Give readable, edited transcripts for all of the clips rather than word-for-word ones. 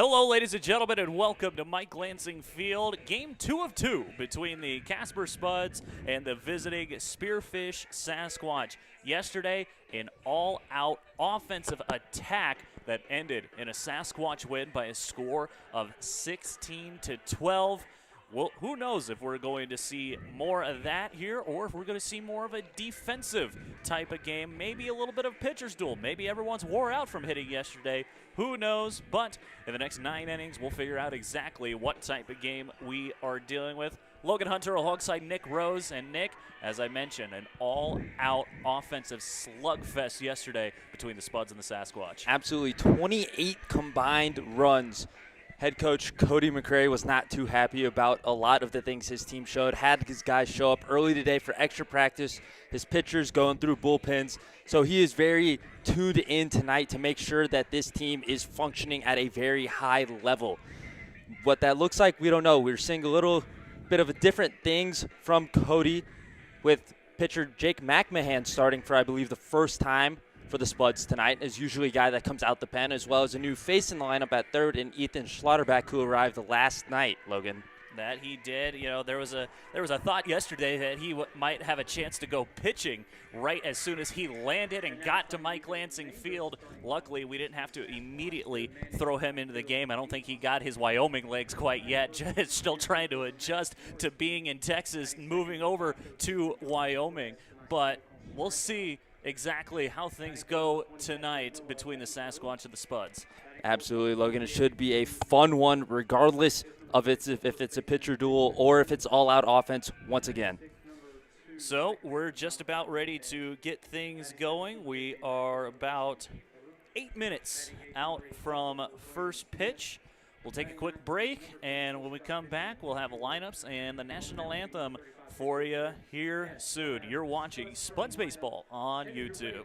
Hello, ladies and gentlemen, and welcome to Mike Lansing Field. Game 2 of 2 between the Casper Spuds and the visiting Spearfish Sasquatch. Yesterday, an all-out offensive attack that ended in a Sasquatch win by a score of 16-12. Well, who knows if we're going to see more of that here or if we're going to see more of a defensive type of game, maybe a little bit of pitcher's duel. Maybe everyone's wore out from hitting yesterday. Who knows? But in the next 9 innings, we'll figure out exactly what type of game we are dealing with. Logan Hunter alongside Nick Rose. And Nick, as I mentioned, an all-out offensive slugfest yesterday between the Spuds and the Sasquatch. Absolutely, 28 combined runs. Head coach Cody McCrary was not too happy about a lot of the things his team showed. Had his guys show up early today for extra practice. His pitchers going through bullpens. So he is very tuned in tonight to make sure that this team is functioning at a very high level. What that looks like, we don't know. We're seeing a little bit of different things from Cody with pitcher Jake McMahon starting for, I believe, the first time for the Spuds tonight, is usually a guy that comes out the pen, as well as a new face in the lineup at third in Ethan Schlotterbeck, who arrived last night, Logan. That he did. You know, there was a thought yesterday that he might have a chance to go pitching right as soon as he landed and got to Mike Lansing Field. Luckily, we didn't have to immediately throw him into the game. I don't think he got his Wyoming legs quite yet. Just still trying to adjust to being in Texas, moving over to Wyoming. But we'll see exactly how things go tonight between the Sasquatch and the Spuds. Absolutely, Logan. It should be a fun one, regardless of if it's a pitcher duel or if it's all-out offense once again. So we're just about ready to get things going. We are about 8 minutes out from first pitch. We'll take a quick break, and when we come back, we'll have lineups and the national anthem for you here soon. You're watching Spuds Baseball on YouTube.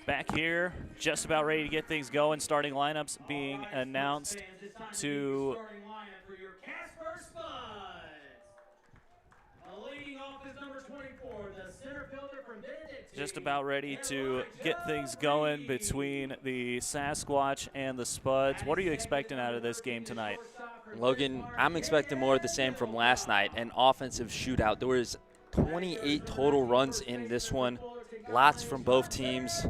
Back here, just about ready to get things going. Starting lineups being announced to Casper Spuds. Leading off is number 24, the center fielder from Benedict. just about ready to get things going between the Sasquatch and the Spuds. What are you expecting out of this game tonight? Logan, I'm expecting more of the same from last night, an offensive shootout. There was 28 total runs in this one, lots from both teams.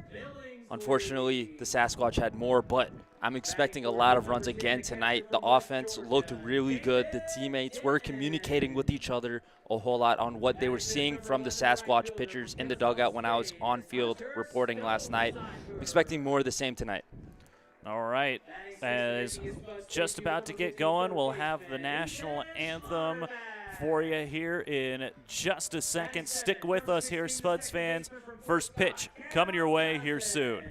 Unfortunately, the Sasquatch had more, but I'm expecting a lot of runs again tonight. The offense looked really good. The teammates were communicating with each other a whole lot on what they were seeing from the Sasquatch pitchers in the dugout when I was on field reporting last night. I'm expecting more of the same tonight. All right, as just about to get going, we'll have the national anthem for you here in just a second. Stick with us here, Spuds fans. First pitch coming your way here soon.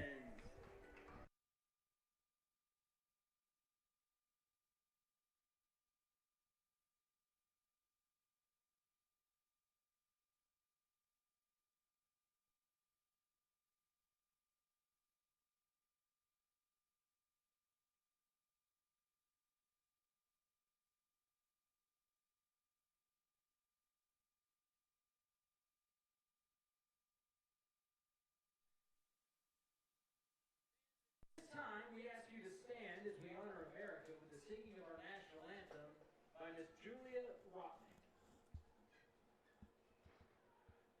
Time we ask you to stand as we honor America with the singing of our national anthem by Miss Julia Rotnick.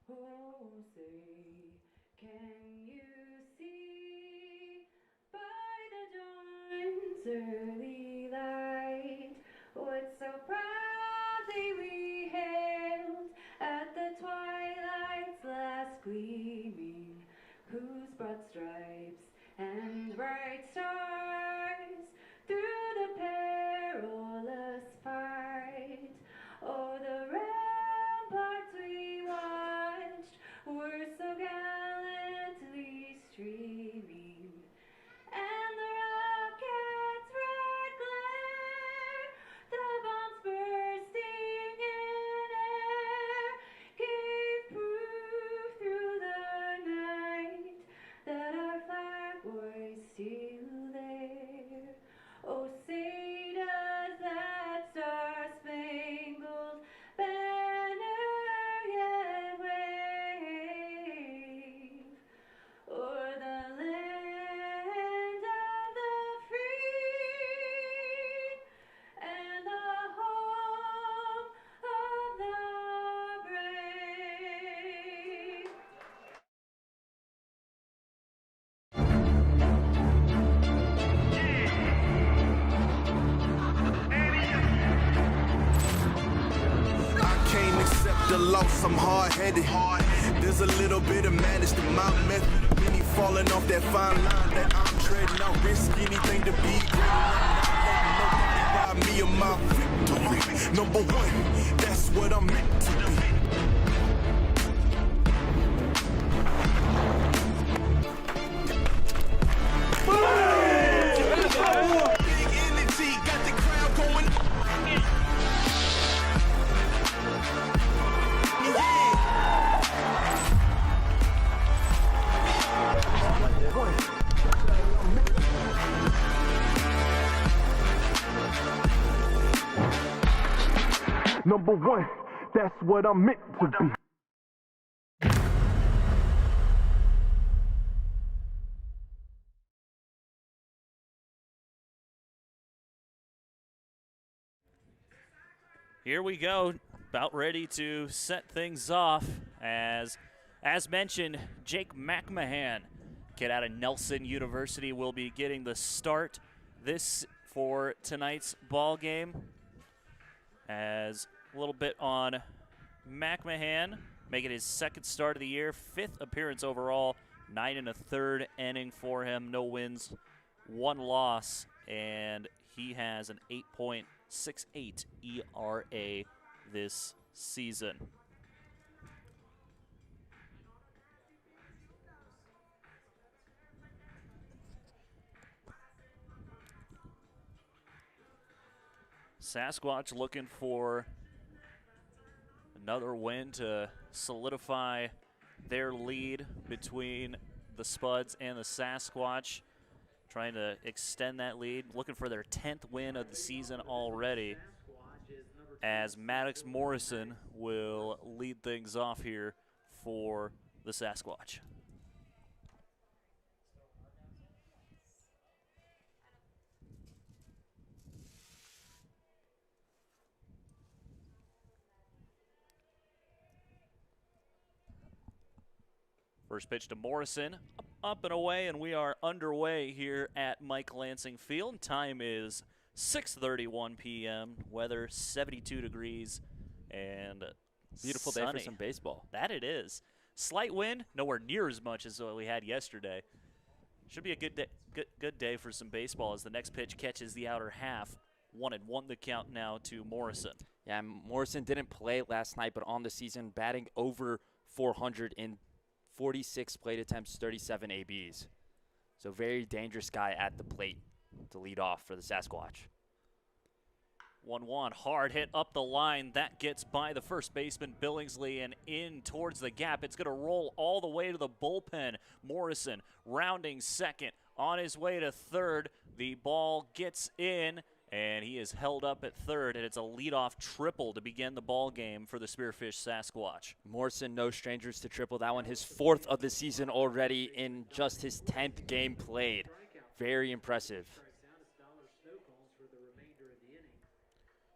Oh, say, can you see by the dawn's early light what so proudly we hailed at the twilight's last gleaming, whose broad stripes and bright stars through the perilous fight o'er the ramparts we watched were so gallantly streaming, and the rocket's red glare, the bombs bursting in air, gave proof through the night that our flag was still there. Oh, say does that star-spangled banner yet wave o'er the land of the free and the home of the brave? I can't accept the loss, I'm hard-headed. There's a little bit of madness to my method. Many falling off that fine line that I'm treading. I'll risk anything to be great. I'm not letting nobody rob me of my victory. Number one, that's what I'm meant to be. Big energy, got the crowd going. Number one, that's what I'm meant to be. Here we go, about ready to set things off. As mentioned, Jake McMahon, kid out of Nelson University, will be getting the start this for tonight's ball game. As a little bit on McMahon, making his second start of the year, 5th appearance overall, 9 1/3 inning for him, no wins, 1 loss, and he has an 8.68 ERA this season. Sasquatch looking for another win to solidify their lead between the Spuds and the Sasquatch, trying to extend that lead, looking for their 10th win of the season already, as Maddox Morrison will lead things off here for the Sasquatch. First pitch to Morrison, up and away, and we are underway here at Mike Lansing Field. Time is 6:31 p.m. Weather 72 degrees and Beautiful sunny. day for some baseball. That it is. Slight wind, nowhere near as much as what we had yesterday. Should be a good day for some baseball as the next pitch catches the outer half. 1-1 the count now to Morrison. Yeah, Morrison didn't play last night, but on the season, batting over 400 in 46 plate attempts, 37 ABs. So very dangerous guy at the plate to lead off for the Sasquatch. 1-1, hard hit up the line. That gets by the first baseman, Billingsley, and in towards the gap. It's going to roll all the way to the bullpen. Morrison rounding second, on his way to third. The ball gets in, and he is held up at third, and it's a leadoff triple to begin the ball game for the Spearfish Sasquatch. Morrison, no strangers to triple. That one, his 4th of the season already in just his 10th game played. Very impressive.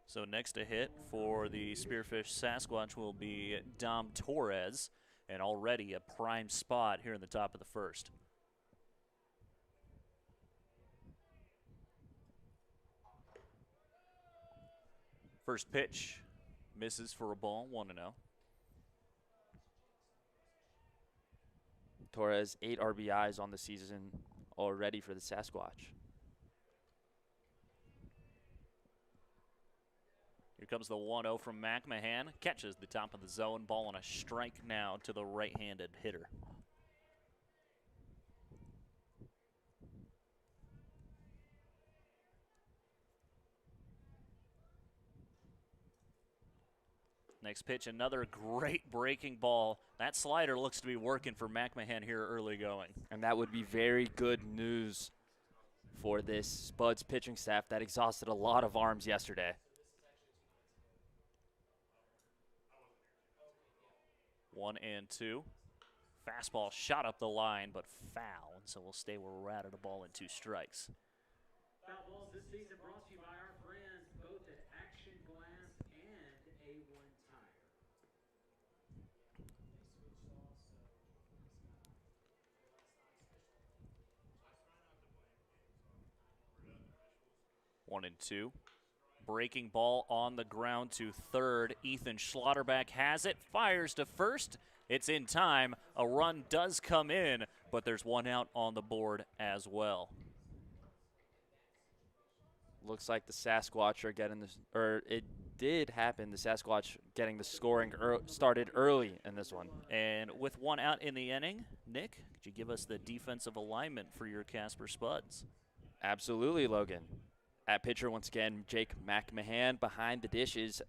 So next to hit for the Spearfish Sasquatch will be Dom Torres, and already a prime spot here in the top of the first. First pitch misses for a ball, 1-0. Torres, 8 RBIs on the season already for the Sasquatch. Here comes the 1-0 from McMahon. Catches the top of the zone. Ball on a strike now to the right-handed hitter. Next pitch, another great breaking ball. That slider looks to be working for McMahon here early going. And that would be very good news for this Spuds pitching staff that exhausted a lot of arms yesterday. 1-2. Fastball shot up the line, but foul, and so we'll stay where we're at a ball and 2 strikes. Foul balls this season brought to you by our friends both at Action Glass and A1 Tire. 1-2. Breaking ball on the ground to third. Ethan Schlotterbeck has it, fires to first. It's in time. A run does come in, but there's 1 out on the board as well. Looks like the Sasquatch are getting this, or it did happen, the Sasquatch getting the scoring started early in this one. And with 1 out in the inning, Nick, could you give us the defensive alignment for your Casper Spuds? Absolutely, Logan. At pitcher, once again, Jake McMahon. Behind the dish is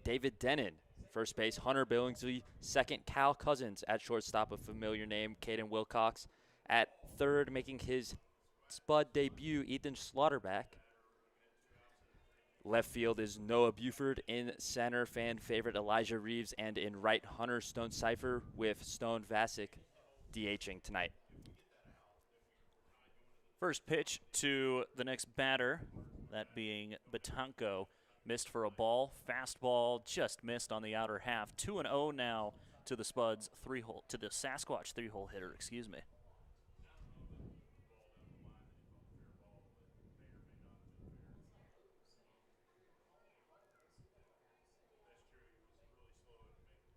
David Denon. First base, Hunter Billingsley. Second, Cal Cousins. At shortstop, a familiar name, Caden Wilcox. At third, making his Spud debut, Ethan Schlotterbeck. Left field is Noah Buford. In center, fan favorite Elijah Reeves. And in right, Hunter Stone Cipher with Stone Vasic DHing tonight. First pitch to the next batter, that being Batanco, missed for a ball. Fastball just missed on the outer half. 2-0 now to the Spuds to the Sasquatch 3-hole hitter, excuse me.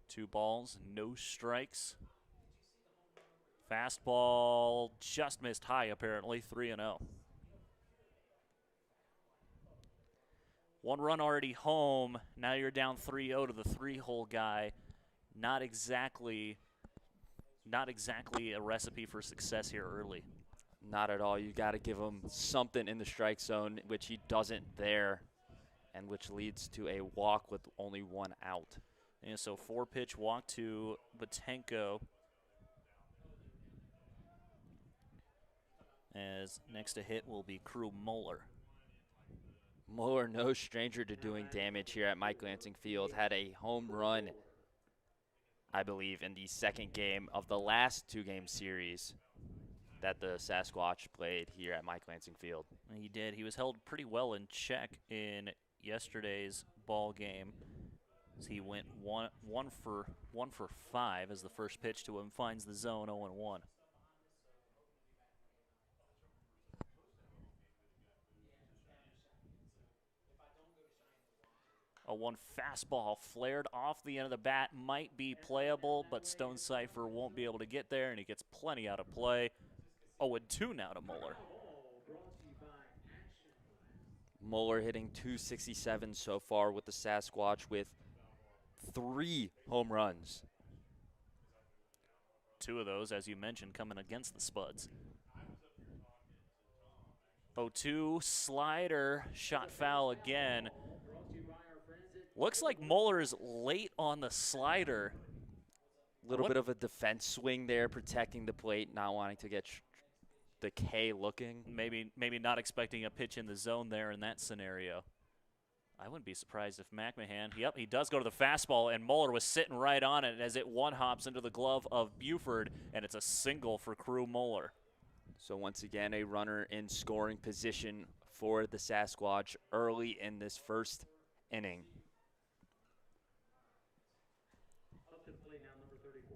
Two balls, no strikes. Fastball just missed high, apparently, 3-0. 1 run already home. Now you're down 3-0 to the 3-hole guy. Not exactly a recipe for success here early. Not at all. You got to give him something in the strike zone, which he doesn't there, and which leads to a walk with only 1 out. And so 4-pitch walk to Batanco. as next to hit will be Crew Moeller. Moeller, no stranger to doing damage here at Mike Lansing Field, had a home run, I believe, in the second game of the last two-game series that the Sasquatch played here at Mike Lansing Field. He did. He was held pretty well in check in yesterday's ball game. As he went one for 5 as the first pitch to him finds the zone 0-1. A 1 fastball flared off the end of the bat, might be playable, but Stone Cipher won't be able to get there, and he gets plenty out of play. 0-2 now to Moeller. Moeller hitting .267 so far with the Sasquatch with 3 home runs. 2 of those, as you mentioned, coming against the Spuds. 0-2 slider, shot foul again. Looks like Moeller's late on the slider. A little bit of a defense swing there, protecting the plate, not wanting to get the K looking. Maybe not expecting a pitch in the zone there in that scenario. I wouldn't be surprised if McMahon, yep, he does go to the fastball, and Moeller was sitting right on it as it one-hops into the glove of Buford, and it's a single for Crew Moeller. So once again, a runner in scoring position for the Sasquatch early in this first inning.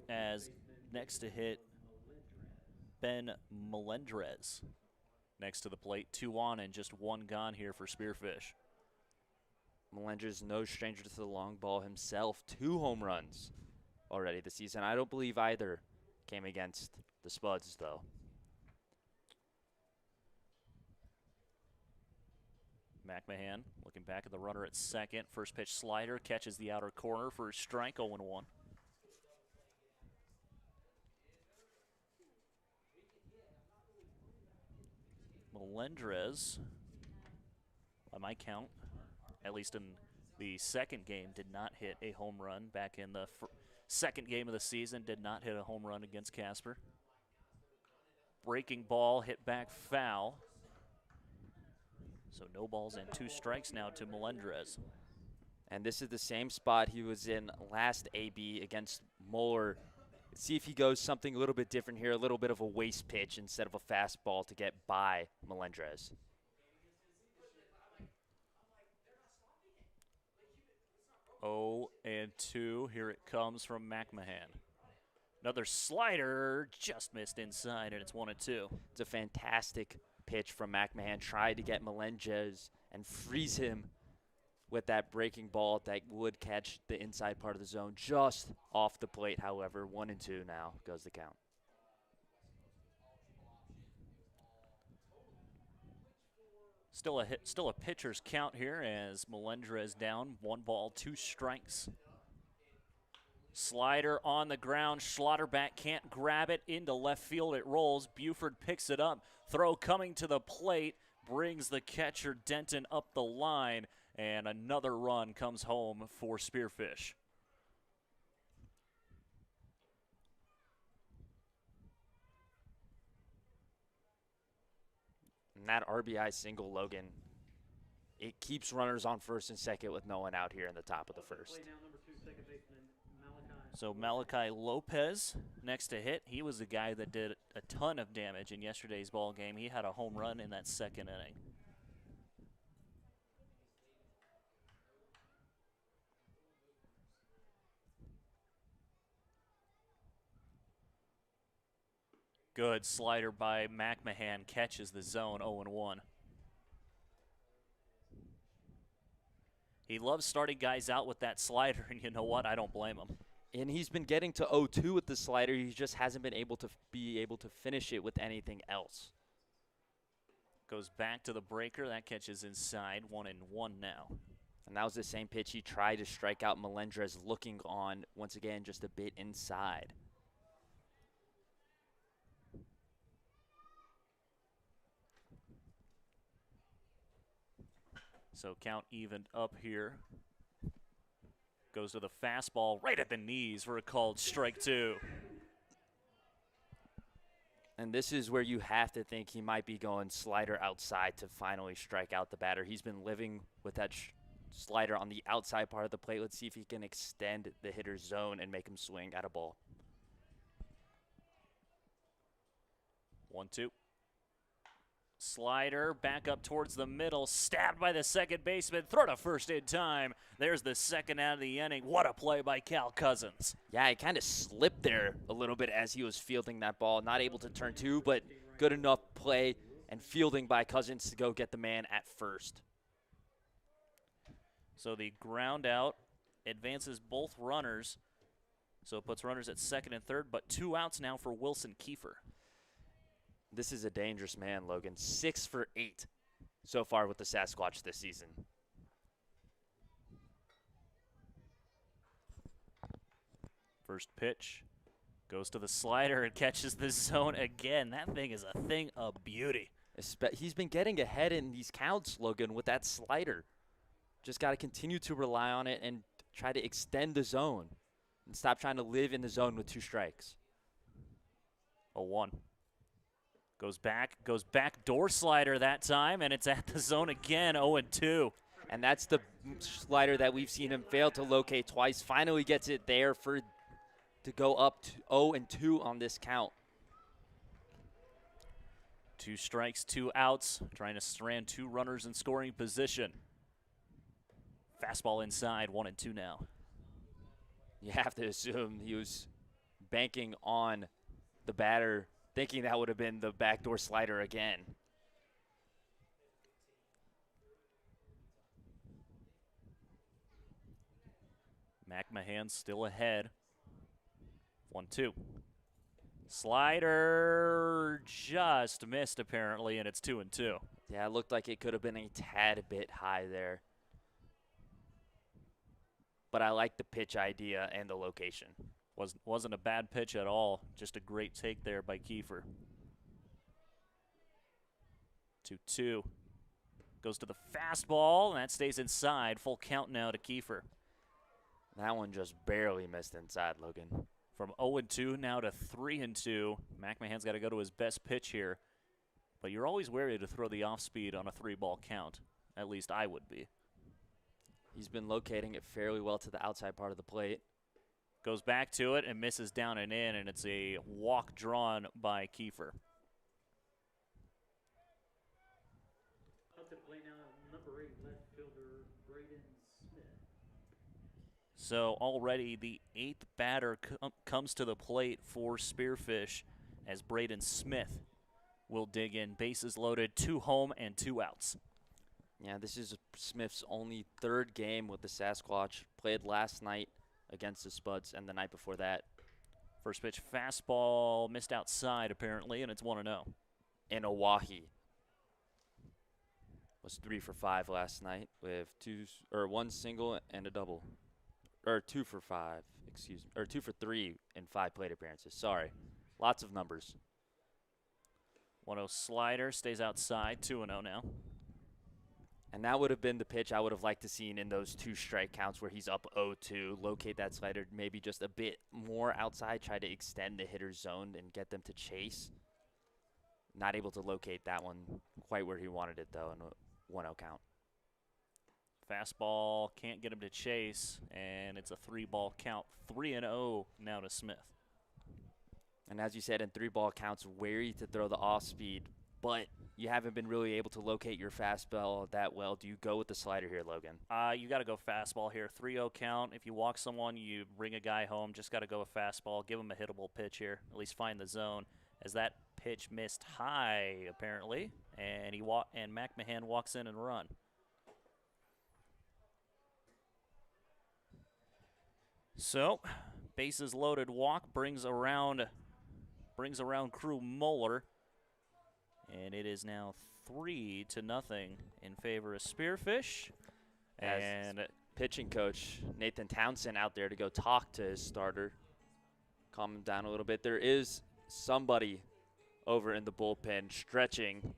As next to hit, Ben Melendrez next to the plate. 2 on and just 1 gone here for Spearfish. Melendrez, no stranger to the long ball himself. 2 home runs already this season. I don't believe either came against the Spuds, though. McMahon looking back at the runner at second. First pitch slider, catches the outer corner for a strike, 0-1. Melendrez, by my count, at least in the second game, did not hit a home run. Back in the second game of the season, did not hit a home run against Casper. Breaking ball hit back foul. So no balls and 2 strikes now to Melendrez. And this is the same spot he was in last AB against Moeller. Let's see if he goes something a little bit different here, a little bit of a waste pitch instead of a fastball to get by Melendrez. Oh, and 2. Here it comes from McMahon. Another slider, just missed inside, and it's 1-2. It's a fantastic pitch from McMahon. Tried to get Melendrez and freeze him with that breaking ball that would catch the inside part of the zone just off the plate. However, 1-2 now goes the count. Still a pitcher's count here as Melendrez down. 1 ball, 2 strikes. Slider on the ground. Schlotterback can't grab it. Into left field it rolls. Buford picks it up. Throw coming to the plate. Brings the catcher Denton up the line. And another run comes home for Spearfish. And that RBI single, Logan, it keeps runners on first and second with no one out here in the top of the first. So Malachi Lopez next to hit. He was the guy that did a ton of damage in yesterday's ball game. He had a home run in that second inning. Good slider by McMahon, catches the zone, 0-1. He loves starting guys out with that slider, and you know what? I don't blame him. And he's been getting to 0-2 with the slider. He just hasn't been able to finish it with anything else. Goes back to the breaker. That catches inside, 1-1 now. And that was the same pitch he tried to strike out Melendrez, looking on, once again, just a bit inside. So count evened up here. Goes to the fastball right at the knees for a called strike 2. And this is where you have to think he might be going slider outside to finally strike out the batter. He's been living with that slider on the outside part of the plate. Let's see if he can extend the hitter's zone and make him swing at a ball. 1-2. Slider back up towards the middle, stabbed by the second baseman, throw to first in time. There's the second out of the inning. What a play by Cal Cousins. Yeah, he kind of slipped there a little bit as he was fielding that ball. Not able to turn two, but good enough play and fielding by Cousins to go get the man at first. So the ground out advances both runners. So it puts runners at second and third, but 2 outs now for Wilson Kiefer. This is a dangerous man, Logan. 6 for 8 so far with the Sasquatch this season. First pitch goes to the slider and catches the zone again. That thing is a thing of beauty. He's been getting ahead in these counts, Logan, with that slider. Just got to continue to rely on it and try to extend the zone and stop trying to live in the zone with 2 strikes. 0-1. Goes back door slider that time, and it's at the zone again, 0-2. And that's the slider that we've seen him fail to locate twice. Finally gets it there to go up to 0-2 on this count. 2 strikes, 2 outs, trying to strand 2 runners in scoring position. Fastball inside, 1-2 now. You have to assume he was banking on the batter, thinking that would have been the backdoor slider again. McMahon still ahead. 1-2. Slider just missed apparently, and it's 2-2. Yeah, it looked like it could have been a tad bit high there. But I like the pitch idea and the location. Wasn't a bad pitch at all. Just a great take there by Kiefer. 2-2. Goes to the fastball, and that stays inside. Full count now to Kiefer. That one just barely missed inside, Logan. From 0-2 now to 3-2. McMahon's got to go to his best pitch here. But you're always wary to throw the off speed on a 3-ball count. At least I would be. He's been locating it fairly well to the outside part of the plate. Goes back to it and misses down and in, and it's a walk drawn by Kiefer. Up to play now, number 8 left fielder Braden Smith. So already the 8th batter comes to the plate for Spearfish as Braden Smith will dig in. Bases loaded, 2 home and 2 outs. Yeah, this is Smith's only 3rd game with the Sasquatch. Played last night against the Spuds and the night before that. First pitch fastball missed outside apparently, and it's 1-0. In Oahe. Was 3 for 5 last night with 1 single and a double. Or 2 for 5, excuse me. Or 2 for 3 in 5 plate appearances. Sorry. Lots of numbers. 1-0 slider, stays outside, 2-0 now. And that would have been the pitch I would have liked to seen in those 2 strike counts where he's up 0-2. Locate that slider maybe just a bit more outside, try to extend the hitter's zone and get them to chase. Not able to locate that one quite where he wanted it, though, in a 1-0 count. Fastball, can't get him to chase, and it's a 3-ball count. 3-0 now to Smith. And as you said, in 3-ball counts, wary to throw the off-speed, but you haven't been really able to locate your fastball that well. Do you go with the slider here, Logan? You got to go fastball here. 3-0 count. If you walk someone, you bring a guy home. Just got to go with fastball. Give him a hittable pitch here. At least find the zone. As that pitch missed high, apparently, and McMahon walks in and run. So, bases loaded walk brings around crew Moeller. And it is now 3-0 in favor of Spearfish. And pitching coach Nathan Townsend out there to go talk to his starter. Calm him down a little bit. There is somebody over in the bullpen stretching.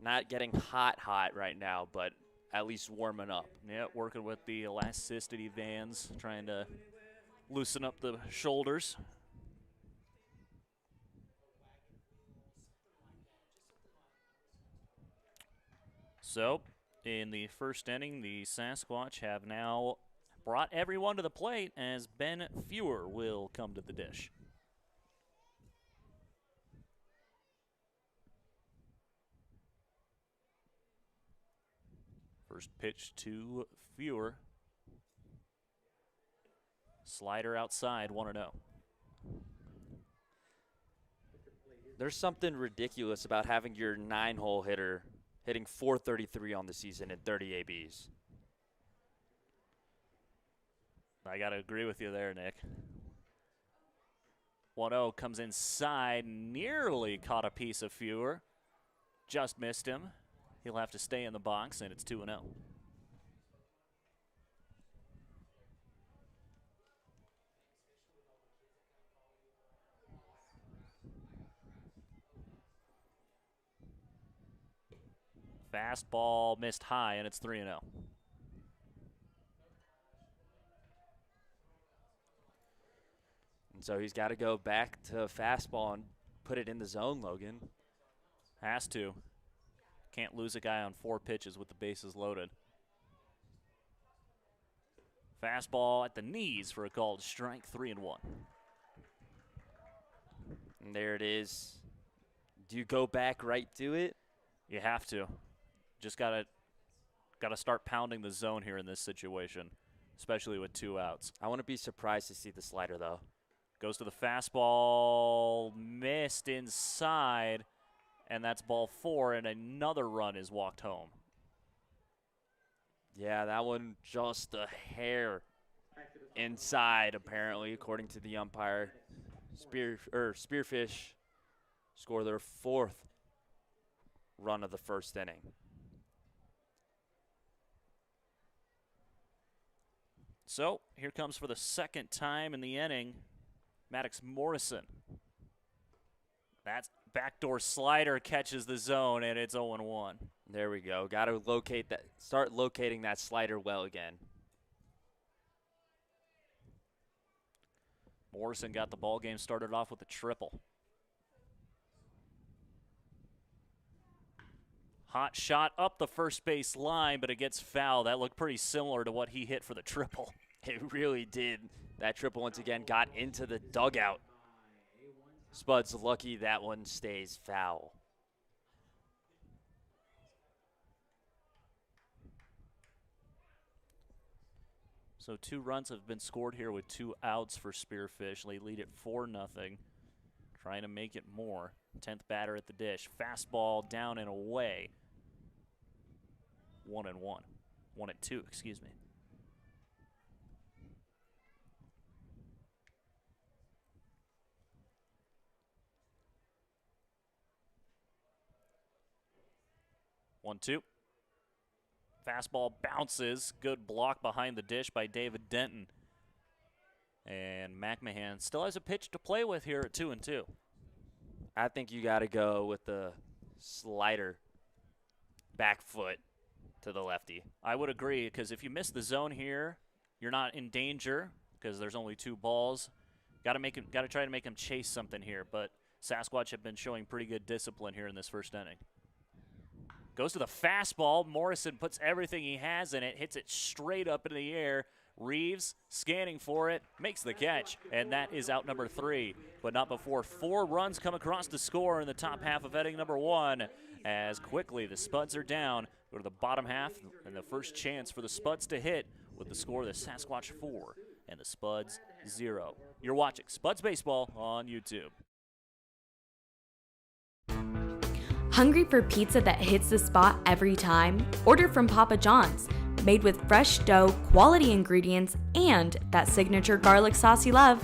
Not getting hot right now, but at least warming up. Yeah, working with the elasticity bands, trying to loosen up the shoulders. So, in the first inning, the Sasquatch have now brought everyone to the plate as Ben Fewer will come to the dish. First pitch to Fewer. Slider outside, 1-0. There's something ridiculous about having your 9-hole hitter hitting .433 on the season in 30 ABs. I got to agree with you there, Nick. 1-0 comes inside, nearly caught a piece of Fewer. Just missed him. He'll have to stay in the box, and it's 2-0. Fastball missed high, and it's 3-0. And so he's got to go back to fastball and put it in the zone, Logan. Has to. Can't lose a guy on 4 pitches with the bases loaded. Fastball at the knees for a called strike, 3-1. And there it is. Do you go back right to it? You have to. Just gotta start pounding the zone here in this situation, especially with 2 outs. I wouldn't be surprised to see the slider, though. Goes to the fastball, missed inside, and that's ball 4, and another run is walked home. Yeah, that one just a hair inside, apparently, according to the umpire. Spearfish score their 4th run of the first inning. So here comes for the second time in the inning, Maddox Morrison. That backdoor slider catches the zone, and it's 0-1. There we go. Got to locate that. Start locating that slider well again. Morrison got the ball game started off with a triple. Hot shot up the first base line, but it gets foul. That looked pretty similar to what he hit for the triple. It really did. That triple once again got into the dugout. Spuds lucky that one stays foul. So 2 runs have been scored here with 2 outs for Spearfish. They lead it 4-0. Trying to make it more. 10th batter at the dish. Fastball down and away. 1-1. 1-2, excuse me. One, 2. Fastball bounces. Good block behind the dish by David Denton. And McMahon still has a pitch to play with here at 2-2. I think you got to go with the slider back foot to the lefty. I would agree, because if you miss the zone here, you're not in danger because there's only 2 balls. Got to try to make him chase something here, but Sasquatch have been showing pretty good discipline here in this first inning. Goes to the fastball. Morrison puts everything he has in it, hits it straight up into the air. Reeves scanning for it, makes the catch, and that is out number 3. But not before 4 runs come across the score in the top half of inning number 1. As quickly the Spuds are down, go to the bottom half, and the first chance for the Spuds to hit with the score of the Sasquatch 4 and the Spuds 0. You're watching Spuds Baseball on YouTube. Hungry for pizza that hits the spot every time? Order from Papa John's. Made with fresh dough, quality ingredients, and that signature garlic sauce you love.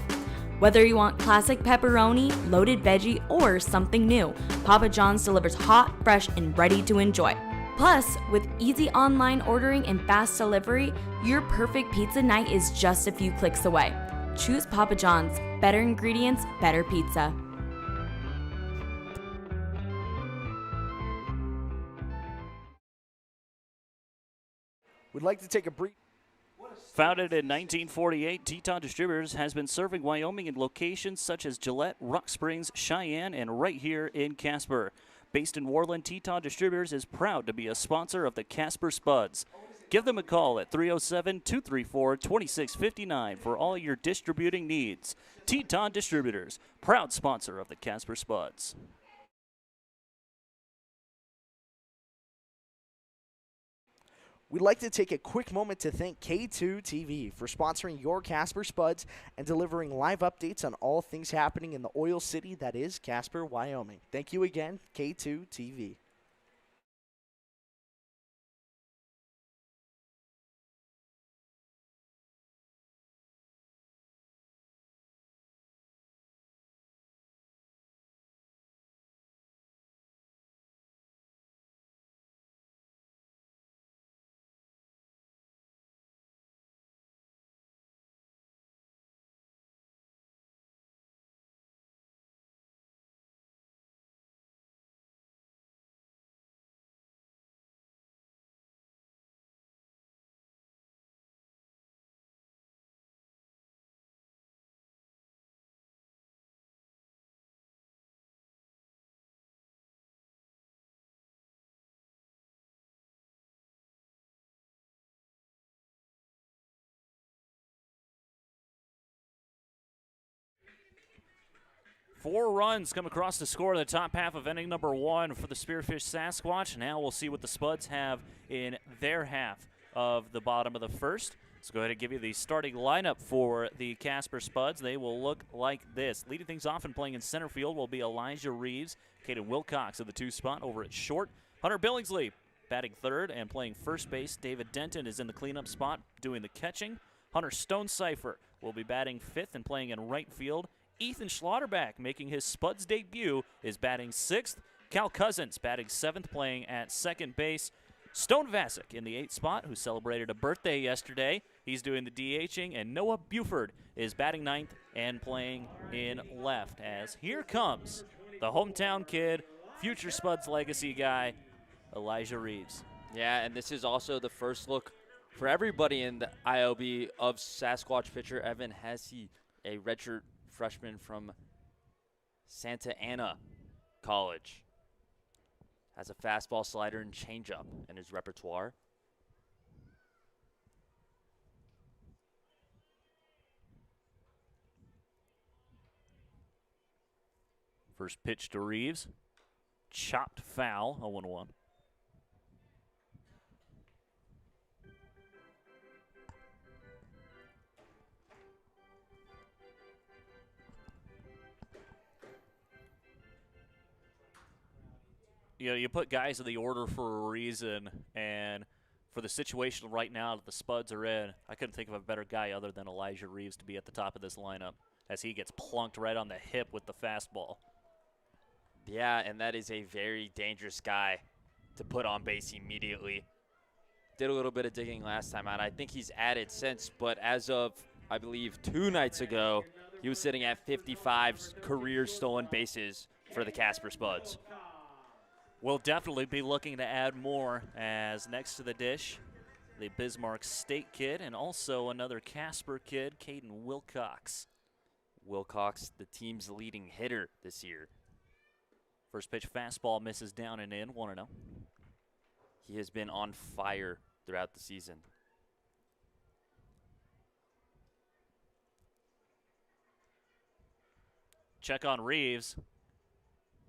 Whether you want classic pepperoni, loaded veggie, or something new, Papa John's delivers hot, fresh, and ready to enjoy. Plus, with easy online ordering and fast delivery, your perfect pizza night is just a few clicks away. Choose Papa John's. Better ingredients, better pizza. We'd like to take a brief. Founded in 1948, Teton Distributors has been serving Wyoming in locations such as Gillette, Rock Springs, Cheyenne, and right here in Casper. based in Warland, Teton Distributors is proud to be a sponsor of the Casper Spuds. Give them a call at 307-234-2659 for all your distributing needs. Teton Distributors, proud sponsor of the Casper Spuds. We'd like to take a quick moment to thank K2 TV for sponsoring your Casper Spuds and delivering live updates on all things happening in the oil city that is Casper, Wyoming. Thank you again, K2 TV. Four runs come across the score in the top half of inning number one for the Spearfish Sasquatch. Now we'll see what the Spuds have in their half of the bottom of the first. Let's go ahead and give you the starting lineup for the Casper Spuds. They will look like this. Leading things off and playing in center field will be Elijah Reeves. Caden Wilcox at the 2 spot over at short. Hunter Billingsley batting third and playing first base. David Denton is in the cleanup spot doing the catching. Hunter Stonecipher will be batting fifth and playing in right field. Ethan Schlotterback, making his Spuds debut, is batting sixth. Cal Cousins batting seventh, playing at second base. Stone Vasic in the 8th spot, who celebrated a birthday yesterday. He's doing the DHing. And Noah Buford is batting ninth and playing in left. As here comes the hometown kid, future Spuds legacy guy, Elijah Reeves. Yeah, and this is also the first look for everybody in the ILB of Sasquatch pitcher Evan Hesse, a redshirt freshman from Santa Ana College. Has a fastball, slider, and changeup in his repertoire. First pitch to Reeves. Chopped foul, 0-1. You know, you put guys in the order for a reason, and for the situation right now that the Spuds are in, I couldn't think of a better guy other than Elijah Reeves to be at the top of this lineup as he gets plunked right on the hip with the fastball. Yeah, and that is a very dangerous guy to put on base immediately. Did a little bit of digging last time out. I think he's added since, but as of, I believe, 2 nights ago, he was sitting at 55 career stolen bases for the Casper Spuds. We'll definitely be looking to add more, as next to the dish, the Bismarck State kid and also another Casper kid, Caden Wilcox. Wilcox, the team's leading hitter this year. First pitch fastball misses down and in, 1-0. He has been on fire throughout the season. Check on Reeves.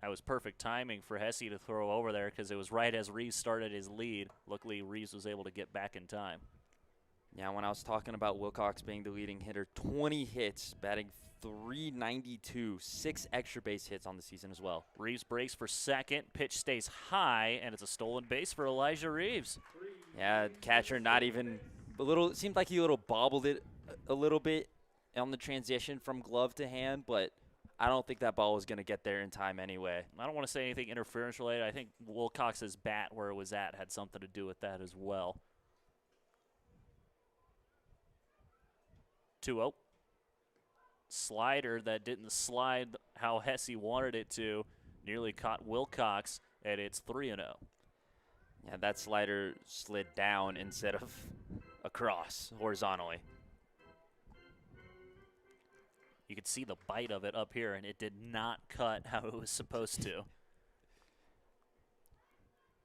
That was perfect timing for Hesse to throw over there because it was right as Reeves started his lead. Luckily, Reeves was able to get back in time. Yeah, when I was talking about Wilcox being the leading hitter, 20 hits, batting .392, 6 extra base hits on the season as well. Reeves breaks for second. Pitch stays high, and it's a stolen base for Elijah Reeves. Yeah, catcher not even a little. It seemed like he bobbled it a little bit on the transition from glove to hand, but I don't think that ball was going to get there in time anyway. I don't want to say anything interference related. I think Wilcox's bat where it was at had something to do with that as well. 2-0. Slider that didn't slide how Hesse wanted it to. Nearly caught Wilcox, and it's 3-0. Yeah, that slider slid down instead of across horizontally. You could see the bite of it up here, and it did not cut how it was supposed to.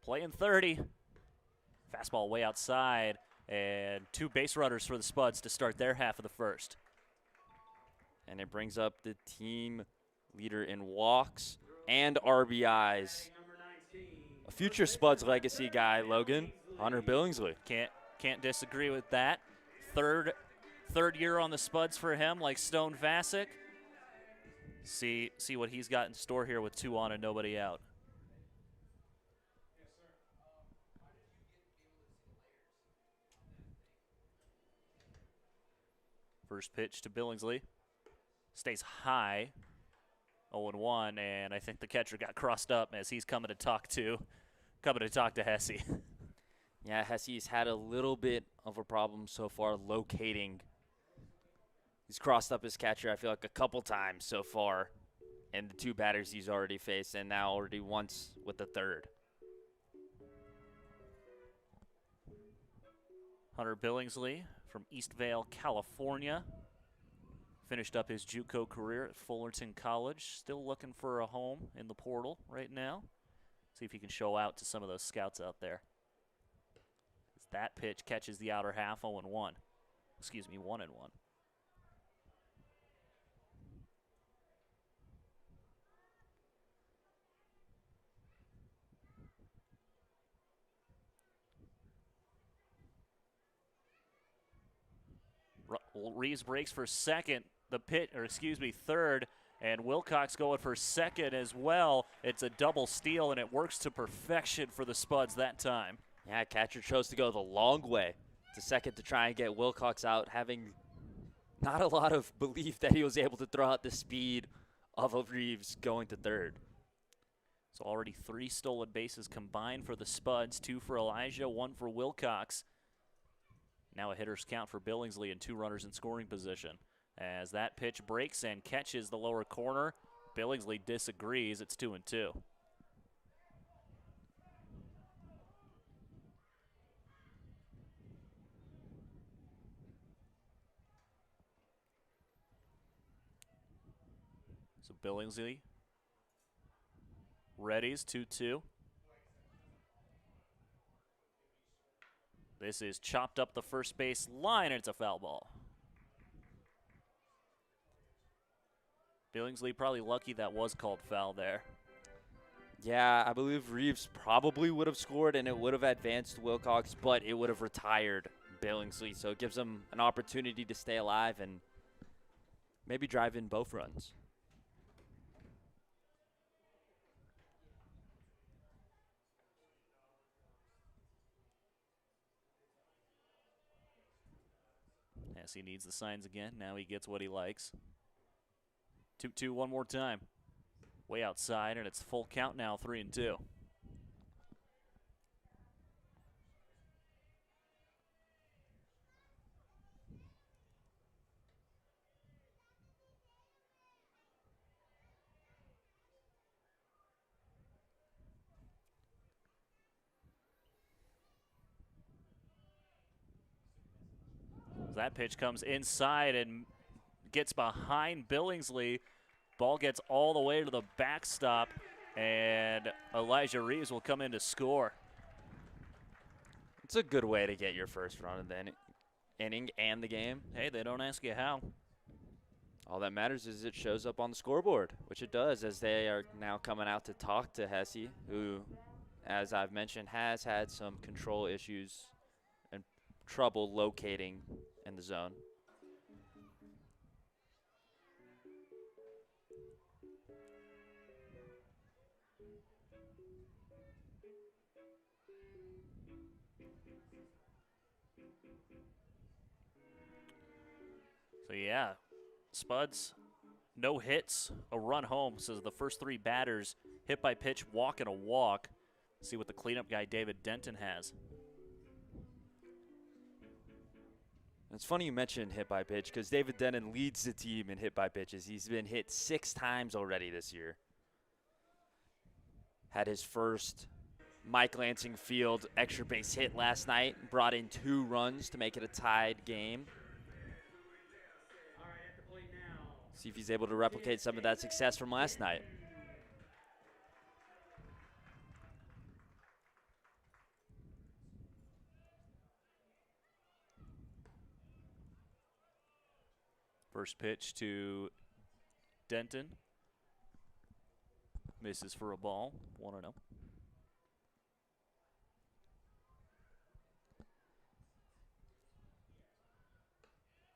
Playing 30. Fastball way outside, and 2 base runners for the Spuds to start their half of the first. And it brings up the team leader in walks and RBIs. A future Spuds legacy guy, Logan, Hunter Billingsley. Can't disagree with that. Third year on the Spuds for him, like Stone Vasic. See what he's got in store here with 2 on and nobody out. First pitch to Billingsley. Stays high. 0-1, and I think the catcher got crossed up as he's coming to talk to Hesse. Yeah, Hesse's had a little bit of a problem so far locating. He's crossed up his catcher, I feel like, a couple times so far. And the 2 batters he's already faced, and now already once with the third. Hunter Billingsley from Eastvale, California. Finished up his JUCO career at Fullerton College. Still looking for a home in the portal right now. See if he can show out to some of those scouts out there. As that pitch catches the outer half, 0-1. Excuse me, 1-1. Reeves breaks for second. Third, and Wilcox going for second as well. It's a double steal, and it works to perfection for the Spuds that time. Yeah, catcher chose to go the long way to second to try and get Wilcox out, having not a lot of belief that he was able to throw out the speed of Reeves going to third. So already 3 stolen bases combined for the Spuds, 2 for Elijah, 1 for Wilcox. Now a hitter's count for Billingsley and 2 runners in scoring position. As that pitch breaks and catches the lower corner, Billingsley disagrees. It's 2-2. So Billingsley readies 2-2. This is chopped up the first base line, and it's a foul ball. Billingsley probably lucky that was called foul there. Yeah, I believe Reeves probably would have scored, and it would have advanced Wilcox, but it would have retired Billingsley. So it gives him an opportunity to stay alive and maybe drive in both runs. Yes, he needs the signs again. Now he gets what he likes. 2-2 one more time. Way outside, and it's full count now, 3-2. That pitch comes inside and gets behind Billingsley. Ball gets all the way to the backstop, and Elijah Reeves will come in to score. It's a good way to get your first run of the inning and the game. Hey, they don't ask you how. All that matters is it shows up on the scoreboard, which it does, as they are now coming out to talk to Hesse, who, as I've mentioned, has had some control issues and trouble locating in the zone. So yeah, Spuds, no hits, a run home. So the first 3 batters, hit by pitch, walk, and a walk. See what the cleanup guy David Denton has. It's funny you mentioned hit by pitch because David Denton leads the team in hit by pitches. He's been hit 6 times already this year. Had his first Mike Lansing Field extra base hit last night, brought in 2 runs to make it a tied game. See if he's able to replicate some of that success from last night. First pitch to Denton. Misses for a ball. 1-0.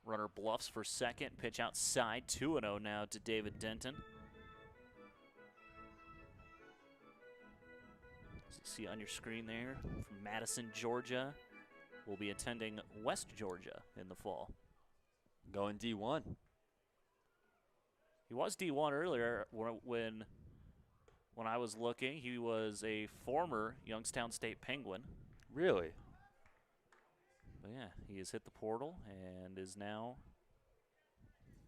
Runner bluffs for second. Pitch outside. 2-0 now to David Denton. As you see on your screen there, from Madison, Georgia, will be attending West Georgia in the fall. Going D1. He was D1 earlier when I was looking. He was a former Youngstown State Penguin. Really? But yeah, he has hit the portal and is now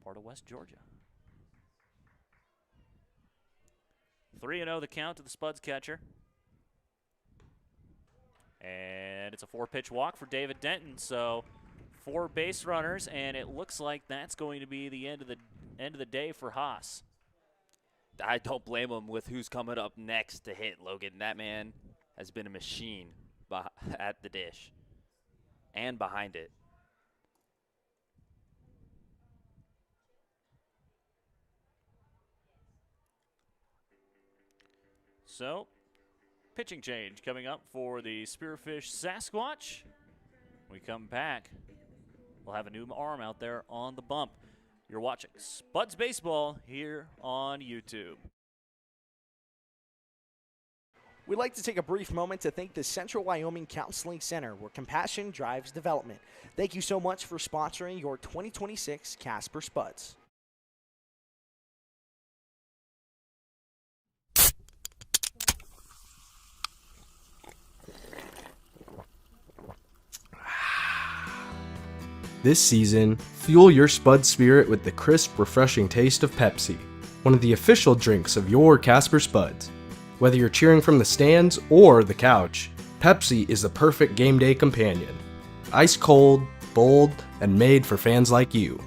part of West Georgia. 3-0 the count to the Spuds catcher. And it's a 4-pitch walk for David Denton. So 4 base runners, and it looks like that's going to be the end of the day for Haas. I don't blame him with who's coming up next to hit, Logan. That man has been a machine at the dish and behind it. So, pitching change coming up for the Spearfish Sasquatch. When we come back, we'll have a new arm out there on the bump. You're watching Spuds Baseball here on YouTube. We'd like to take a brief moment to thank the Central Wyoming Counseling Center, where compassion drives development. Thank you so much for sponsoring your 2026 Casper Spuds. This season, fuel your Spud spirit with the crisp, refreshing taste of Pepsi, one of the official drinks of your Casper Spuds. Whether you're cheering from the stands or the couch, Pepsi is the perfect game day companion. Ice cold, bold, and made for fans like you.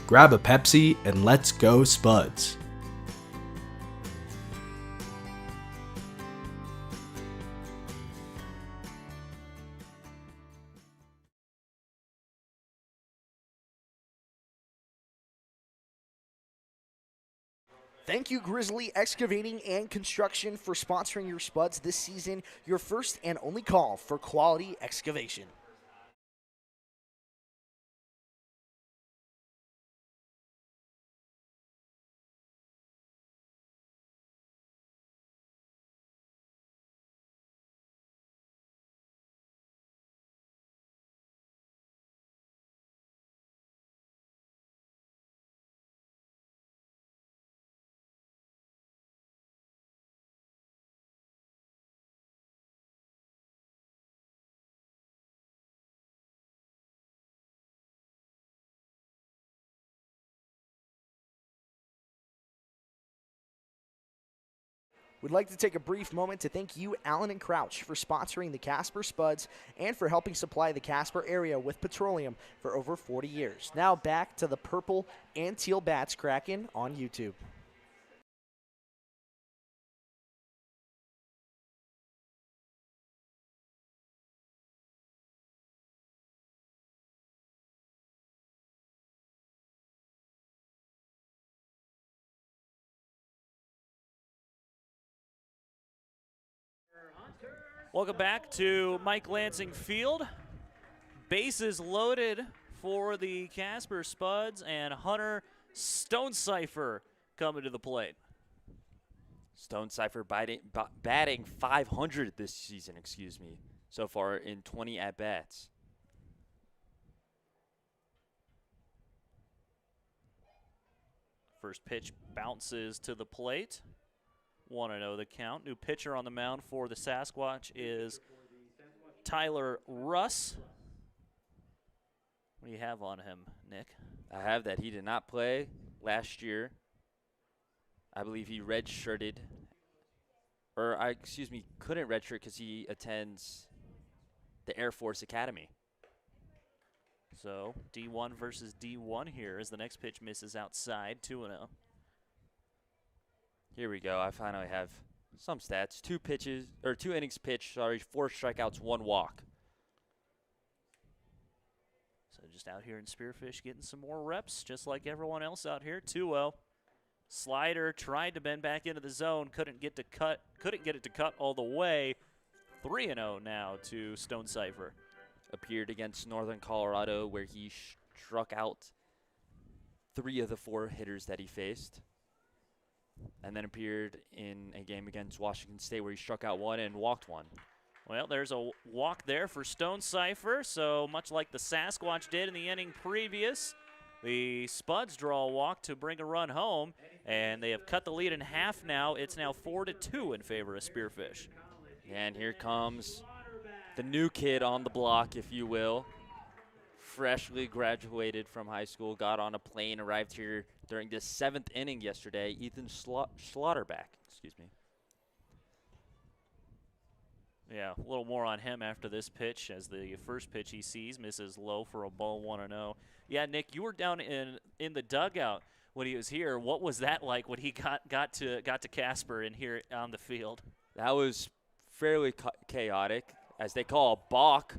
Grab a Pepsi and let's go Spuds. Thank you, Grizzly Excavating and Construction, for sponsoring your Spuds this season, your first and only call for quality excavation. We'd like to take a brief moment to thank you, Allen and Crouch, for sponsoring the Casper Spuds and for helping supply the Casper area with petroleum for over 40 years. Now back to the purple and teal bats cracking on YouTube. Welcome back to Mike Lansing Field. Bases loaded for the Casper Spuds, and Hunter Stonecipher coming to the plate. Stonecipher batting 500 this season, so far in 20 at-bats. First pitch bounces to the plate. 1-0 the count. New pitcher on the mound for the Sasquatch is Tyler Russ. What do you have on him, Nick? I have that he did not play last year. I believe he redshirted, couldn't redshirt because he attends the Air Force Academy. So D1 versus D1 here as the next pitch misses outside, 2-0. Here we go. I finally have some stats. 2 innings pitched, 4 strikeouts, 1 walk. So So just out here in Spearfish getting some more reps, just like everyone else out here. 2-0. Slider tried to bend back into the zone, couldn't get it to cut all the way. 3-0 now to Stone Cipher. Appeared against Northern Colorado, where he struck out 3 of the 4 hitters that he faced. And then appeared in a game against Washington State where he struck out 1 and walked 1. Well, there's a walk there for Stone Cipher, so much like the Sasquatch did in the inning previous, the Spuds draw a walk to bring a run home, and they have cut the lead in half now. It's now 4-2 in favor of Spearfish. And here comes the new kid on the block, if you will. Freshly graduated from high school, got on a plane, arrived here during the 7th inning yesterday. Ethan Schlotterback, excuse me. Yeah, a little more on him after this pitch, as the first pitch he sees misses low for a ball 1-0. Yeah, Nick, you were down in the dugout when he was here. What was that like when he got to Casper in here on the field? That was fairly chaotic, as they call a balk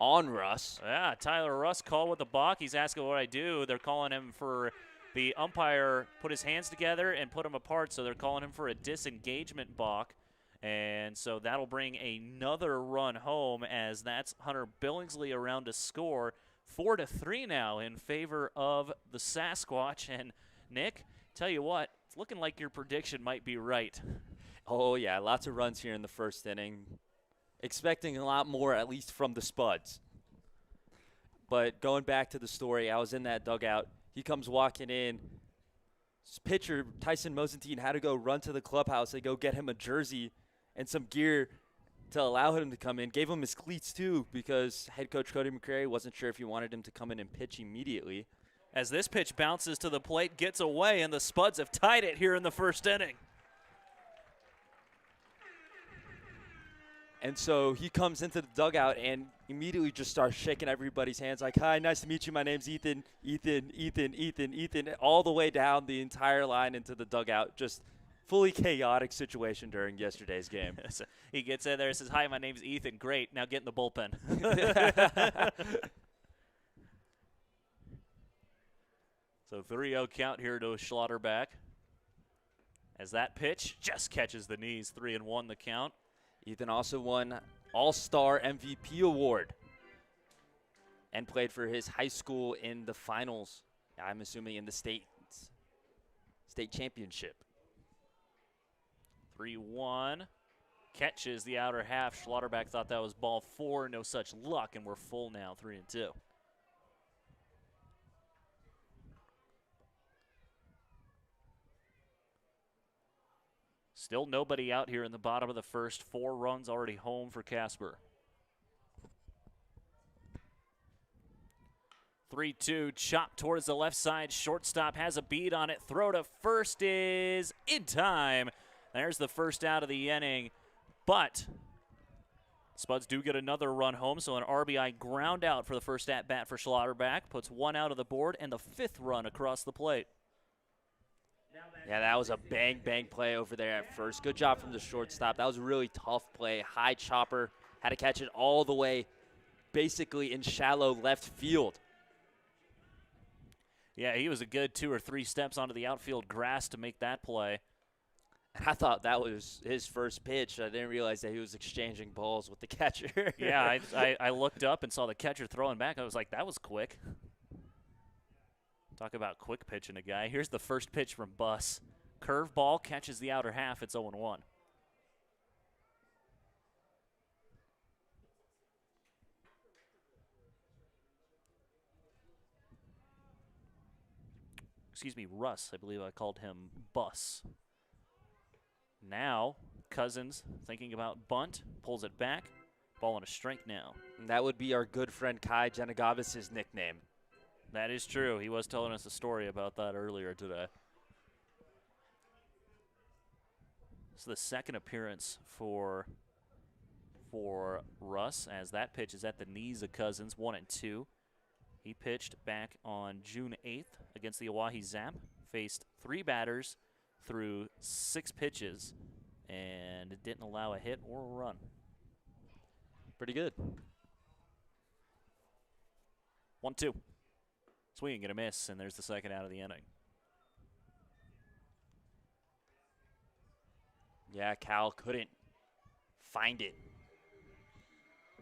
on Russ. Yeah, Tyler Russ called with the balk. He's asking what I do. They're calling him for the umpire put his hands together and put them apart, so they're calling him for a disengagement balk. And so that'll bring another run home, as that's Hunter Billingsley around to score. 4-3 now in favor of the Sasquatch. And Nick, tell you what, it's looking like your prediction might be right. Oh, yeah, lots of runs here in the first inning. Expecting a lot more, at least from the Spuds. But going back to the story, I was in that dugout. He comes walking in. His pitcher, Tyson Mosentine, had to go run to the clubhouse. They go get him a jersey and some gear to allow him to come in. Gave him his cleats, too, because head coach Cody McCrary wasn't sure if he wanted him to come in and pitch immediately. As this pitch bounces to the plate, gets away, and the Spuds have tied it here in the first inning. And so he comes into the dugout and immediately just starts shaking everybody's hands like, hi, nice to meet you. My name's Ethan, all the way down the entire line into the dugout. Just fully chaotic situation during yesterday's game. So he gets in there and says, hi, my name's Ethan. Great, now get in the bullpen. So 3-0 count here to Schlotterback. As that pitch just catches the knees, 3-1 the count. Ethan also won All-Star MVP award and played for his high school in the finals. I'm assuming in the state championship. 3-1. Catches the outer half. Schlotterback thought that was ball 4. No such luck, and we're full now, 3-2. Still nobody out here in the bottom of the first. 4 runs already home for Casper. 3-2, chop towards the left side. Shortstop has a beat on it. Throw to first is in time. There's the first out of the inning. But Spuds do get another run home, so an RBI ground out for the first at-bat for Schlotterback. Puts 1 out of the board and the 5th run across the plate. Yeah, that was a bang play over there at first. Good job from the shortstop. That was a really tough play. High chopper. Had to catch it all the way basically in shallow left field. Yeah, he was a good 2 or 3 steps onto the outfield grass to make that play. And I thought that was his first pitch. I didn't realize that he was exchanging balls with the catcher. Yeah, I looked up and saw the catcher throwing back. I was like, that was quick. Talk about quick pitching a guy. Here's the first pitch from Buss. Curveball catches the outer half. It's 0-1. Excuse me, Russ. I believe I called him Buss. Now, Cousins thinking about bunt. Pulls it back. Ball on a strike now. And that would be our good friend Kai Genegavis' nickname. That is true. He was telling us a story about that earlier today. It's the second appearance for Russ, as that pitch is at the knees of Cousins, 1-2. He pitched back on June 8th against the Oahe Zap, faced 3 batters through 6 pitches, and didn't allow a hit or a run. Pretty good. 1-2. Swing and a miss, and there's the second out of the inning. Yeah, Cal couldn't find it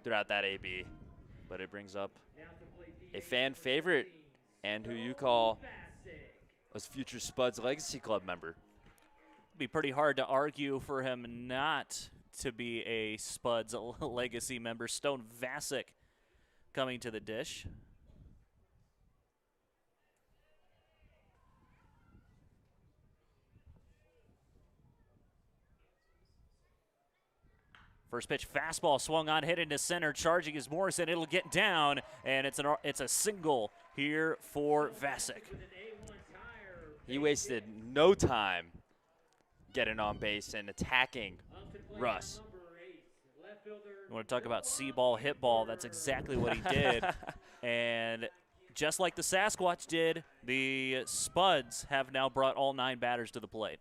throughout that AB, but it brings up a fan favorite and who you call a future Spuds Legacy Club member. It'd be pretty hard to argue for him not to be a Spuds Legacy member. Stone Vasic coming to the dish. First pitch fastball swung on, hit into center, charging is Morrison. It'll get down, and it's a single here for Vasic. He wasted no time getting on base and attacking Russ. You want to talk about see ball, hit ball? That's exactly what he did. And just like the Sasquatch did, the Spuds have now brought all 9 batters to the plate.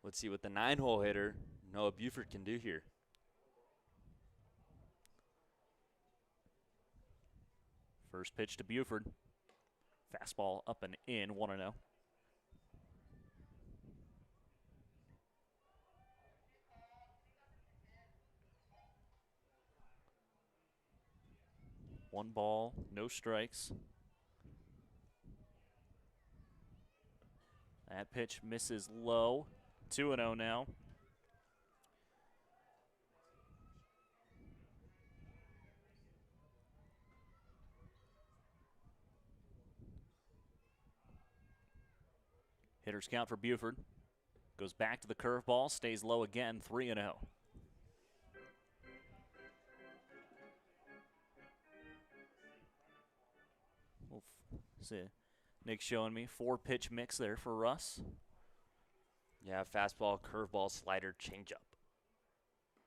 Let's see what the 9-hole hitter, Noah Buford, can do here. First pitch to Buford. Fastball up and in, 1-0. One ball, no strikes. That pitch misses low. 2-0 now. Hitters count for Buford. Goes back to the curveball, stays low again, 3-0. We'll see. Nick showing me 4-pitch mix there for Russ. Yeah, fastball, curveball, slider, changeup.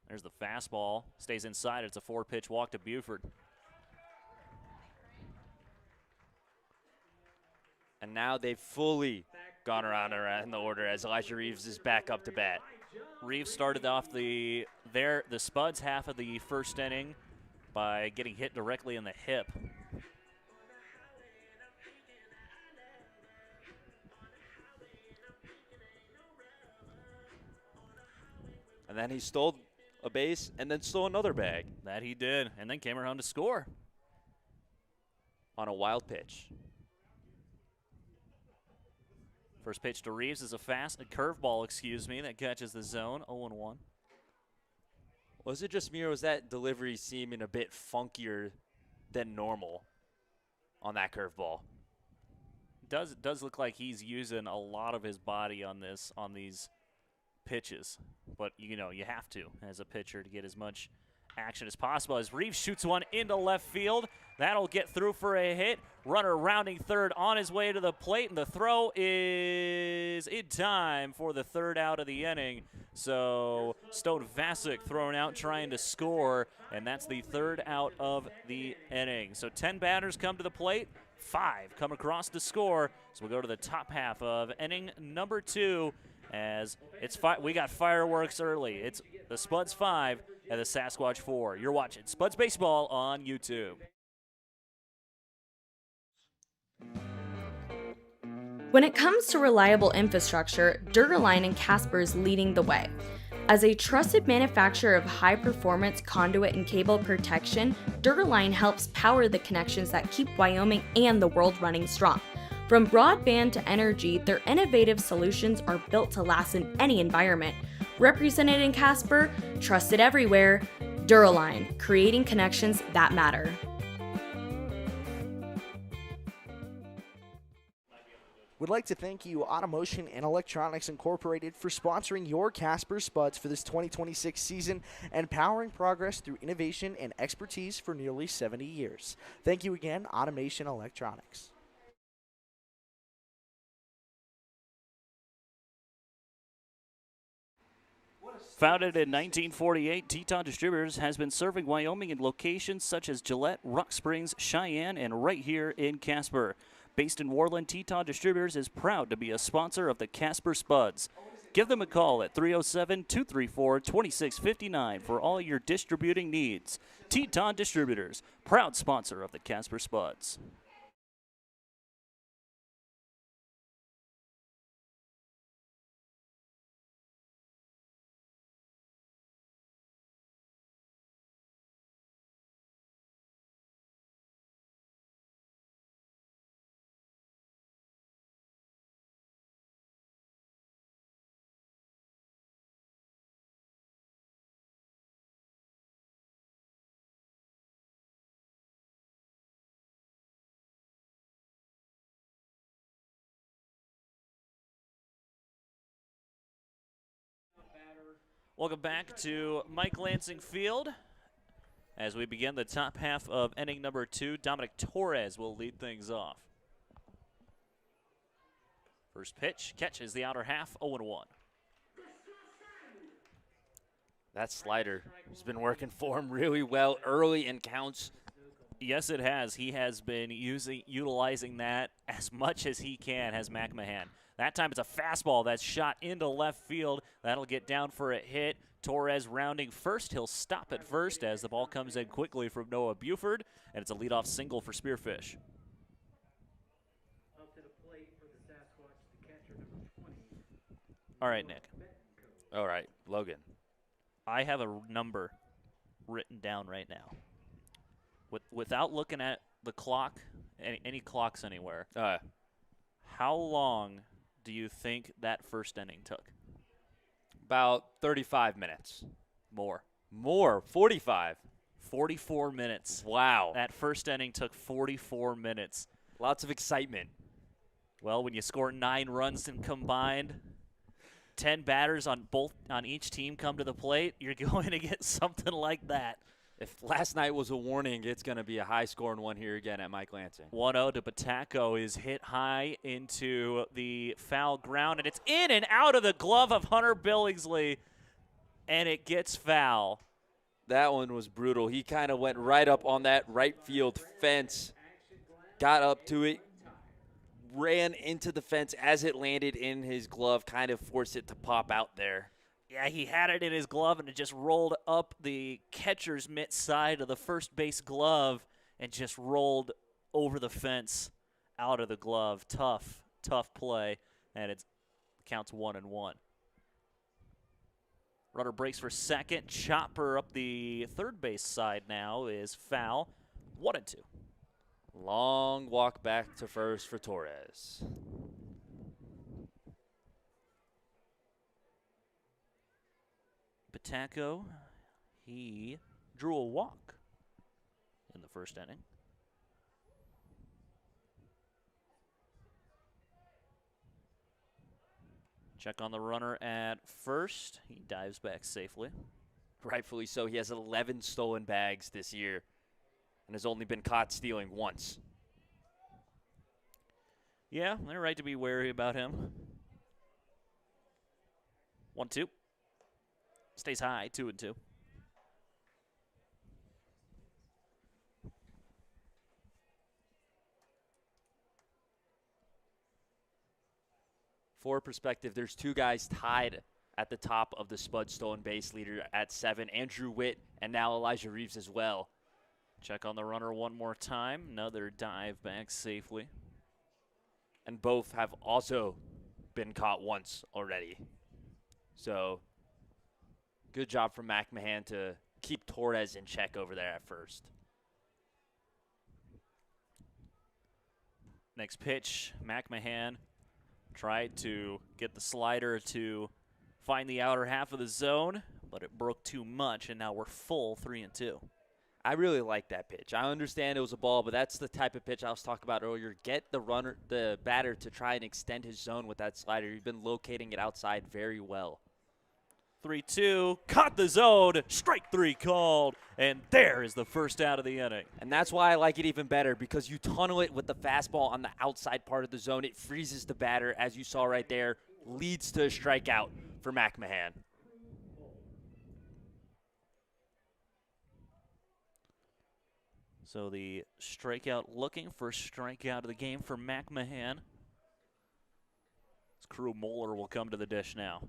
There's the fastball. Stays inside. It's a 4-pitch walk to Buford. And now they've fully gone around in the order as Elijah Reeves is back up to bat. Reeves started off the Spuds half of the first inning by getting hit directly in the hip. And then he stole a base and then stole another bag. That he did, and then came around to score. On a wild pitch. First pitch to Reeves is a curveball, that catches the zone, 0-1. Was it just me or was that delivery seeming a bit funkier than normal on that curveball? It does look like he's using a lot of his body on these pitches, but you have to as a pitcher to get as much action as possible. As Reeves shoots one into left field, that'll get through for a hit. Runner rounding third on his way to the plate, and the throw is in time for the third out of the inning. So Stone Vasic thrown out trying to score, and that's the third out of the inning. So 10 batters come to the plate, 5 come across to score. So we'll go to the top half of inning number 2 as we got fireworks early. It's the Spuds 5 and the Sasquatch 4. You're watching Spuds Baseball on YouTube. When it comes to reliable infrastructure, Dura-Line and Casper is leading the way. As a trusted manufacturer of high-performance conduit and cable protection, Dura-Line helps power the connections that keep Wyoming and the world running strong. From broadband to energy, their innovative solutions are built to last in any environment. Represented in Casper, trusted everywhere, Dura-Line, creating connections that matter. We'd like to thank you, Automotion and Electronics Incorporated, for sponsoring your Casper Spuds for this 2026 season and powering progress through innovation and expertise for nearly 70 years. Thank you again, Automation Electronics. Founded in 1948, Teton Distributors has been serving Wyoming in locations such as Gillette, Rock Springs, Cheyenne, and right here in Casper. Based in Worland, Teton Distributors is proud to be a sponsor of the Casper Spuds. Give them a call at 307-234-2659 for all your distributing needs. Teton Distributors, proud sponsor of the Casper Spuds. Welcome back to Mike Lansing Field. As we begin the top half of inning number 2, Dominic Torres will lead things off. First pitch, catches the outer half, 0-1. That slider has been working for him really well early in counts. Yes, it has. He has been utilizing that as much as he can, has McMahon. That time it's a fastball that's shot into left field. That'll get down for a hit. Torres rounding first. He'll stop at first as the ball comes in quickly from Noah Buford, and it's a leadoff single for Spearfish. Up to the plate for the Sasquatch, the catcher, number 20. All right, Nick. All right, Logan. I have a number written down right now. Without looking at the clock, any clocks anywhere, how long do you think that first inning took? About 35 minutes. More. 45. 44 minutes. Wow. That first inning took 44 minutes. Lots of excitement. Well, when you score 9 runs and combined, 10 batters on each team come to the plate, you're going to get something like that. If last night was a warning, it's going to be a high-scoring one here again at Mike Lansing. 1-0 to Pataco is hit high into the foul ground, and it's in and out of the glove of Hunter Billingsley, and it gets foul. That one was brutal. He kind of went right up on that right field fence, got up to it, ran into the fence as it landed in his glove, kind of forced it to pop out there. Yeah, he had it in his glove, and it just rolled up the catcher's mitt side of the first base glove and just rolled over the fence out of the glove. Tough play, and it counts 1-1. Runner breaks for second. Chopper up the third base side now is foul. 1-2. Long walk back to first for Torres. Pataco, he drew a walk in the first inning. Check on the runner at first. He dives back safely. Rightfully so. He has 11 stolen bags this year and has only been caught stealing once. Yeah, they're right to be wary about him. 1-2. Stays high, 2-2. For perspective, there's 2 guys tied at the top of the Spud stolen base leader at 7, Andrew Witt and now Elijah Reeves as well. Check on the runner one more time. Another dive back safely. And both have also been caught once already. So good job from McMahon to keep Torres in check over there at first. Next pitch, McMahon tried to get the slider to find the outer half of the zone, but it broke too much, and now we're full 3-2. I really like that pitch. I understand it was a ball, but that's the type of pitch I was talking about earlier. Get the batter to try and extend his zone with that slider. You've been locating it outside very well. 3-2, caught the zone, strike 3 called, and there is the first out of the inning. And that's why I like it even better, because you tunnel it with the fastball on the outside part of the zone. It freezes the batter, as you saw right there, leads to a strikeout for McMahon. So the strikeout, looking for strikeout of the game for McMahon. Crew Moeller will come to the dish now.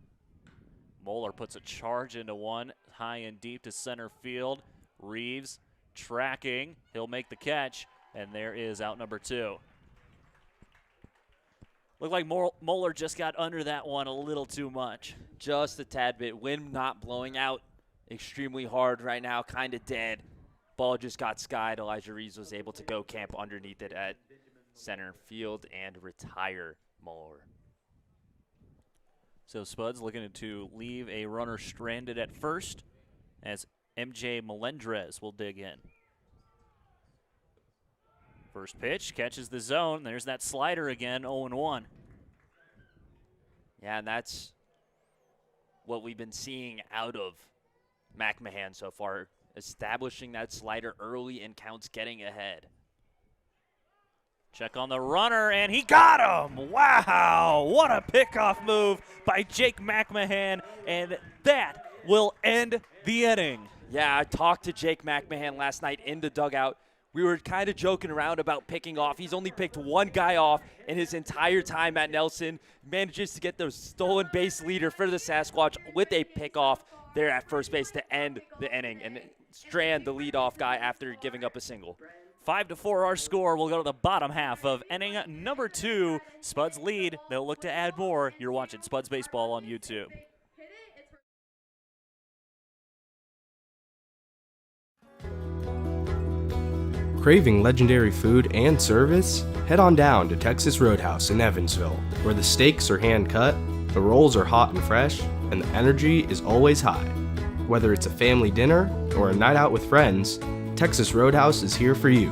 Moeller puts a charge into one, high and deep to center field. Reeves tracking. He'll make the catch, and there is out number 2. Looked like Moeller just got under that one a little too much. Just a tad bit. Wind not blowing out extremely hard right now, kind of dead. Ball just got skied. Elijah Reeves was able to go camp underneath it at center field and retire Moeller. So Spuds looking to leave a runner stranded at first as MJ Melendrez will dig in. First pitch, catches the zone. There's that slider again, 0-1. Yeah, and that's what we've been seeing out of McMahon so far, establishing that slider early in counts, getting ahead. Check on the runner, and he got him! Wow, what a pickoff move by Jake McMahon, and that will end the inning. Yeah, I talked to Jake McMahon last night in the dugout. We were kind of joking around about picking off. He's only picked one guy off in his entire time at Nelson. Manages to get the stolen base leader for the Sasquatch with a pickoff there at first base to end the inning, and Strand the leadoff guy after giving up a single. 5-4 our score. We'll go to the bottom half of inning number 2. Spuds lead. They'll look to add more. You're watching Spuds Baseball on YouTube. Craving legendary food and service? Head on down to Texas Roadhouse in Evansville, where the steaks are hand-cut, the rolls are hot and fresh, and the energy is always high. Whether it's a family dinner or a night out with friends, Texas Roadhouse is here for you.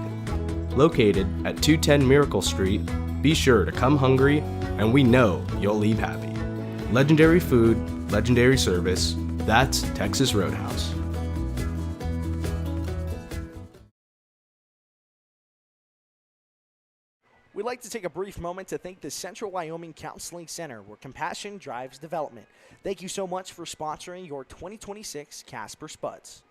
Located at 210 Miracle Street, be sure to come hungry, and we know you'll leave happy. Legendary food, legendary service, that's Texas Roadhouse. We'd like to take a brief moment to thank the Central Wyoming Counseling Center, where compassion drives development. Thank you so much for sponsoring your 2026 Casper Spuds.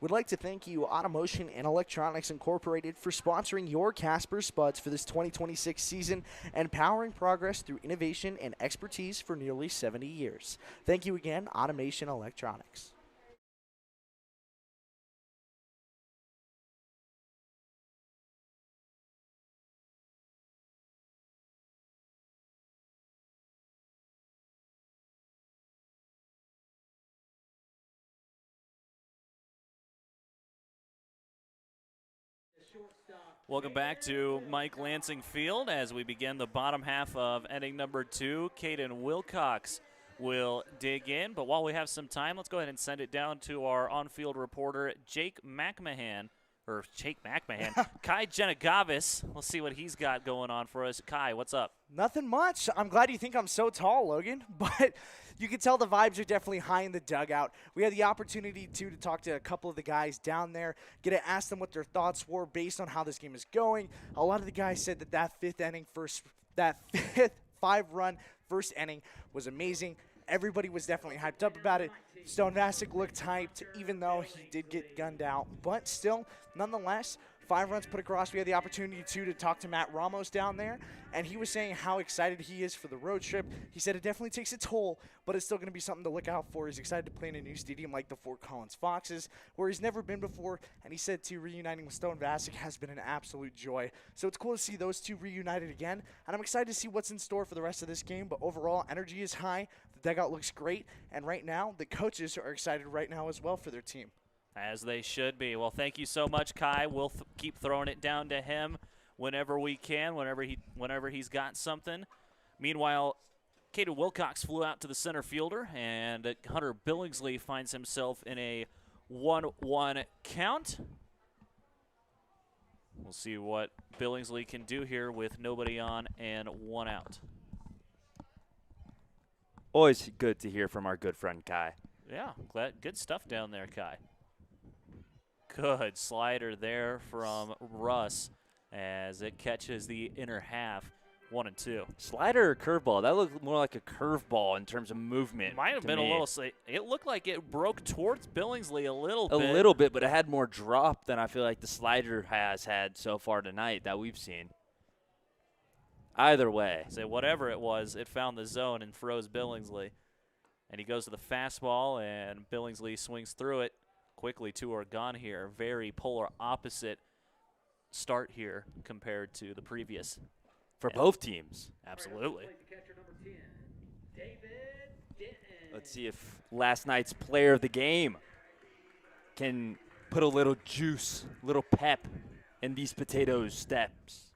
We'd like to thank you, Automotion and Electronics Incorporated, for sponsoring your Casper Spuds for this 2026 season and powering progress through innovation and expertise for nearly 70 years. Thank you again, Automation Electronics. Welcome back to Mike Lansing Field as we begin the bottom half of inning number 2. Caden Wilcox will dig in, but while we have some time, let's go ahead and send it down to our on-field reporter, Kai Genagavis. We'll see what he's got going on for us. Kai, what's up? Nothing much. I'm glad you think I'm so tall, Logan, but you can tell the vibes are definitely high in the dugout. We had the opportunity to talk to a couple of the guys down there, get to ask them what their thoughts were based on how this game is going. A lot of the guys said that fifth 5-run first inning was amazing. Everybody was definitely hyped up about it. Stone Vasic looked hyped, even though he did get gunned out. But still, nonetheless, 5 runs put across. We had the opportunity, to talk to Matt Ramos down there, and he was saying how excited he is for the road trip. He said it definitely takes a toll, but it's still going to be something to look out for. He's excited to play in a new stadium like the Fort Collins Foxes, where he's never been before, and he said, reuniting with Stone Vasic has been an absolute joy. So it's cool to see those two reunited again, and I'm excited to see what's in store for the rest of this game, but overall, energy is high. The dugout looks great, and right now, the coaches are excited right now as well for their team. As they should be. Well, thank you so much, Kai. We'll keep throwing it down to him whenever we can, whenever he's got something. Meanwhile, Caden Wilcox flew out to the center fielder, and Hunter Billingsley finds himself in a 1-1 count. We'll see what Billingsley can do here with nobody on and 1 out. Always good to hear from our good friend Kai. Yeah, good stuff down there, Kai. Good slider there from Russ as it catches the inner half, 1-2. Slider or curveball? That looked more like a curveball in terms of movement. Might have been a little. It looked like it broke towards Billingsley a little bit. A little bit, but it had more drop than I feel like the slider has had so far tonight that we've seen. Either way. So whatever it was, it found the zone and froze Billingsley. And he goes to the fastball, and Billingsley swings through it. Quickly, 2 are gone here. Very polar opposite start here compared to the previous. For both teams. Absolutely. Let's see if last night's player of the game can put a little juice, little pep in these potatoes steps.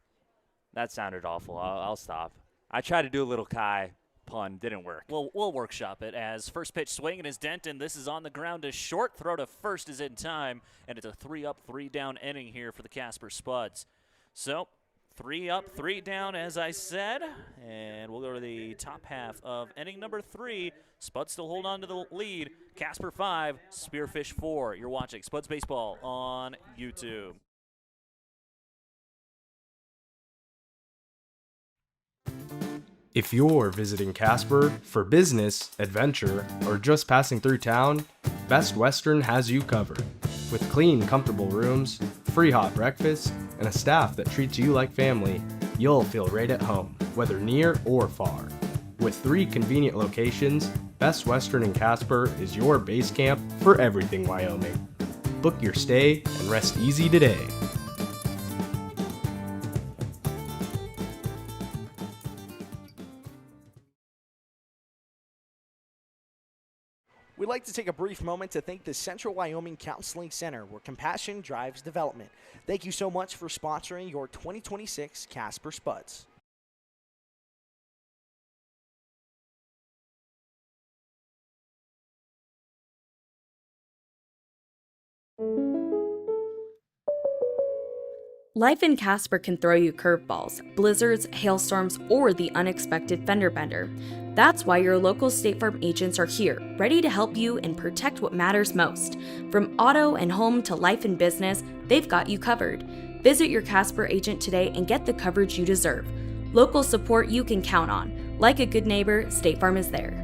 That sounded awful. I'll stop. I try to do a little Kai pun didn't work. We'll workshop it as first pitch swing and is Denton. This is on the ground to short. Throw to first is in time, and it's a 3-up, 3-down inning here for the Casper Spuds. So 3 up, 3 down, as I said, and we'll go to the top half of inning number 3. Spuds still hold on to the lead. Casper 5, Spearfish 4. You're watching Spuds Baseball on YouTube. If you're visiting Casper for business, adventure, or just passing through town, Best Western has you covered. With clean, comfortable rooms, free hot breakfast, and a staff that treats you like family, you'll feel right at home, whether near or far. With 3 convenient locations, Best Western in Casper is your base camp for everything Wyoming. Book your stay and rest easy today. We'd like to take a brief moment to thank the Central Wyoming Counseling Center, where compassion drives development. Thank you so much for sponsoring your 2026 Casper Spuds. Life in Casper can throw you curveballs, blizzards, hailstorms, or the unexpected fender bender. That's why your local State Farm agents are here, ready to help you and protect what matters most. From auto and home to life and business, they've got you covered. Visit your Casper agent today and get the coverage you deserve. Local support you can count on. Like a good neighbor, State Farm is there.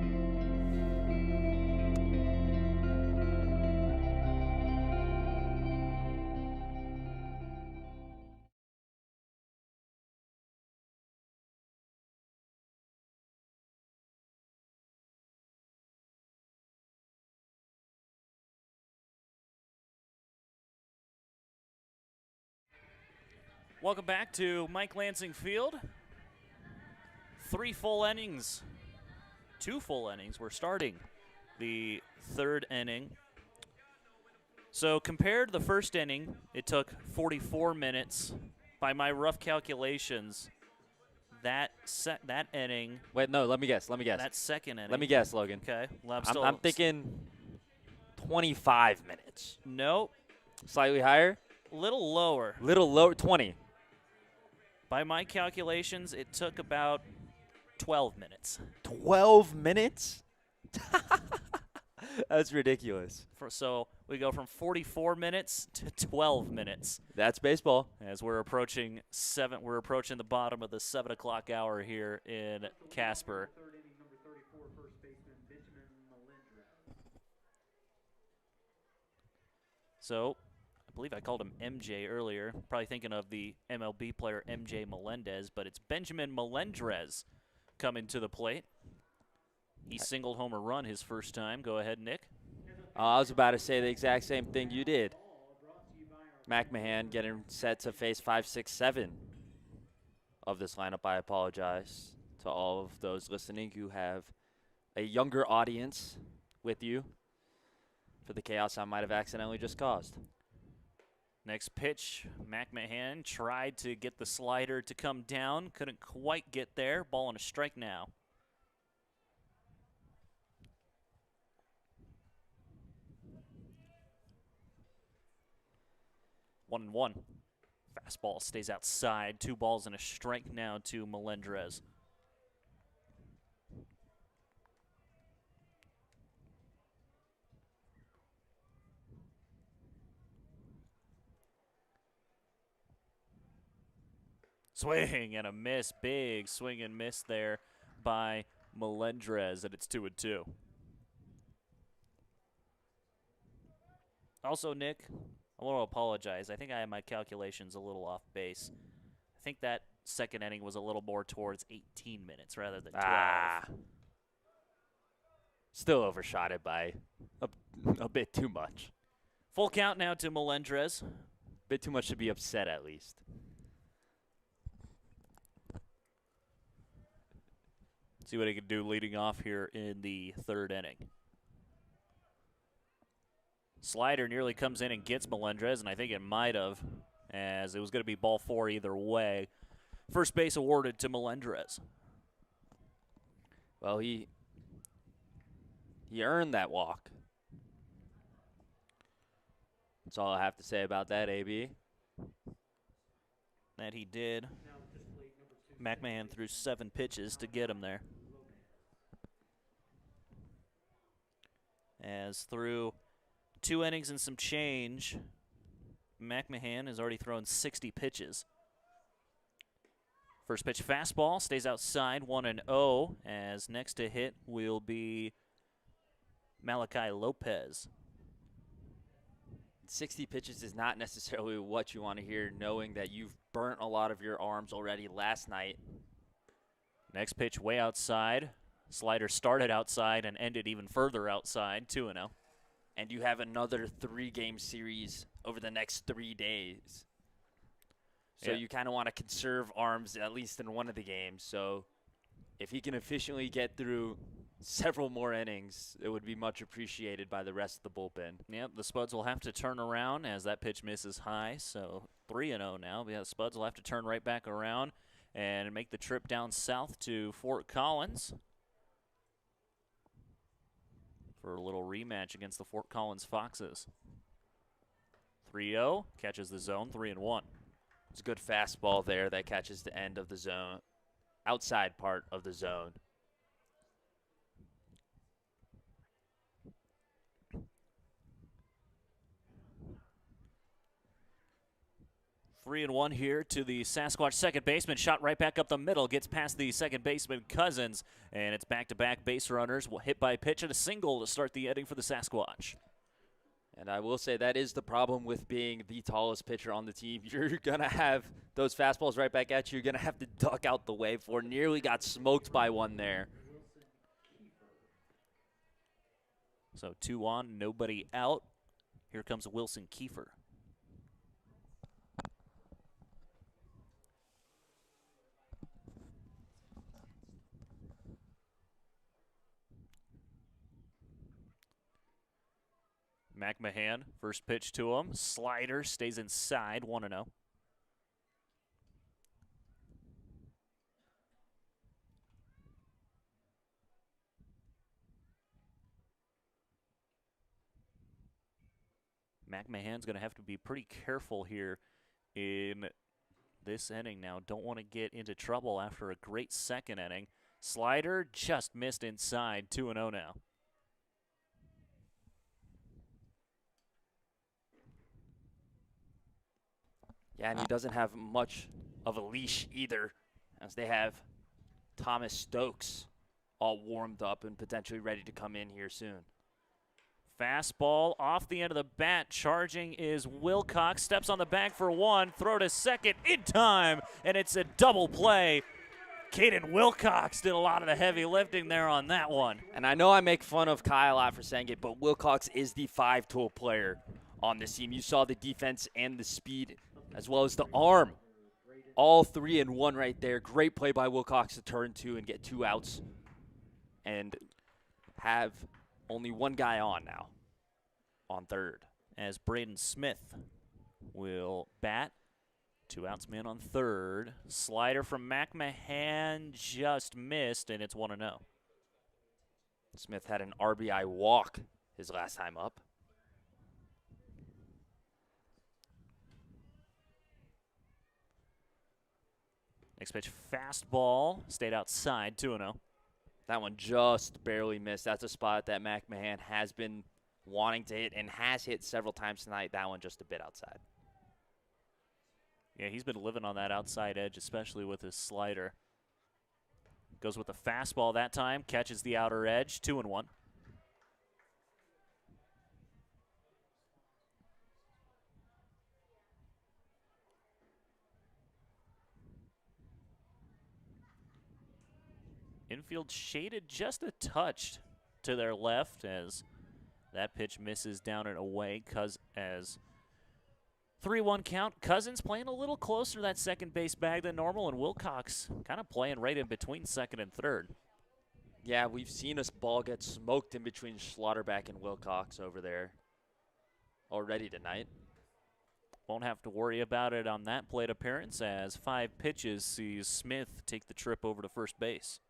Welcome back to Mike Lansing Field. 3 full innings, 2 full innings. We're starting the 3rd inning. So compared to the 1st inning, it took 44 minutes. By my rough calculations, that inning. Wait, no, let me guess. That 2nd inning. Let me guess, Logan. Okay. Well, I'm thinking 25 minutes. Nope. Slightly higher? Little lower. Little lower, 20. By my calculations, it took about 12 minutes. 12 minutes? That's ridiculous. So we go from 44 minutes to 12 minutes. That's baseball. As we're approaching the bottom of the 7 o'clock hour here in Casper. So I believe I called him MJ earlier. Probably thinking of the MLB player MJ Melendez, but it's Benjamin Melendrez coming to the plate. He singled home a run his first time. Go ahead, Nick. I was about to say the exact same thing you did. McMahon getting set to face 5, 6, 7 of this lineup. I apologize to all of those listening who have a younger audience with you for the chaos I might have accidentally just caused. Next pitch, McMahon tried to get the slider to come down. Couldn't quite get there. Ball on a strike now. One and one. Fastball stays outside. 2 balls and a strike now to Melendrez. Swing and a miss. Big swing and miss there by Melendrez, and it's 2-2. Also, Nick, I want to apologize. I think I had my calculations a little off base. I think that 2nd inning was a little more towards 18 minutes rather than 12. Still overshot it by a bit too much. Full count now to Melendrez. Bit too much to be upset, at least. See what he can do leading off here in the 3rd inning. Slider nearly comes in and gets Melendrez, and I think it might have, as it was going to be ball 4 either way. First base awarded to Melendrez. Well, he earned that walk. That's all I have to say about that, AB. That he did. McMahon threw 7 pitches to get him there. As through 2 innings and some change, McMahon has already thrown 60 pitches. First pitch fastball stays outside 1-0, as next to hit will be Malachi Lopez. 60 pitches is not necessarily what you want to hear, knowing that you've burnt a lot of your arms already last night. Next pitch way outside. Slider started outside and ended even further outside, 2-0. And you have another 3-game series over the next 3 days. So Yeah. you kind of want to conserve arms at least in one of the games. So if he can efficiently get through several more innings, it would be much appreciated by the rest of the bullpen. Yep, the Spuds will have to turn around as that pitch misses high, so 3-0 now. But yeah, the Spuds will have to turn right back around and make the trip down south to Fort Collins for a little rematch against the Fort Collins Foxes. 3-0, catches the zone, 3-1. It's a good fastball there that catches the end of the zone, outside part of the zone. Three and 1 here to the Sasquatch second baseman. Shot right back up the middle. Gets past the second baseman, Cousins. And it's back-to-back base runners. Hit by pitch and a single to start the inning for the Sasquatch. And I will say that is the problem with being the tallest pitcher on the team. You're going to have those fastballs right back at you. You're going to have to duck out the way for. Nearly got smoked by one there. So 2 on, nobody out. Here comes Wilson Kiefer. McMahon, first pitch to him. Slider stays inside, 1-0. McMahon's going to have to be pretty careful here in this inning now. Don't want to get into trouble after a great second inning. Slider just missed inside, 2-0 now. Yeah, and he doesn't have much of a leash either, as they have Thomas Stokes all warmed up and potentially ready to come in here soon. Fastball off the end of the bat. Charging is Wilcox. Steps on the bag for 1. Throw to second in time, and it's a double play. Caden Wilcox did a lot of the heavy lifting there on that one. And I know I make fun of Kyle a lot for saying it, but Wilcox is the 5-tool player on this team. You saw the defense and the speed as well as the arm. All 3 in 1 right there. Great play by Wilcox to turn 2 and get 2 outs and have only 1 guy on now on third. As Braden Smith will bat. 2 outs, man on third. Slider from McMahon just missed, and it's 1-0. Smith had an RBI walk his last time up. Next pitch, fastball. Stayed outside, 2-0. That one just barely missed. That's a spot that McMahon has been wanting to hit and has hit several times tonight. That one just a bit outside. Yeah, he's been living on that outside edge, especially with his slider. Goes with the fastball that time, catches the outer edge, 2-1. Infield shaded just a touch to their left as that pitch misses down and away as 3-1 count. Cousins playing a little closer to that second base bag than normal, and Wilcox kind of playing right in between second and third. Yeah, we've seen this ball get smoked in between Schlotterbeck and Wilcox over there already tonight. Won't have to worry about it on that plate appearance as 5 pitches sees Smith take the trip over to first base.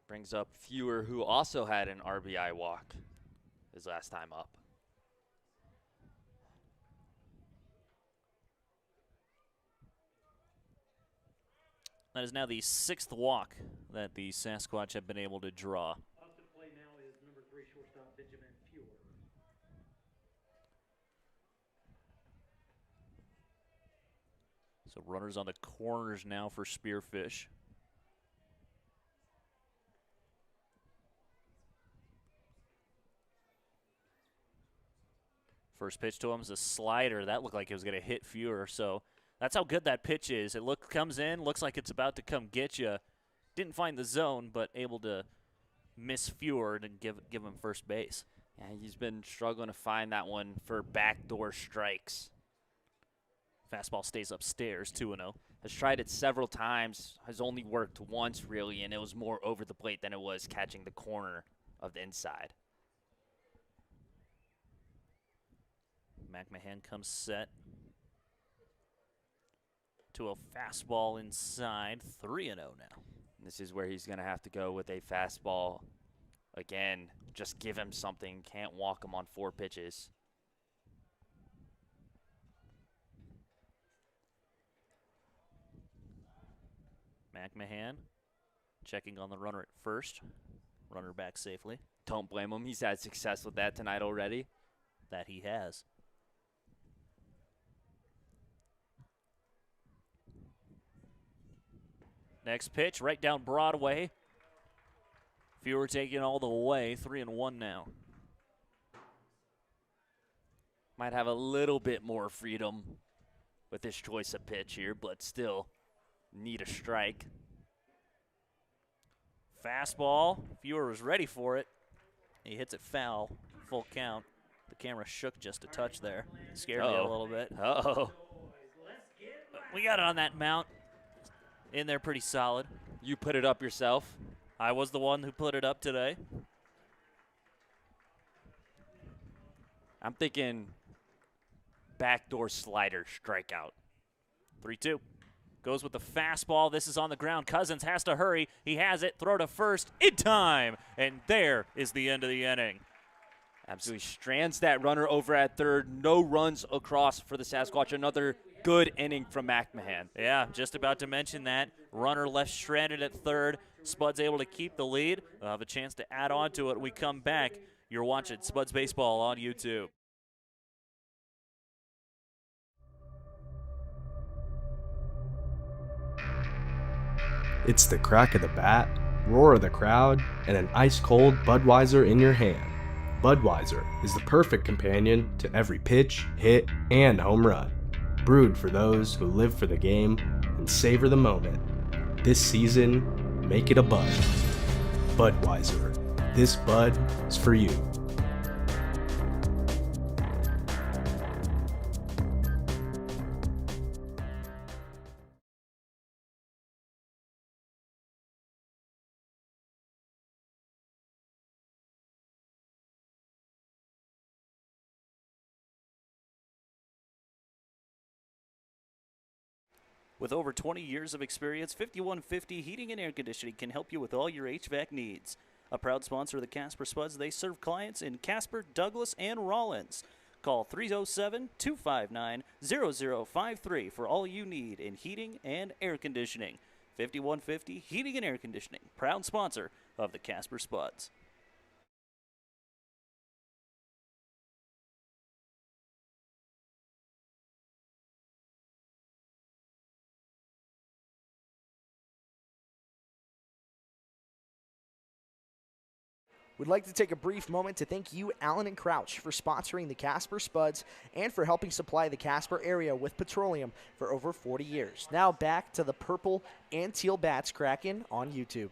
Brings up Fewer, who also had an RBI walk his last time up. That is now the 6th walk that the Sasquatch have been able to draw. Up to play now is number 3 shortstop Benjamin Fewer. So runners on the corners now for Spearfish. First pitch to him is a slider. That looked like it was going to hit Fewer. So that's how good that pitch is. It comes in, looks like it's about to come get you. Didn't find the zone, but able to miss Fewer and give him first base. Yeah, he's been struggling to find that one for backdoor strikes. Fastball stays upstairs, 2-0. Has tried it several times, has only worked once really, and it was more over the plate than it was catching the corner of the inside. McMahon comes set to a fastball inside, 3-0 now. This is where he's going to have to go with a fastball. Again, just give him something. Can't walk him on 4 pitches. McMahon checking on the runner at first. Runner back safely. Don't blame him. He's had success with that tonight already. That he has. Next pitch, right down Broadway. Fewer taking all the way, 3-1 now. Might have a little bit more freedom with his choice of pitch here, but still need a strike. Fastball, Fewer was ready for it. He hits it foul, full count. The camera shook just a touch there. Scared me a little bit. Uh-oh. We got it on that mount. In there pretty solid. You put it up yourself. I was the one who put it up today. I'm thinking backdoor slider strikeout. 3-2. Goes with the fastball. This is on the ground. Cousins has to hurry. He has it. Throw to first in time. And there is the end of the inning. Absolutely strands that runner over at third. No runs across for the Sasquatch. Another good inning from McMahon. Yeah, just about to mention that. Runner left stranded at third. Spuds able to keep the lead. We'll have a chance to add on to it. We come back. You're watching Spuds Baseball on YouTube. It's the crack of the bat, roar of the crowd, and an ice-cold Budweiser in your hand. Budweiser is the perfect companion to every pitch, hit, and home run. Brewed for those who live for the game and savor the moment. This season, make it a Bud. Budweiser. This Bud is for you. With over 20 years of experience, 5150 Heating and Air Conditioning can help you with all your HVAC needs. A proud sponsor of the Casper Spuds, they serve clients in Casper, Douglas, and Rollins. Call 307-259-0053 for all you need in heating and air conditioning. 5150 Heating and Air Conditioning, proud sponsor of the Casper Spuds. We'd like to take a brief moment to thank you, Allen and Crouch, for sponsoring the Casper Spuds and for helping supply the Casper area with petroleum for over 40 years. Now back to the purple and teal bats cracking on YouTube.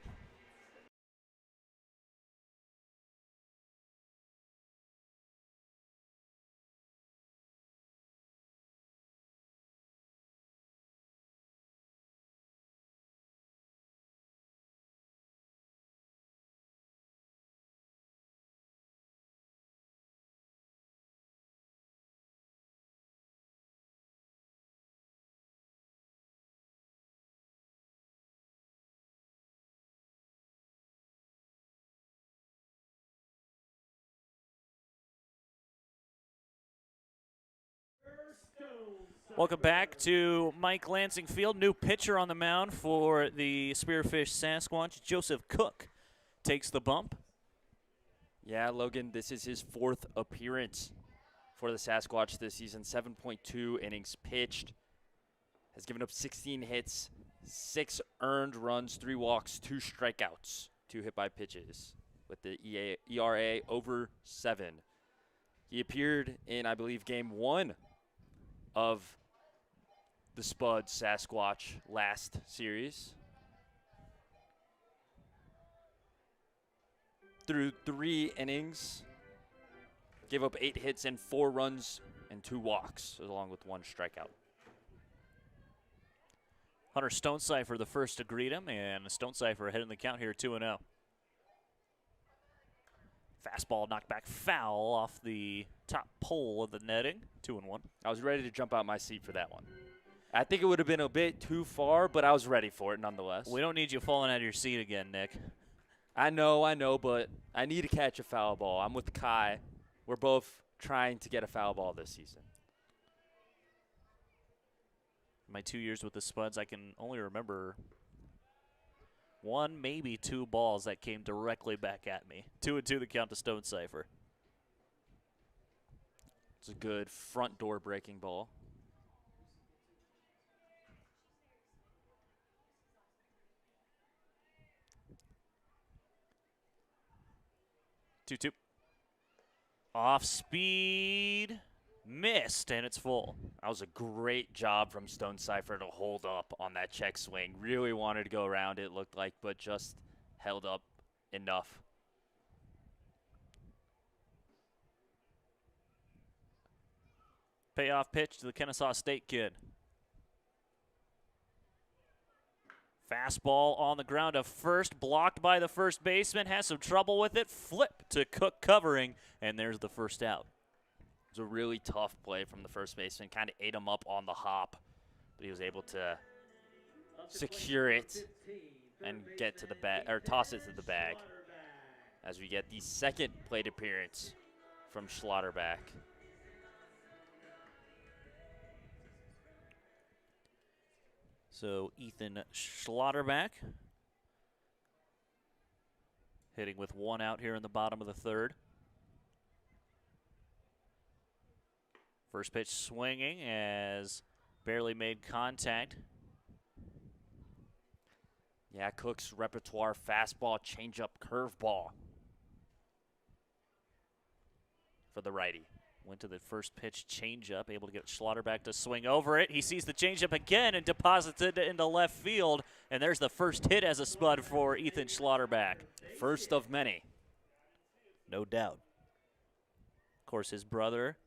Welcome back to Mike Lansing Field. New pitcher on the mound for the Spearfish Sasquatch. Joseph Cook takes the bump. Yeah, Logan, this is his 4th appearance for the Sasquatch this season. 7.2 innings pitched. Has given up 16 hits, 6 earned runs, 3 walks, 2 strikeouts, 2 hit by pitches with the ERA over 7. He appeared in, I believe, game 1 of the Spuds Sasquatch last series. Through 3 innings, gave up 8 hits and 4 runs and 2 walks, along with 1 strikeout. Hunter Stonecipher the first to greet him, and Stonecipher ahead in the count here, 2-0. Fastball knocked back foul off the top pole of the netting, 2-1. I was ready to jump out my seat for that one. I think it would have been a bit too far, but I was ready for it nonetheless. We don't need you falling out of your seat again, Nick. I know, but I need to catch a foul ball. I'm with Kai. We're both trying to get a foul ball this season. My 2 years with the Spuds, I can only remember 1, maybe 2 balls that came directly back at me. 2-2 the count to Stonecipher. It's a good front door breaking ball. Two. Off speed, missed, and it's full. That was a great job from Stonecipher to hold up on that check swing. Really wanted to go around it, looked like, but just held up enough. Payoff pitch to the Kennesaw State kid. Fastball on the ground to first, blocked by the first baseman, has some trouble with it, flip to Cook covering, and there's the first out. It was a really tough play from the first baseman, kind of ate him up on the hop, but he was able to secure it and get to the bag, or toss it to the bag, as we get the second plate appearance from Schlotterback. So Ethan Schlotterback hitting with 1 out here in the bottom of the 3rd. First pitch swinging as barely made contact. Yeah, Cook's repertoire: fastball, changeup, curveball for the righty. Went to the first pitch changeup, able to get Schlotterback to swing over it. He sees the changeup again and deposits it into left field. And there's the first hit as a Spud for Ethan Schlotterback. First of many. No doubt. Of course, his brother,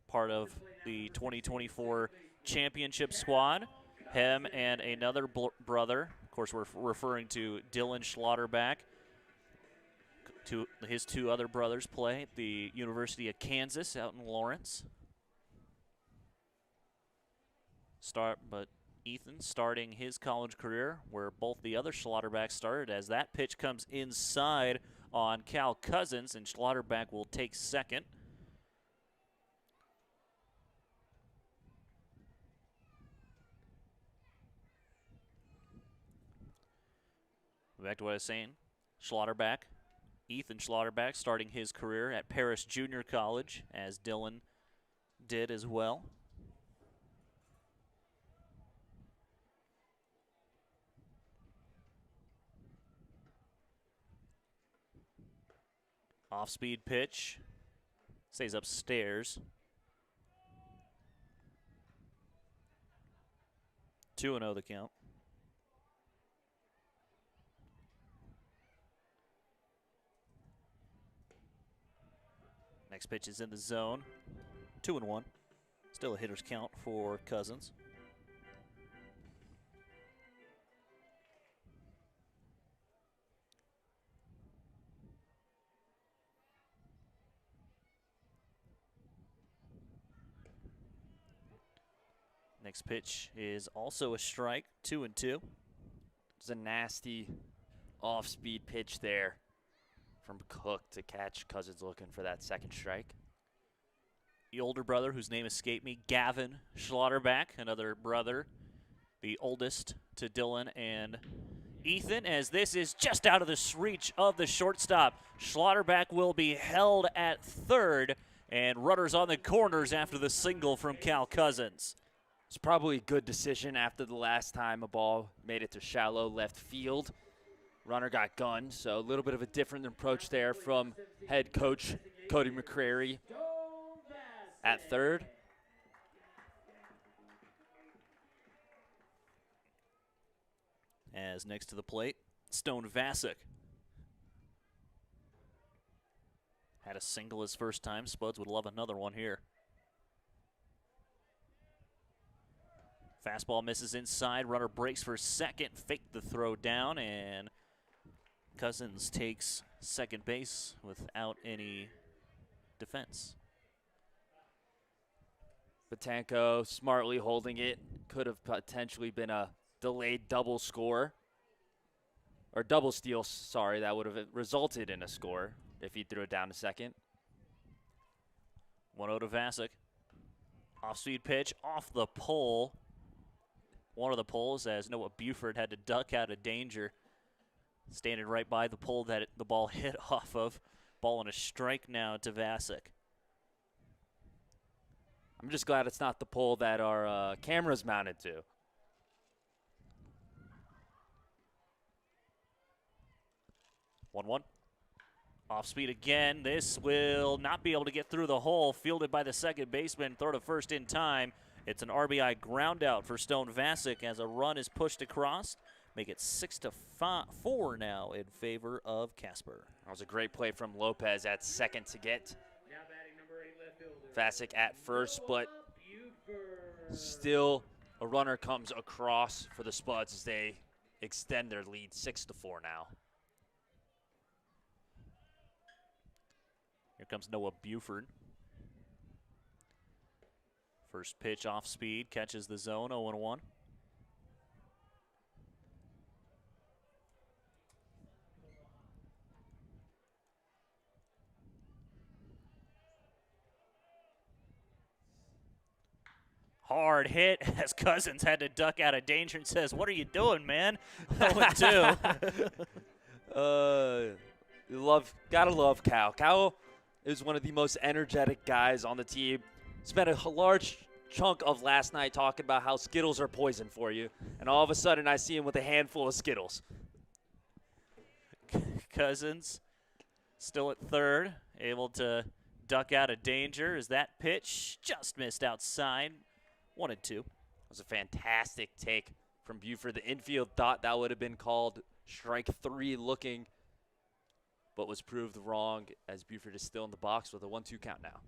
part of the 2024 championship squad. Him and another brother, of course, we're referring to Dylan Schlotterback. His 2 other brothers play at the University of Kansas out in Lawrence. But Ethan starting his college career where both the other Schlotterbacks started, as that pitch comes inside on Cal Cousins, and Schlotterback will take second. Back to what I was saying. Schlotterback. Ethan Schlotterback starting his career at Paris Junior College, as Dylan did as well. Off-speed pitch. Stays upstairs. 2-0 the count. Next pitch is in the zone. 2-1. Still a hitter's count for Cousins. Next pitch is also a strike, 2-2. It's a nasty off-speed pitch there from Cook to catch Cousins looking for that second strike. the older brother, whose name escaped me, Gavin Schlotterback, another brother, the oldest to Dylan and Ethan, as this is just out of the reach of the shortstop. Schlotterback will be held at third, and runners on the corners after the single from Cal Cousins. It's probably a good decision after the last time a ball made it to shallow left field. Runner got gunned, so a little bit of a different approach there from head coach Cody McCrary at third. As next to the plate, Stone Vasic. Had a single his first time. Spuds would love another one here. Fastball misses inside. Runner breaks for second. Faked the throw down, and Cousins takes second base without any defense. Batanko smartly holding it. Could have potentially been a delayed double score. Or double steal, sorry. That would have resulted in a score if he threw it down to second. 1-0 to Vasic. Off-speed pitch off the pole. One of the poles, as Noah Buford had to duck out of danger. Standing right by the pole that the ball hit off of. Ball on a strike now to Vasic. I'm just glad it's not the pole that our camera's mounted to. One. Off speed again. This will not be able to get through the hole. Fielded by the second baseman. Throw to first in time. It's an RBI ground out for Stone Vasic as a run is pushed across. Make it 6-4 now in favor of Casper. That was a great play from Lopez at second to get Vasic at first, but still a runner comes across for the Spuds as they extend their lead 6-4 now. Here comes Noah Buford. First pitch off speed, catches the zone, 0-1. Hard hit as Cousins had to duck out of danger and says, "What are you doing, man?" 0-2. Gotta love Cal. Cal is one of the most energetic guys on the team. Spent a large chunk of last night talking about how Skittles are poison for you, and all of a sudden I see him with a handful of Skittles. Cousins still at third, able to duck out of danger as that pitch just missed outside. 1-2. It was a fantastic take from Buford. The infield thought that would have been called strike three looking, but was proved wrong as Buford is still in the box with a 1-2 count now.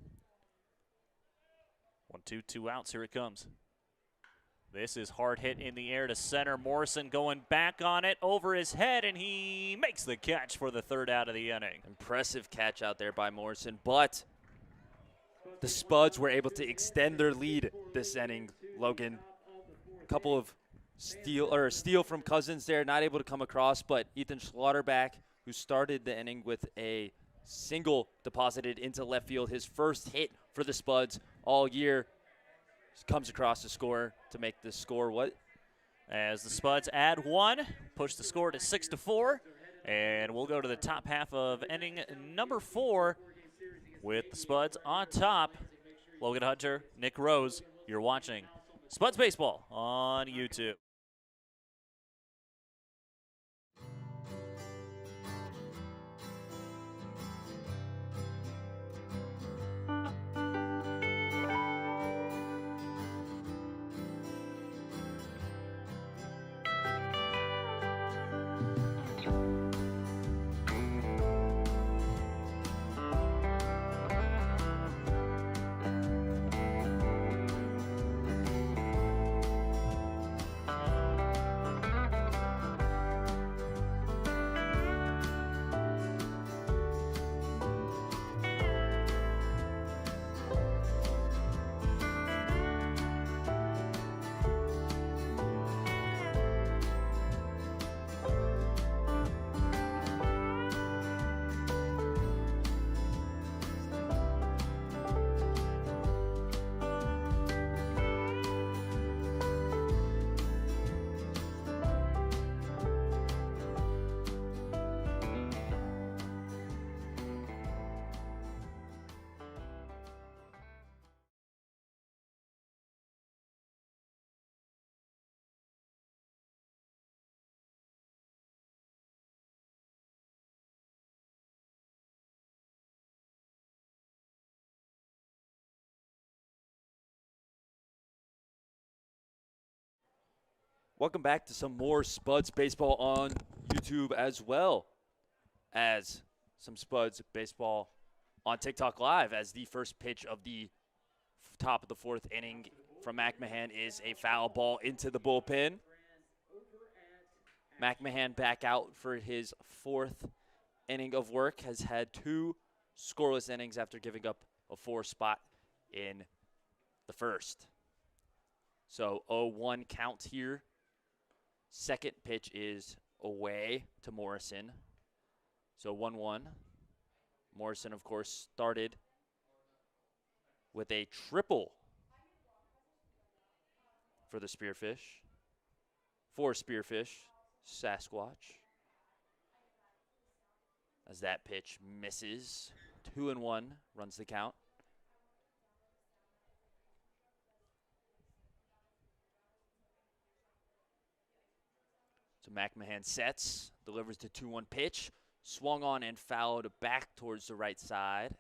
1-2, 2 outs. Here it comes. This is hard hit in the air to center. Morrison going back on it over his head, and he makes the catch for the third out of the inning. Impressive catch out there by Morrison, but the Spuds were able to extend their lead this inning. Logan, a couple of steal from Cousins there, not able to come across, but Ethan Schlotterback, who started the inning with a single deposited into left field, his first hit for the Spuds all year, comes across the score to make the score what? As the Spuds add one, push the score to 6-4, and we'll go to the top half of inning number 4 with the Spuds on top. Logan Hunter, Nick Rose, you're watching Spuds Baseball on YouTube. Welcome back to some more Spuds Baseball on YouTube, as well as some Spuds Baseball on TikTok Live, as the first pitch of the top of the fourth inning from McMahon is a foul ball into the bullpen. McMahon back out for his fourth inning of work, has had 2 scoreless innings after giving up a 4 spot in the first. So 0-1 count here. Second pitch is away to Morrison. So 1-1. Morrison, of course, started with a triple for the Spearfish. For Spearfish Sasquatch. As that pitch misses. 2-1 runs the count. So McMahon sets, delivers the 2-1 pitch, swung on and fouled back towards the right side.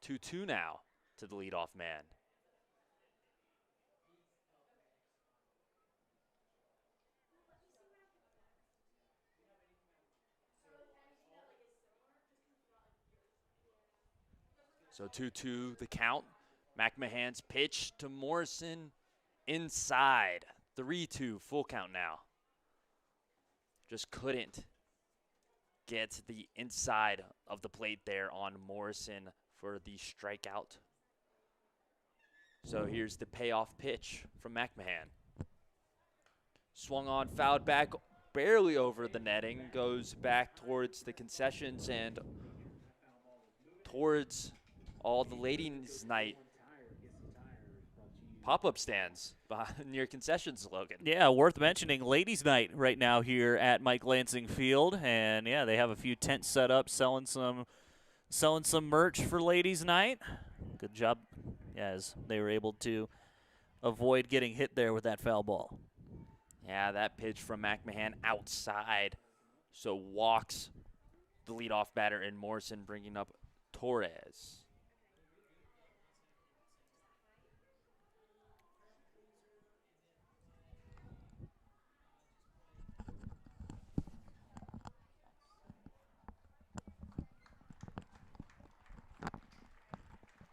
2-2 now to the leadoff man. So 2-2 the count. McMahon's pitch to Morrison inside. 3-2 full count now. Just couldn't get the inside of the plate there on Morrison for the strikeout. So here's the payoff pitch from McMahon. Swung on, fouled back, barely over the netting, goes back towards the concessions and towards all the ladies' night pop-up stands near concessions, Logan. Yeah, worth mentioning, ladies' night right now here at Mike Lansing Field, and yeah, they have a few tents set up, selling some merch for ladies' night. Good job, as they were able to avoid getting hit there with that foul ball. Yeah, that pitch from McMahon outside, so walks the leadoff batter in Morrison, bringing up Torres.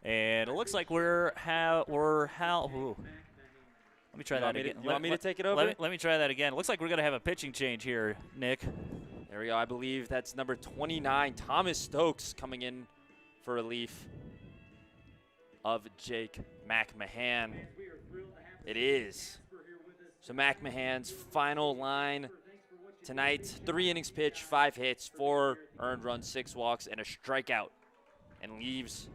And it looks like Let me try that again. You want me to take it over? Let me try that again. It looks like we're going to have a pitching change here, Nick. There we go. I believe that's number 29, Thomas Stokes, coming in for relief of Jake McMahon. It is. So McMahon's final line tonight, 3 innings pitched, 5 hits, 4 earned runs, 6 walks, and a strikeout, and leaves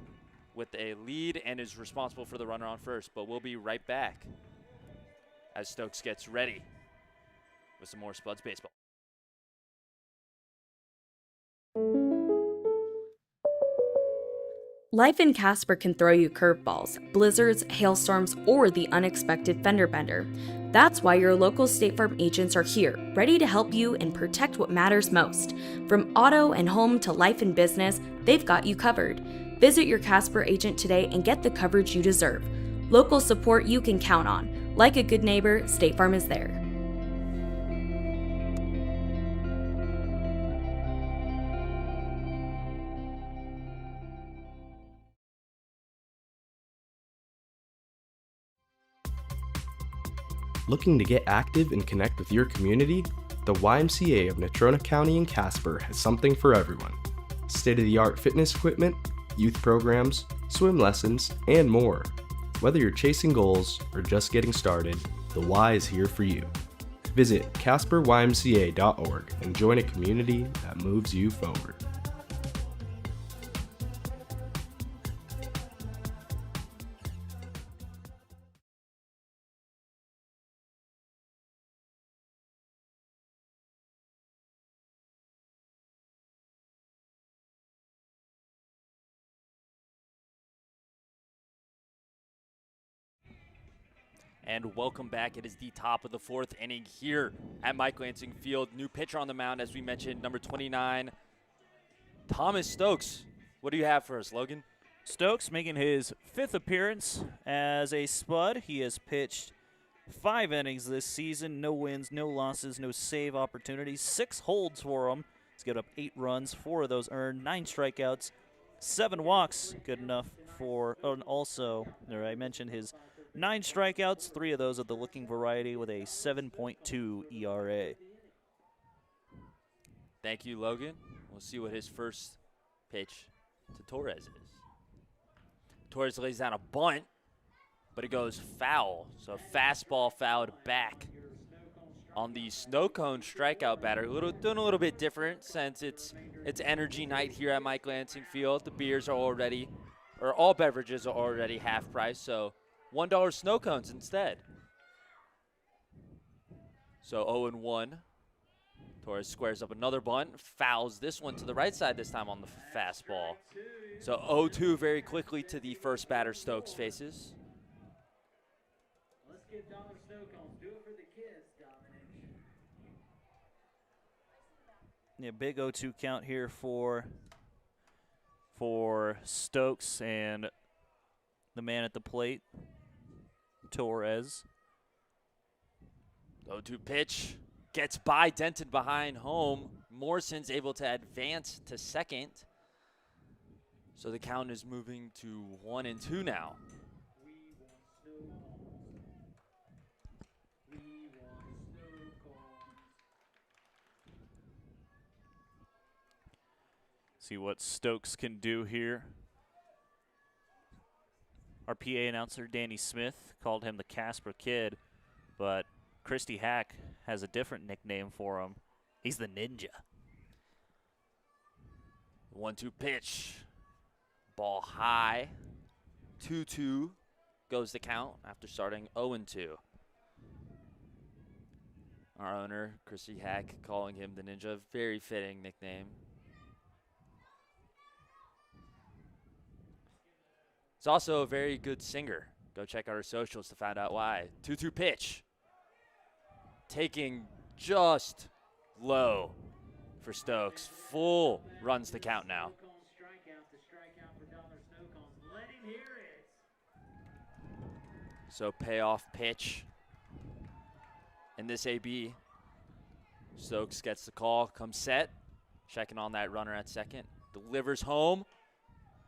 with a lead and is responsible for the runner on first. But we'll be right back as Stokes gets ready with some more Spuds Baseball. Life in Casper can throw you curveballs, blizzards, hailstorms, or the unexpected fender bender. That's why your local State Farm agents are here, ready to help you and protect what matters most. From auto and home to life and business, they've got you covered. Visit your Casper agent today and get the coverage you deserve. Local support you can count on. Like a good neighbor, State Farm is there. Looking to get active and connect with your community? The YMCA of Natrona County and Casper has something for everyone. State-of-the-art fitness equipment, youth programs, swim lessons, and more. Whether you're chasing goals or just getting started, the Y is here for you. Visit CasperYMCA.org and join a community that moves you forward. And welcome back. It is the top of the fourth inning here at Mike Lansing Field. New pitcher on the mound, as we mentioned, number 29, Thomas Stokes. What do you have for us, Logan? Stokes making his 5th appearance as a Spud. He has pitched 5 innings this season, no wins, no losses, no save opportunities, 6 holds for him. He's given up 8 runs, 4 of those earned, 9 strikeouts, 7 walks, good enough for, and also, I mentioned his 9 strikeouts, 3 of those of the looking variety with a 7.2 ERA. Thank you, Logan. We'll see what his first pitch to Torres is. Torres lays down a bunt, but it goes foul. So fastball fouled back on the snow cone strikeout batter. Doing a little bit different since it's energy night here at Mike Lansing Field. The beers are already, or all beverages are already half price, so $1 snow cones instead. So 0-1. Torres squares up another bunt, fouls this one to the right side this time on the fastball. So 0-2 very quickly to the first batter Stokes faces. Let's get dollar snow cones. Do it for the kids, Dominic. Yeah, big 0-2 count here for Stokes and the man at the plate, Torres. 0-2 pitch. Gets by Denton behind home. Morrison's able to advance to second. So the count is moving to 1-2 now. We want snow cones. We want snow cones. See what Stokes can do here. Our PA announcer, Danny Smith, called him the Casper Kid, but Christy Hack has a different nickname for him. He's the Ninja. 1-2 pitch. Ball high. 2-2 goes the count after starting 0-2. Our owner, Christy Hack, calling him the Ninja. Very fitting nickname. He's also a very good singer. Go check out our socials to find out why. 2-2 pitch. Taking just low for Stokes. Full runs the count now. Snow cone strikeout to strikeout for dollar snow cones. Let him hear it. So payoff pitch. In this AB, Stokes gets the call, comes set, checking on that runner at second. Delivers home.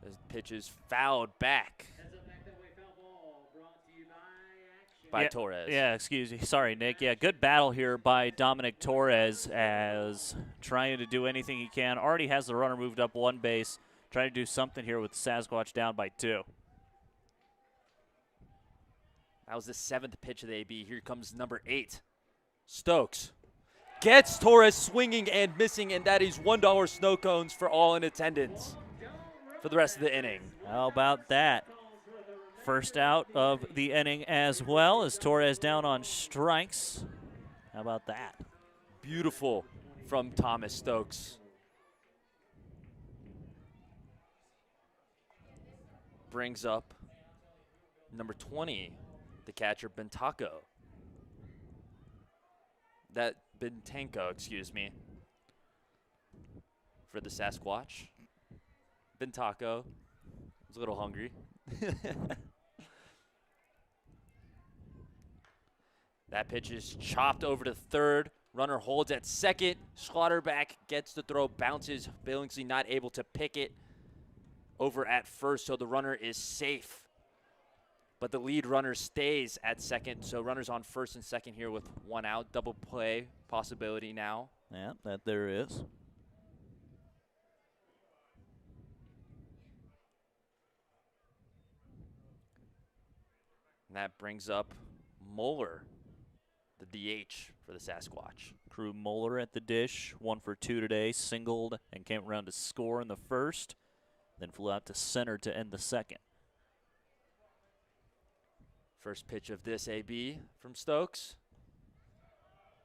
The pitch is fouled back Heads up back that way, foul ball. Brought to you by Action. by Yeah, Torres. Yeah, excuse me. Sorry, Nick. Yeah, good battle here by Dominic Torres as trying to do anything he can. Already has the runner moved up 1 base. Trying to do something here with Sasquatch down by 2. That was the 7th pitch of the AB. Here comes number 8. Stokes gets Torres swinging and missing, and that is $1 snow cones for all in attendance for the rest of the inning. How about that? First out of the inning as well as Torres down on strikes. How about that? Beautiful from Thomas Stokes. Brings up number 20, the catcher Bentanco. Bentanco, excuse me, for the Sasquatch. Bentanco was a little hungry. That pitch is chopped over to third. Runner holds at second. Schlotterback gets the throw, bounces. Billingsley not able to pick it over at first, so the runner is safe. But the lead runner stays at second, so runners on first and second here with 1 out. Double play possibility now. Yeah, that there is. And that brings up Moeller, the DH for the Sasquatch. Crew Moeller at the dish, 1 for 2 today, singled and came around to score in the first, then flew out to center to end the second. First pitch of this AB from Stokes.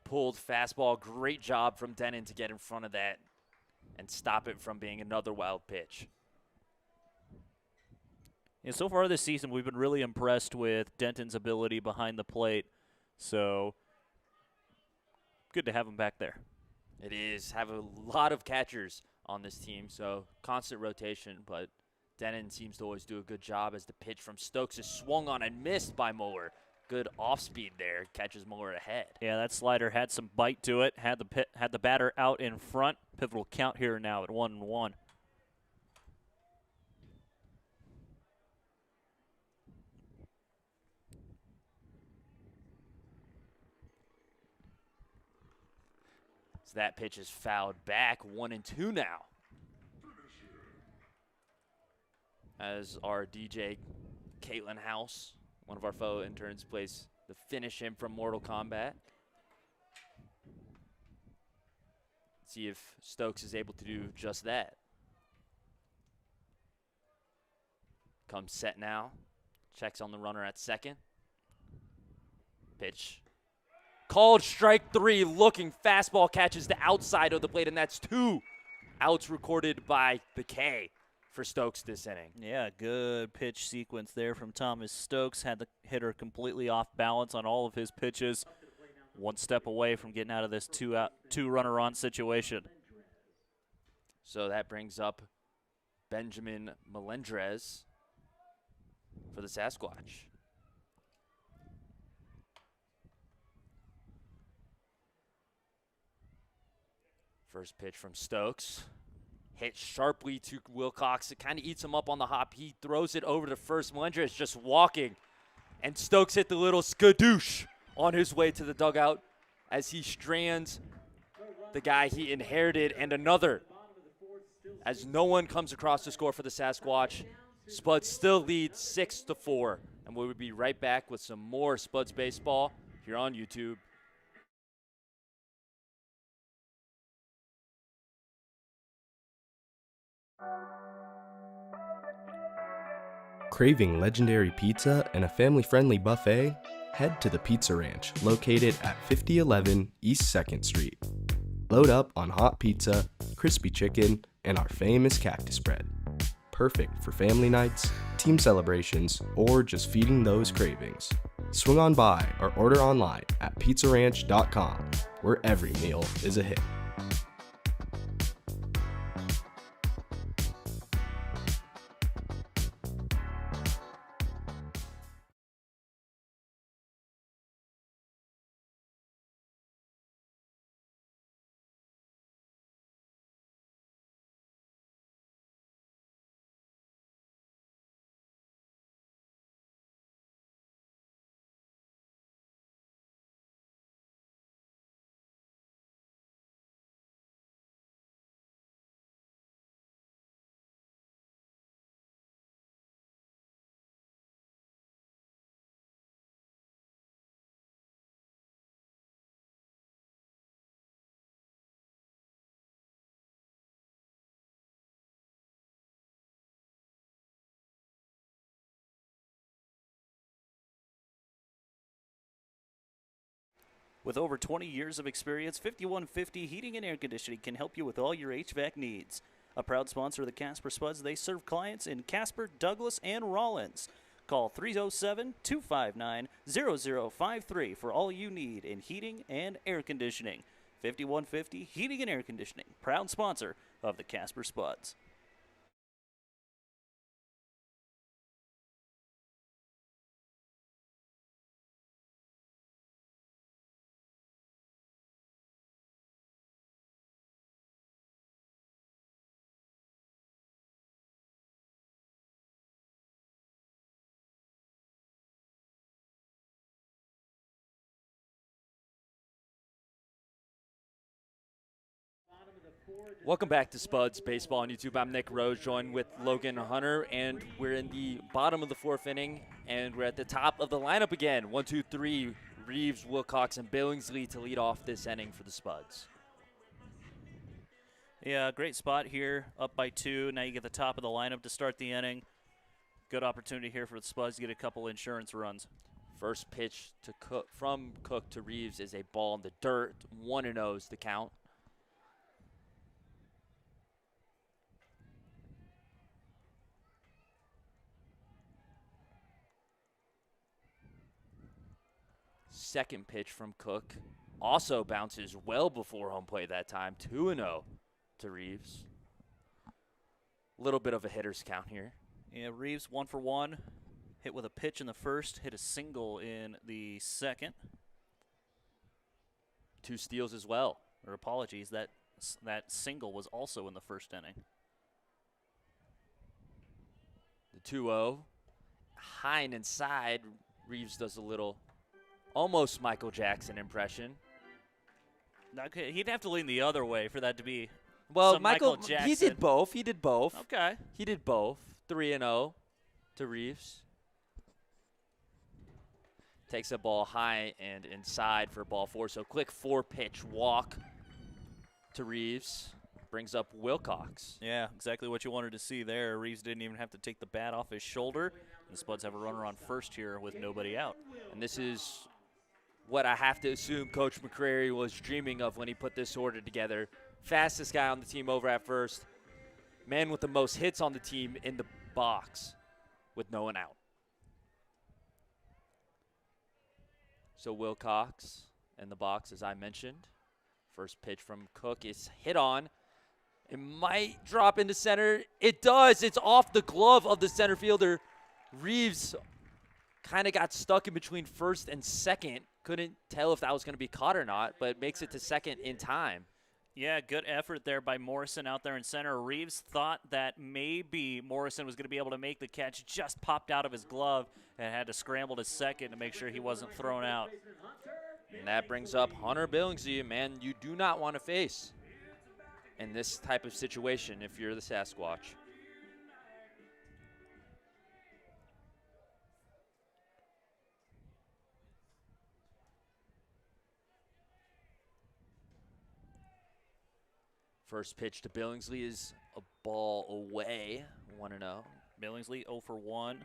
Pulled fastball, great job from Denon to get in front of that and stop it from being another wild pitch. Yeah, so far this season, we've been really impressed with Denton's ability behind the plate. So, good to have him back there. It is. Have a lot of catchers on this team, so constant rotation, but Denon seems to always do a good job as the pitch from Stokes is swung on and missed by Moeller. Good off speed there. Catches more ahead. Yeah, that slider had some bite to it. Had the batter out in front. Pivotal count here now at 1-1. So that pitch is fouled back. 1-2 now. As our DJ Caitlin House, one of our fellow interns, plays the finish him from Mortal Kombat. See if Stokes is able to do just that. Comes set now. Checks on the runner at second. Pitch. Called strike 3. Looking fastball catches the outside of the plate, and that's 2 outs recorded by the K for Stokes this inning. Yeah, good pitch sequence there from Thomas Stokes. Had the hitter completely off balance on all of his pitches. One step away from getting out of this two runner on situation. So that brings up Benjamin Melendrez for the Sasquatch. First pitch from Stokes. Hit sharply to Wilcox. It kind of eats him up on the hop. He throws it over to first. Melendrez just walking. And Stokes hit the little skadoosh on his way to the dugout as he strands the guy he inherited, and another. As no one comes across to score for the Sasquatch, Spuds still lead 6-4. And we will be right back with some more Spuds baseball here on YouTube. Craving legendary pizza and a family-friendly buffet? Head to the Pizza Ranch, located at 5011 East 2nd Street. Load up on hot pizza, crispy chicken, and our famous cactus bread. Perfect for family nights, team celebrations, or just feeding those cravings. Swing on by or order online at pizzaranch.com, where every meal is a hit. With over 20 years of experience, 5150 Heating and Air Conditioning can help you with all your HVAC needs. A proud sponsor of the Casper Spuds, they serve clients in Casper, Douglas, and Rollins. Call 307-259-0053 for all you need in heating and air conditioning. 5150 Heating and Air Conditioning, proud sponsor of the Casper Spuds. Welcome back to Spuds Baseball on YouTube. I'm Nick Rose, joined with Logan Hunter, and we're in the bottom of the 4th inning, and we're at the top of the lineup again. 1, 2, 3, Reeves, Wilcox, and Billingsley to lead off this inning for the Spuds. Yeah, great spot here, up by 2. Now you get the top of the lineup to start the inning. Good opportunity here for the Spuds to get a couple insurance runs. First pitch to from Cook to Reeves is a ball in the dirt. 1-0 is the count. Second pitch from Cook also bounces well before home plate that time. 2-0 to Reeves. A little bit of a hitter's count here. Yeah, Reeves 1 for 1. Hit with a pitch in the first, hit a single in the second. 2 steals as well. Or apologies, that single was also in the first inning. The 2-0. High and inside. Reeves does a little almost Michael Jackson impression. Okay, he'd have to lean the other way for that to be Well, Michael Jackson. he did both. He did both. Okay. He did both. 3-0 to Reeves. Takes the ball high and inside for ball 4. So quick 4-pitch walk to Reeves. Brings up Wilcox. Yeah, exactly what you wanted to see there. Reeves didn't even have to take the bat off his shoulder. And the Spuds have a runner on first here with nobody out. And this is what I have to assume Coach McCrary was dreaming of when he put this order together. Fastest guy on the team over at first. Man with the most hits on the team in the box with no one out. So Wilcox in the box, as I mentioned. First pitch from Cook is hit on. It might drop into center. It does. It's off the glove of the center fielder. Reeves kind of got stuck in between first and second. Couldn't tell if that was going to be caught or not, but makes it to second in time. Yeah, good effort there by Morrison out there in center. Reeves thought that maybe Morrison was going to be able to make the catch. Just popped out of his glove and had to scramble to second to make sure he wasn't thrown out. And that brings up Hunter Billingsley, a man you do not want to face in this type of situation if you're the Sasquatch. First pitch to Billingsley is a ball away, 1-0. Billingsley 0 for 1.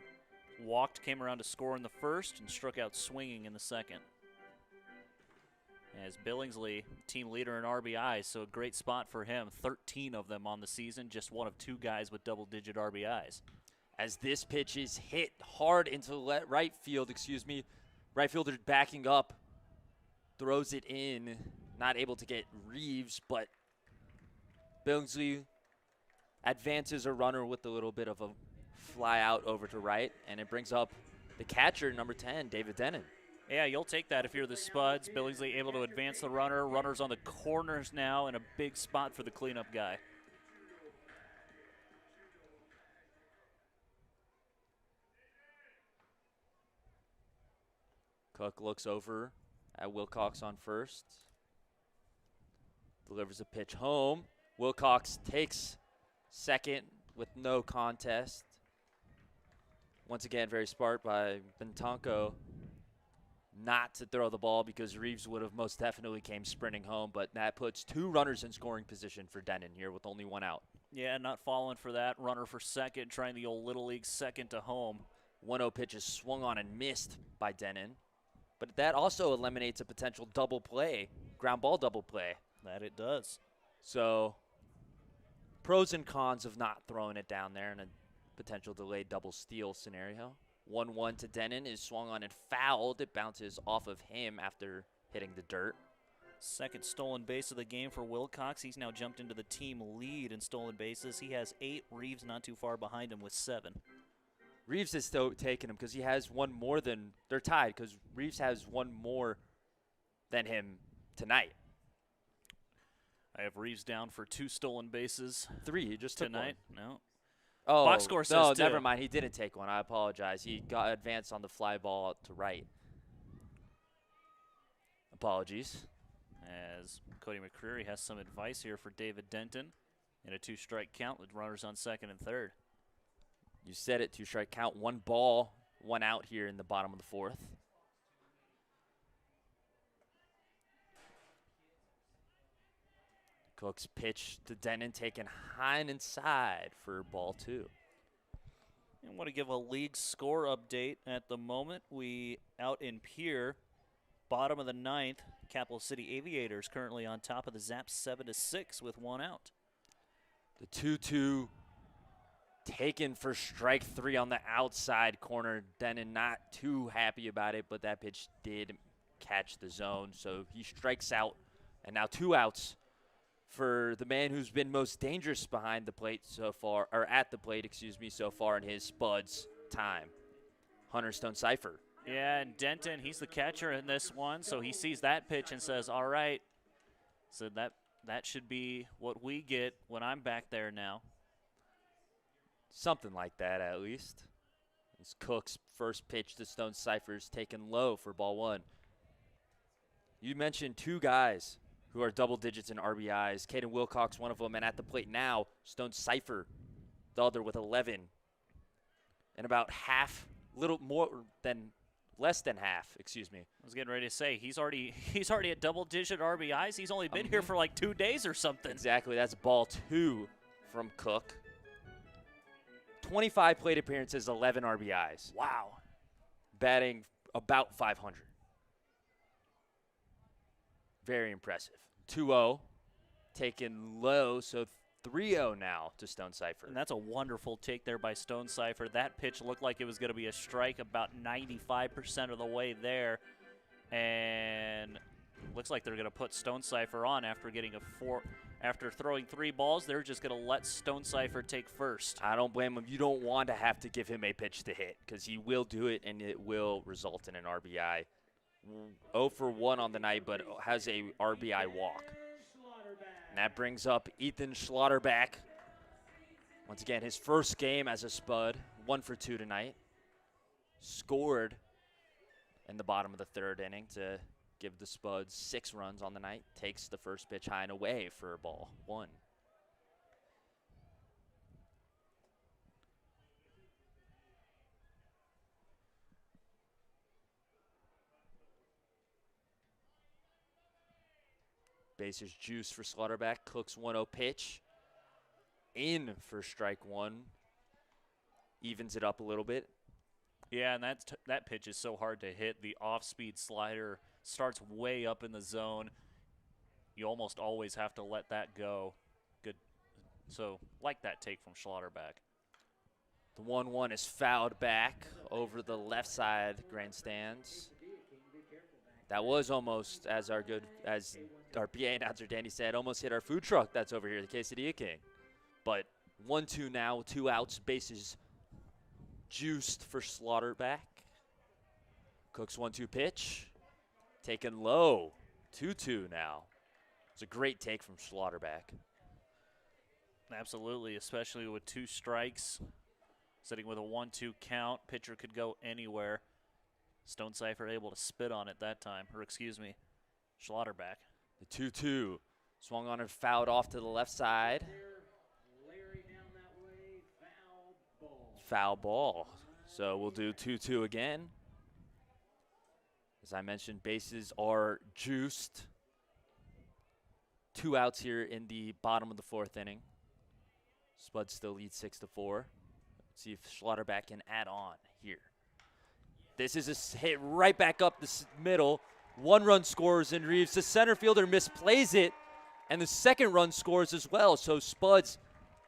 Walked, came around to score in the first, and struck out swinging in the second. As Billingsley, team leader in RBIs, so a great spot for him. 13 of them on the season, just one of 2 guys with double-digit RBIs. As this pitch is hit hard into right field, right fielder backing up, throws it in, not able to get Reeves, but Billingsley advances a runner with a little bit of a fly out over to right, and it brings up the catcher, number 10, David Denon. Yeah, you'll take that if you're the Spuds. Billingsley able to advance the runner. Runner's on the corners now, and a big spot for the cleanup guy. Cook looks over at Wilcox on first. Delivers a pitch home. Wilcox takes second with no contest. Once again, very smart by Bentonco not to throw the ball because Reeves would have most definitely came sprinting home, but that puts 2 runners in scoring position for Denon here with only 1 out. Yeah, not falling for that. Runner for second, trying the old Little League second to home. 1-0 pitch is swung on and missed by Denon, but that also eliminates a potential double play, ground ball double play. That it does. So pros and cons of not throwing it down there in a potential delayed double steal scenario. 1-1 to Denon is swung on and fouled. It bounces off of him after hitting the dirt. Second stolen base of the game for Wilcox. He's now jumped into the team lead in stolen bases. He has 8. Reeves not too far behind him with 7. Reeves is still taking him because he has 1 more than – they're tied because Reeves has 1 more than him tonight. I have Reeves down for 2 stolen bases. 3, he just took tonight. one. No. Oh, Box score says no, 2. never mind. He didn't take one. I apologize. He got advanced on the fly ball out to right. Apologies. As Cody McCreary has some advice here for David Denton in a 2-strike count with runners on second and third. You said it, 2-strike count. 1 ball, 1 out here in the bottom of the 4th. Cook's pitch to Denon taken high and inside for ball 2. I want to give a league score update at the moment. We out in Pier, bottom of the 9th. Capital City Aviators currently on top of the Zaps 7-6 with 1 out. The 2-2 taken for strike 3 on the outside corner. Denon not too happy about it, but that pitch did catch the zone. So he strikes out, and now 2 outs for the man who's been most dangerous behind the plate so far, or at the plate, so far in his Spuds time. Hunter Stone Cipher. Yeah, and Denton, he's the catcher in this one, so he sees that pitch and says, all right, so that should be what we get when I'm back there now. Something like that, at least. It's Cook's first pitch to Stone Cipher's taken low for ball one. You mentioned two guys who are double digits in RBIs. Caden Wilcox, one of them, and at the plate now, Stone Cipher, the other with 11. And about half, less than half, excuse me. I was getting ready to say, he's already at double-digit RBIs. He's only been here for like 2 days or something. Exactly, that's ball two from Cook. 25 plate appearances, 11 RBIs. Wow. Batting about 500. Very impressive. 2-0, taken low, so 3-0 now to Stone Cipher. And that's a wonderful take there by Stone Cipher. That pitch looked like it was going to be a strike about 95% of the way there. And looks like they're going to put Stone Cipher on after getting after throwing 3 balls. They're just going to let Stone Cipher take first. I don't blame him. You don't want to have to give him a pitch to hit because he will do it and it will result in an RBI. 0 for 1 on the night, but has a RBI walk. And that brings up Ethan Schlotterback. Once again, his first game as a Spud, 1 for 2 tonight. Scored in the bottom of the 3rd inning to give the Spuds 6 runs on the night. Takes the first pitch high and away for ball 1. Bases juice for Slaughterback. Cook's 1-0 pitch. In for strike 1. Evens it up a little bit. Yeah, and that pitch is so hard to hit. The off-speed slider starts way up in the zone. You almost always have to let that go. Good. So, like that take from Schlotterback. The 1-1 is fouled back over the left side grandstands. That was almost, as our PA announcer Danny said, almost hit our food truck that's over here, the Quesadilla King. But 1-2 now, 2 outs, bases juiced for Slaughterback. Cook's 1-2 pitch, taken low, 2-2 now. It's a great take from Slaughterback. Absolutely, especially with 2 strikes. Sitting with a 1-2 count, pitcher could go anywhere. Stone Cipher able to spit on it that time, or excuse me, Schlotterback. The 2-2 swung on and fouled off to the left side. Foul ball. So we'll do 2-2 again. As I mentioned, bases are juiced. 2 outs here in the bottom of the 4th inning. Spud still leads 6-4. Let's see if Schlotterback can add on here. This is a hit right back up the middle. 1 run scores in Reeves. The center fielder misplays it, and the 2nd run scores as well. So Spuds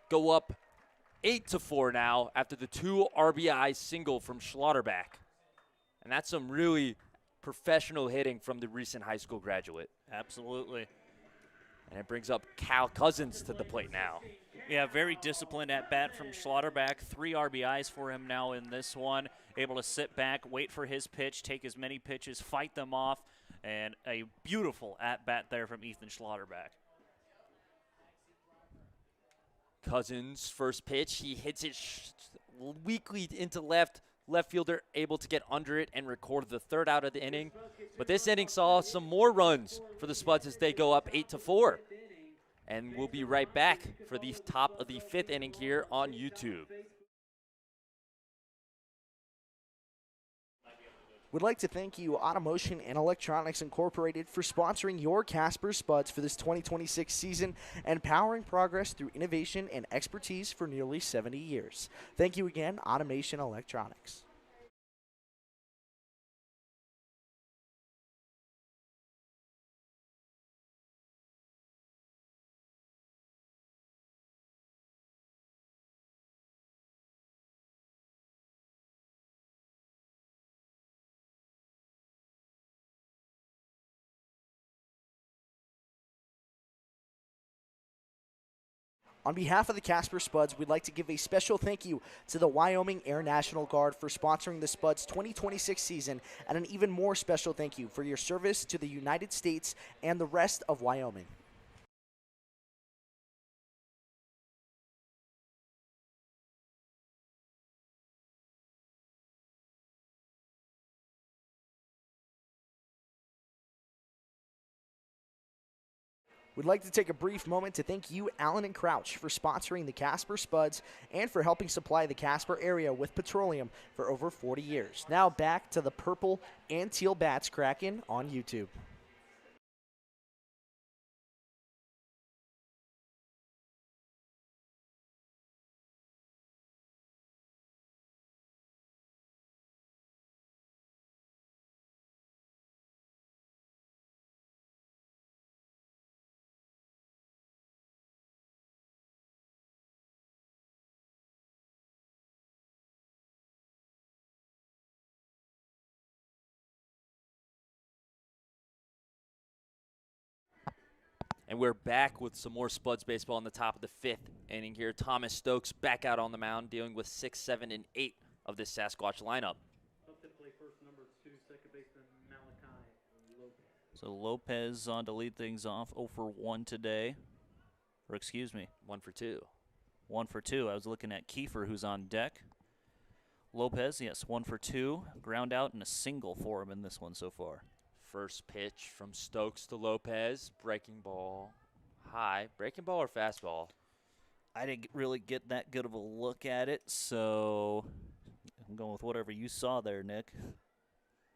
go up 8-4 now after the 2 RBI single from Schlotterback. And that's some really professional hitting from the recent high school graduate. Absolutely. And it brings up Cal Cousins to the plate now. Yeah, very disciplined at bat from Schlotterback. 3 RBIs for him now in this one. Able to sit back, wait for his pitch, take as many pitches, fight them off, and a beautiful at bat there from Ethan Schlotterback. Cousins' first pitch, he hits it weakly into left. Left fielder able to get under it and record the 3rd out of the inning. But this inning saw some more runs for the Spuds as they go up 8-4. And we'll be right back for the top of the 5th inning here on YouTube. We'd like to thank you, Automotion and Electronics Incorporated, for sponsoring your Casper Spuds for this 2026 season and powering progress through innovation and expertise for nearly 70 years. Thank you again, Automation Electronics. On behalf of the Casper Spuds, we'd like to give a special thank you to the Wyoming Air National Guard for sponsoring the Spuds 2026 season, and an even more special thank you for your service to the United States and the rest of Wyoming. We'd like to take a brief moment to thank you, Allen and Crouch, for sponsoring the Casper Spuds and for helping supply the Casper area with petroleum for over 40 years. Now back to the purple and teal bats cracking on YouTube. And we're back with some more Spuds baseball in the top of the 5th inning here. Thomas Stokes back out on the mound, dealing with 6, 7, and 8 of this Sasquatch lineup. Up to play first, number 2, second baseman Malachi Lopez. So Lopez on to lead things off, 0 for 1 today. Or excuse me, 1 for 2. 1 for 2. I was looking at Kiefer, who's on deck. Lopez, yes, 1 for 2. Ground out and a single for him in this one so far. First pitch from Stokes to Lopez. Breaking ball high. Breaking ball or fastball? I didn't really get that good of a look at it, so I'm going with whatever you saw there, Nick.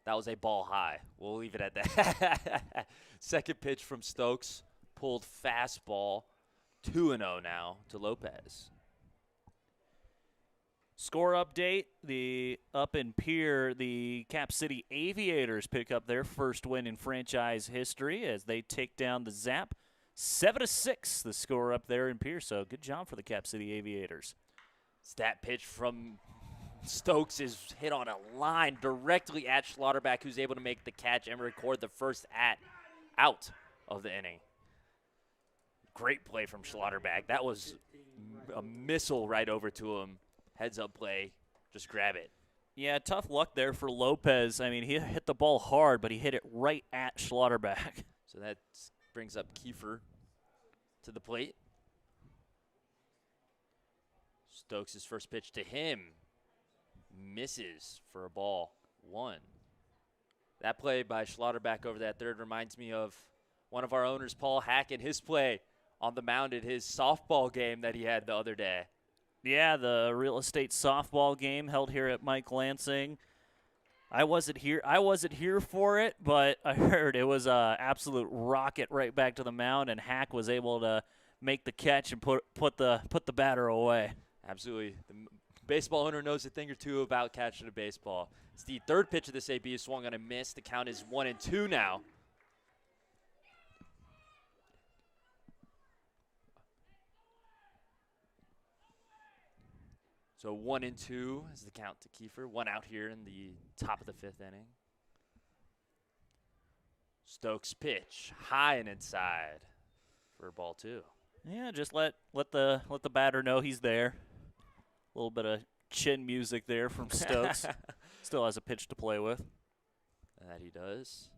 That was a ball high. We'll leave it at that. Second pitch from Stokes. Pulled fastball. 2-0 now to Lopez. Score update, up in Pier, the Cap City Aviators pick up their first win in franchise history as they take down the Zap. 7-6, the score up there in Pier, so good job for the Cap City Aviators. Stat pitch from Stokes is hit on a line directly at Schlotterbeck, who's able to make the catch and record the first out of the inning. Great play from Schlotterbeck. That was a missile right over to him. Heads-up play, just grab it. Yeah, tough luck there for Lopez. I mean, he hit the ball hard, but he hit it right at Schlotterbeck. So that brings up Kiefer to the plate. Stokes' first pitch to him. Misses for a ball 1. That play by Schlotterbeck over that third reminds me of one of our owners, Paul Hackett, his play on the mound at his softball game that he had the other day. Yeah, the real estate softball game held here at Mike Lansing. I wasn't here for it, but I heard it was a absolute rocket right back to the mound, and Hack was able to make the catch and put the batter away. Absolutely. The baseball owner knows a thing or two about catching a baseball. It's the third pitch of this AB is swung on a miss. The count is 1-2 now. So 1-2 is the count to Kiefer. 1 out here in the top of the 5th inning. Stokes pitch high and inside for ball 2. Yeah, just let the batter know he's there. A little bit of chin music there from Stokes. Still has a pitch to play with. That he does.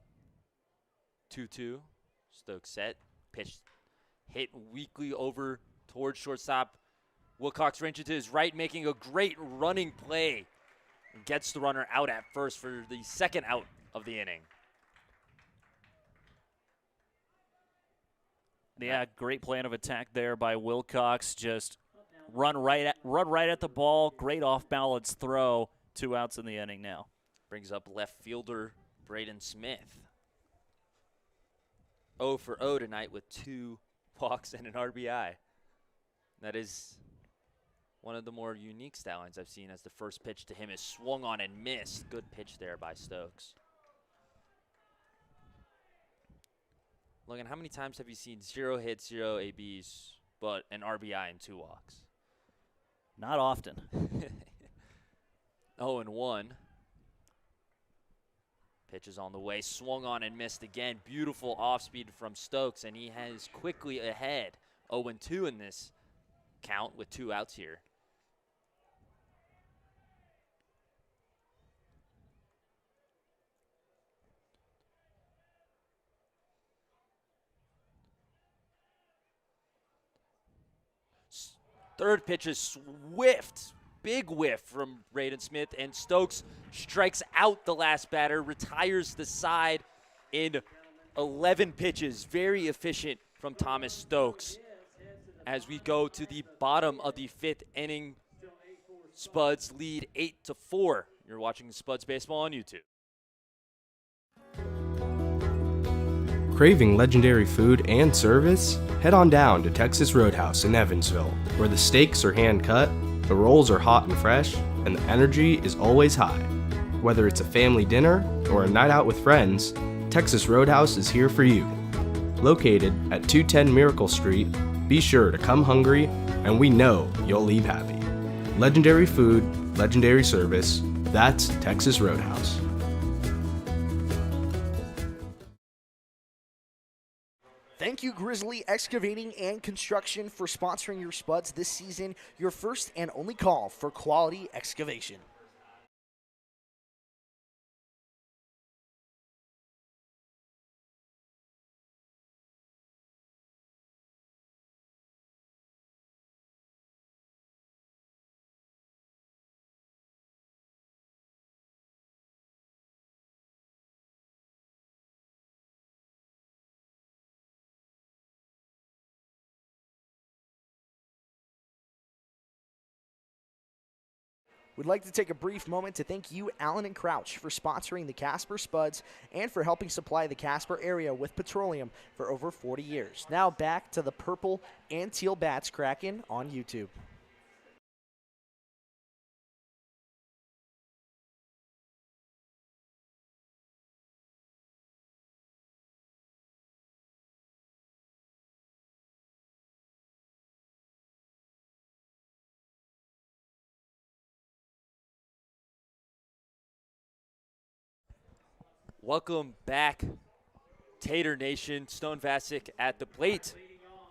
2-2. Stokes set. Pitch hit weakly over towards shortstop. Wilcox ranges to his right, making a great running play. And gets the runner out at first for the second out of the inning. Yeah, great plan of attack there by Wilcox. Just run right at the ball. Great off-balance throw. 2 outs in the inning now. Brings up left fielder Braden Smith. 0 for 0 tonight with 2 walks and an RBI. That is one of the more unique stat lines I've seen, as the first pitch to him is swung on and missed. Good pitch there by Stokes. Logan, how many times have you seen 0 hits, 0 ABs, but an RBI and 2 walks? Not often. 0-1. Pitch is on the way, swung on and missed again. Beautiful off speed from Stokes, and he has quickly ahead. 0-2 in this count with 2 outs here. Third pitch is swift. Big whiff from Raiden Smith, and Stokes strikes out the last batter, retires the side in 11 pitches. Very efficient from Thomas Stokes. As we go to the bottom of the 5th inning, Spuds lead 8-4. You're watching Spuds Baseball on YouTube. Craving legendary food and service? Head on down to Texas Roadhouse in Evansville, where the steaks are hand-cut, the rolls are hot and fresh, and the energy is always high. Whether it's a family dinner or a night out with friends, Texas Roadhouse is here for you. Located at 210 Miracle Street, be sure to come hungry, and we know you'll leave happy. Legendary food, legendary service, that's Texas Roadhouse. Thank you, Grizzly Excavating and Construction, for sponsoring your Spuds this season, your first and only call for quality excavation. We'd like to take a brief moment to thank you, Allen and Crouch, for sponsoring the Casper Spuds and for helping supply the Casper area with petroleum for over 40 years. Now back to the purple and teal bats cracking on YouTube. Welcome back, Tater Nation. Stone Vasic at the plate.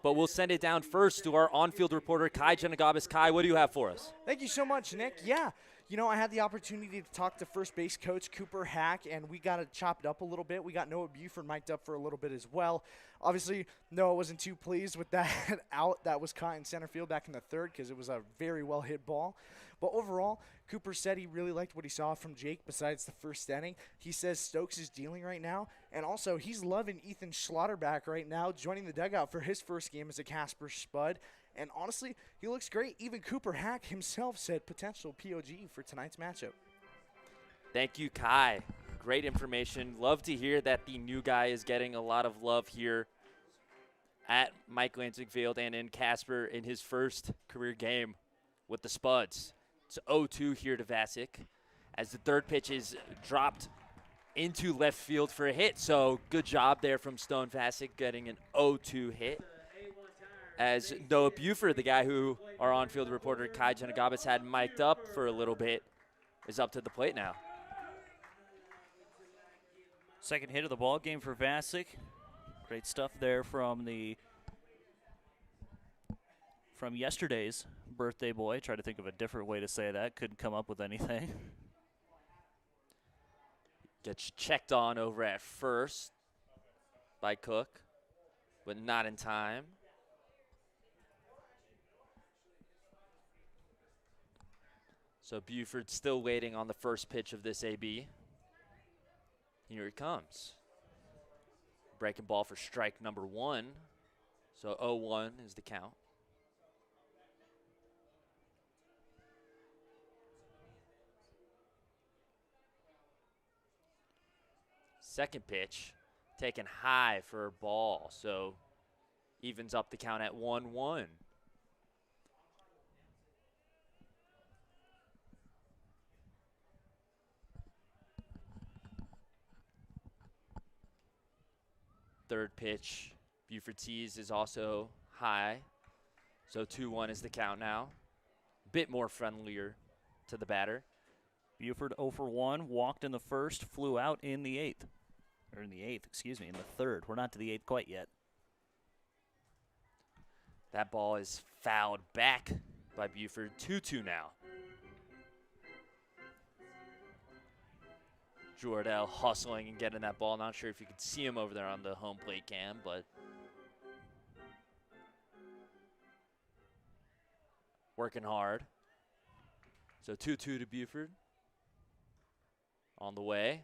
But we'll send it down first to our on-field reporter, Kai Janagabas. Kai, what do you have for us? Thank you so much, Nick. Yeah, you know, I had the opportunity to talk to first base coach Cooper Hack, and we got it chopped up a little bit. We got Noah Buford mic'd up for a little bit as well. Obviously, Noah wasn't too pleased with that out that was caught in center field back in the 3rd because it was a very well-hit ball. But overall, Cooper said he really liked what he saw from Jake besides the first inning. He says Stokes is dealing right now, and also he's loving Ethan Schlotterback right now, joining the dugout for his first game as a Casper Spud. And honestly, he looks great. Even Cooper Hack himself said potential POG for tonight's matchup. Thank you, Kai. Great information. Love to hear that the new guy is getting a lot of love here at Mike Lansing Field and in Casper in his first career game with the Spuds. It's 0-2 here to Vasic as the 3rd pitch is dropped into left field for a hit. So good job there from Stone Vasic getting an 0-2 hit. As Noah Buford, the guy who our on-field reporter Kai Janagabas had mic'd up for a little bit, is up to the plate now. Second hit of the ball game for Vasic. Great stuff there from yesterday's birthday boy. Try to think of a different way to say that. Couldn't come up with anything. Gets checked on over at first by Cook, but not in time. So Buford still waiting on the first pitch of this AB. Here it comes. Breaking ball for strike number 1. So 0-1 is the count. Second pitch, taken high for a ball, so evens up the count at 1-1. Third pitch, Buford sees, is also high, so 2-1 is the count now. Bit more friendlier to the batter. Buford 0 for 1, walked in the 1st, flew out in the 8th. Or in the 8th, excuse me, in the 3rd. We're not to the 8th quite yet. That ball is fouled back by Buford. 2-2 now. Jordell hustling and getting that ball. Not sure if you could see him over there on the home plate cam, but working hard. So 2-2 to Buford. On the way.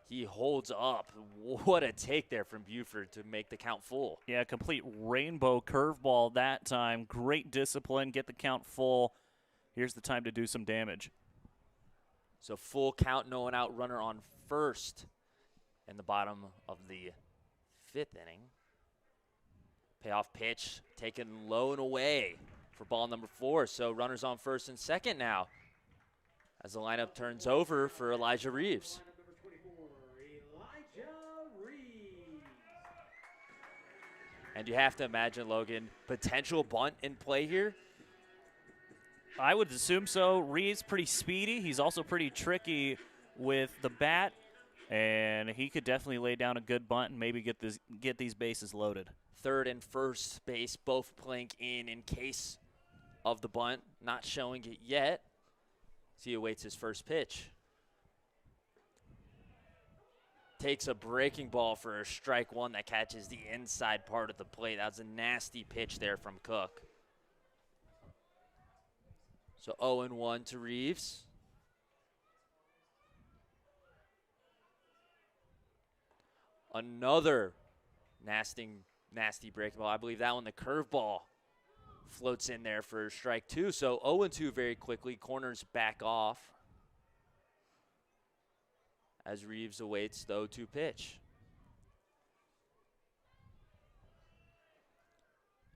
He holds up. What a take there from Buford to make the count full. Yeah, complete rainbow curveball that time. Great discipline, get the count full. Here's the time to do some damage. So full count, no one out, runner on first in the bottom of the 5th inning. Payoff pitch taken low and away for ball number 4. So runners on first and second now as the lineup turns over for Elijah Reeves. And you have to imagine, Logan, potential bunt in play here. I would assume so. Reeves pretty speedy. He's also pretty tricky with the bat, and he could definitely lay down a good bunt and maybe get these bases loaded. Third and first base both playing in case of the bunt. Not showing it yet. As he awaits his first pitch. Takes a breaking ball for a strike one that catches the inside part of the plate. That was a nasty pitch there from Cook. So 0-1 to Reeves. Another nasty breaking ball. I believe that one, the curveball, floats in there for strike 2. So 0-2 very quickly. Corners back off as Reeves awaits the 0-2 pitch.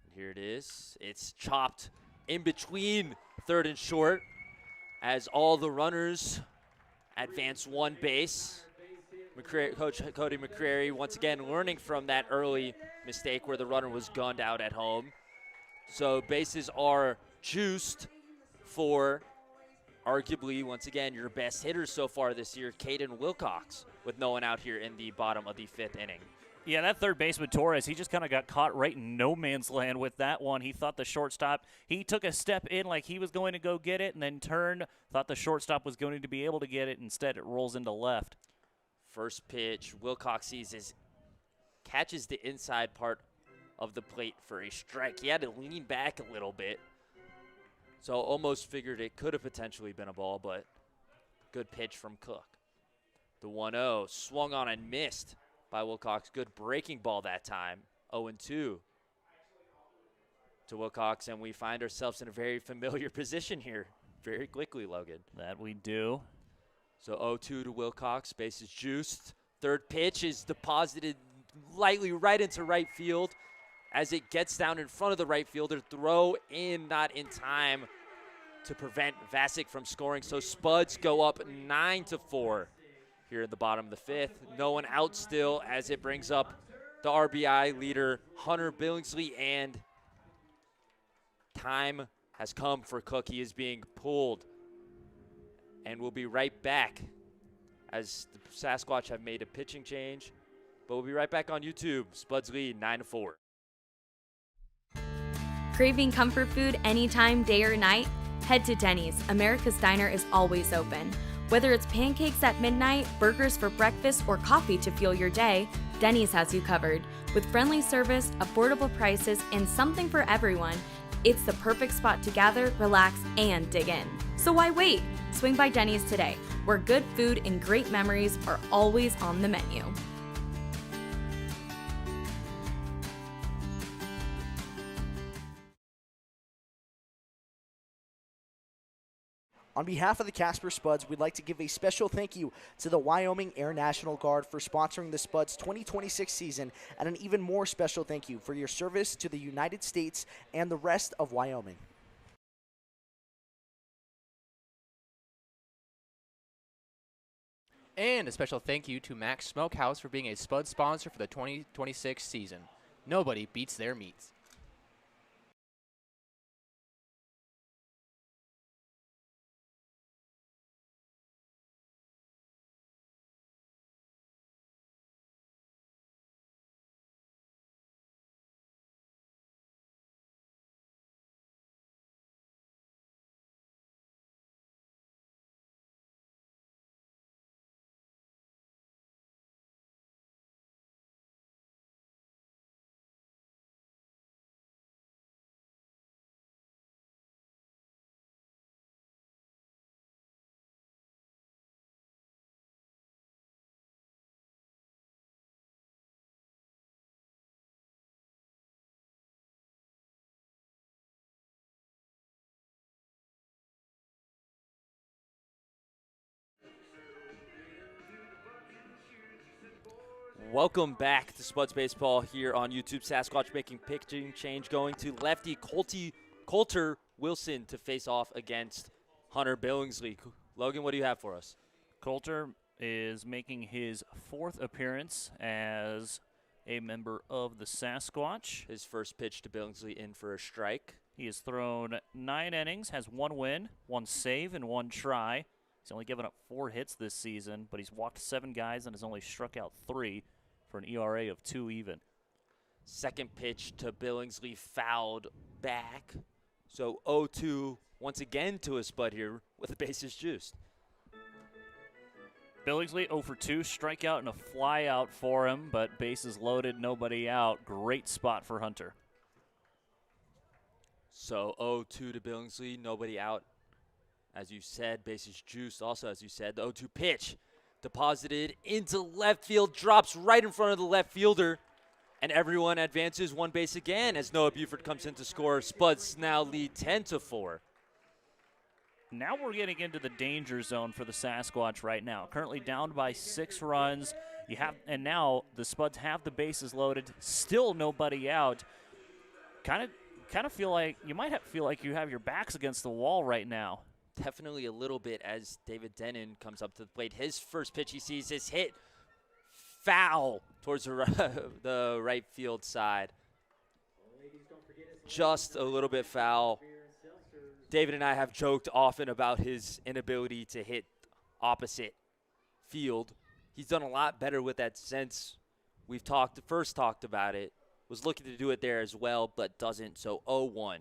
And here it is. It's chopped in between third and short as all the runners advance one base. Coach Cody McCrary once again learning from that early mistake where the runner was gunned out at home. So bases are juiced for arguably, once again, your best hitter so far this year, Caden Wilcox, with no one out here in the bottom of the 5th inning. Yeah, that third baseman, Torres, he just kind of got caught right in no man's land with that one. He thought the shortstop, he took a step in like he was going to go get it and then turned, thought the shortstop was going to be able to get it. Instead, it rolls into left. First pitch, Wilcox sees catches the inside part of the plate for a strike. He had to lean back a little bit. So almost figured it could have potentially been a ball, but good pitch from Cook. The 1-0 swung on and missed by Wilcox. Good breaking ball that time. 0-2 to Wilcox, and we find ourselves in a very familiar position here very quickly, Logan. That we do. So 0-2 to Wilcox. Base is juiced. Third pitch is deposited lightly right into right field. As it gets down in front of the right fielder, throw in, not in time to prevent Vasic from scoring. So Spuds go up 9-4 here in the bottom of the 5th. No one out still as it brings up the RBI leader, Hunter Billingsley, and time has come for Cook. He is being pulled. And we'll be right back as the Sasquatch have made a pitching change. But we'll be right back on YouTube. Spuds lead 9-4. Craving comfort food anytime, day or night? Head to Denny's. America's Diner is always open. Whether it's pancakes at midnight, burgers for breakfast, or coffee to fuel your day, Denny's has you covered. With friendly service, affordable prices, and something for everyone, it's the perfect spot to gather, relax, and dig in. So why wait? Swing by Denny's today, where good food and great memories are always on the menu. On behalf of the Casper Spuds, we'd like to give a special thank you to the Wyoming Air National Guard for sponsoring the Spuds 2026 season, and an even more special thank you for your service to the United States and the rest of Wyoming. And a special thank you to Max Smokehouse for being a Spud sponsor for the 2026 season. Nobody beats their meats. Welcome back to Spuds Baseball here on YouTube. Sasquatch making pitching change, going to lefty Coulter Wilson to face off against Hunter Billingsley. Logan, what do you have for us? Coulter is making his 4th appearance as a member of the Sasquatch. His first pitch to Billingsley in for a strike. He has thrown 9 innings, has 1 win, 1 save, and 1 try. He's only given up 4 hits this season, but he's walked 7 guys and has only struck out 3 for an ERA of 2 even. Second pitch to Billingsley fouled back. So 0-2 once again to a spud here with the bases juiced. Billingsley 0 for 2, strikeout and a fly out for him, but bases loaded, nobody out. Great spot for Hunter. So 0-2 to Billingsley, nobody out. As you said, bases juiced. Also, as you said, the 0-2 pitch deposited into left field, drops right in front of the left fielder, and everyone advances 1 base again as Noah Buford comes in to score. Spuds now lead 10-4. Now we're getting into the danger zone for the Sasquatch right now. Currently down by 6 runs. And now the Spuds have the bases loaded. Still nobody out. Kind of feel like feel like you have your backs against the wall right now. Definitely a little bit as David Denon comes up to the plate. His first pitch he sees is hit foul towards the right field side. Just a little bit foul. David and I have joked often about his inability to hit opposite field. He's done a lot better with that since we've first talked about it. Was looking to do it there as well, but doesn't. So 0-1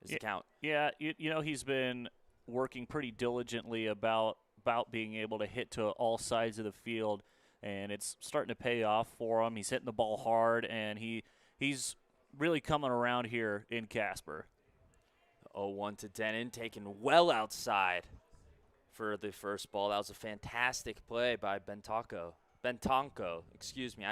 is the count. Yeah, you know he's been working pretty diligently about being able to hit to all sides of the field, and it's starting to pay off for him. He's hitting the ball hard, and he's really coming around here in Casper. 0-1 to Denon, taken well outside for the first ball. That was a fantastic play by Bentonko, excuse me.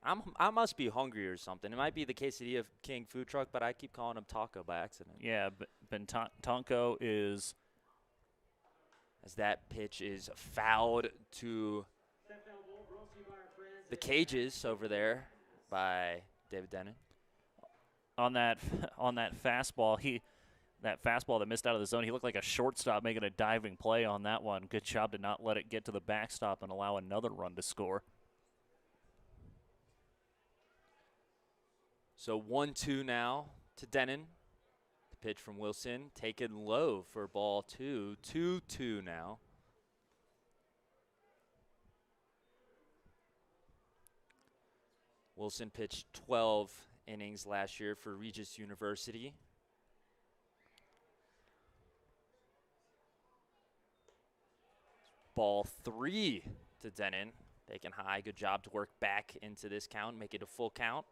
I must be hungry or something. It might be the Quesadilla King food truck, but I keep calling him taco by accident. Yeah, Bentonko is... As that pitch is fouled to the cages over there by David Denon. On that fastball, that fastball that missed out of the zone, he looked like a shortstop making a diving play on that one. Good job to not let it get to the backstop and allow another run to score. So 1-2 now to Denon. The pitch from Wilson taken low for ball 2. 2-2 now. Wilson pitched 12 innings last year for Regis University. Ball 3 to Denon. Taken high. Good job to work back into this count, make it a full count.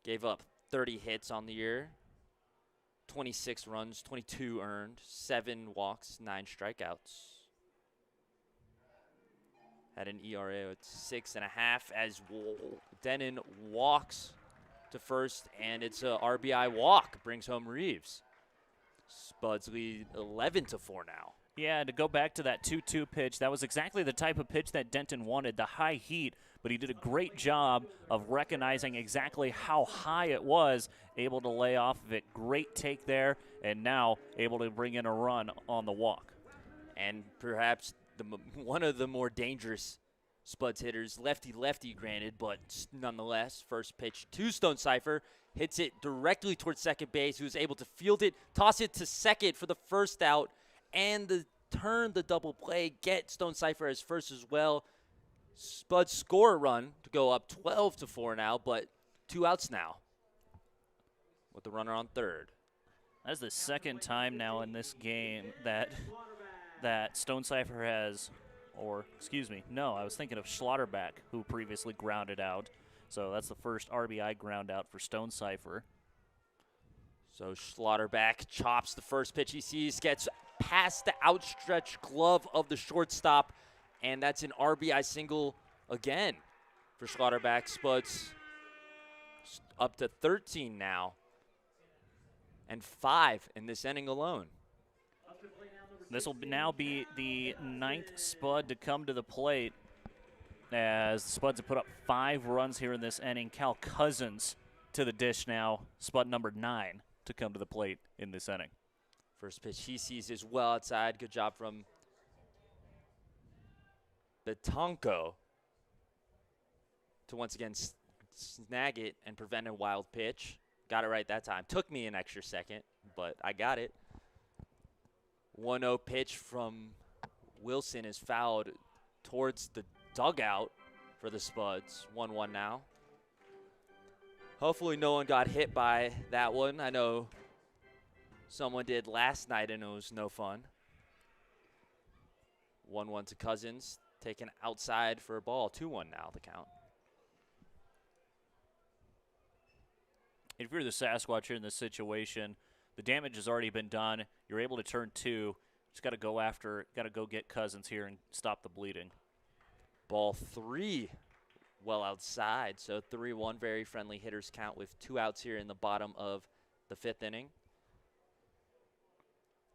Gave up 30 hits on the year, 26 runs, 22 earned, 7 walks, 9 strikeouts. Had an ERA at 6.5 as Denon walks to first, and it's a RBI walk, brings home Reeves. Spuds lead 11-4 now. Yeah, to go back to that 2-2 pitch, that was exactly the type of pitch that Denton wanted, the high heat, but he did a great job of recognizing exactly how high it was, able to lay off of it. Great take there, and now able to bring in a run on the walk. And perhaps one of the more dangerous Spuds hitters, lefty-lefty granted, but nonetheless, first pitch to Stonecipher, hits it directly towards second base, who was able to field it, toss it to second for the first out, and the double play, get Stonecipher as first as well. Spuds score a run to go up 12-4 now, but 2 outs now with the runner on third. That's the second time now in this game that Stonecipher has, or excuse me, no, I was thinking of Schlotterbeck, who previously grounded out. So that's the first RBI ground out for Stonecipher. So Schlotterbeck chops the first pitch he sees, gets past the outstretched glove of the shortstop, and that's an RBI single again for Schlotterbeck. Spuds up to 13 now, and 5 in this inning alone. This will now be the 9th Spud to come to the plate. as the Spuds have put up 5 runs here in this inning. Cal Cousins to the dish now, Spud number 9 to come to the plate in this inning. First pitch he sees is well outside. Good job from Betonko to once again snag it and prevent a wild pitch. Got it right that time. Took me an extra second, but I got it. 1-0 pitch from Wilson is fouled towards the dugout for the Spuds. 1-1 now. Hopefully no one got hit by that one. I know someone did last night and it was no fun. 1-1 to Cousins. Taken outside for a ball. 2-1 now the count. If you're the Sasquatch here in this situation, the damage has already been done. You're able to turn 2. Just got to go get Cousins here and stop the bleeding. Ball 3 well outside. So 3-1, very friendly hitters count with 2 outs here in the bottom of the 5th inning.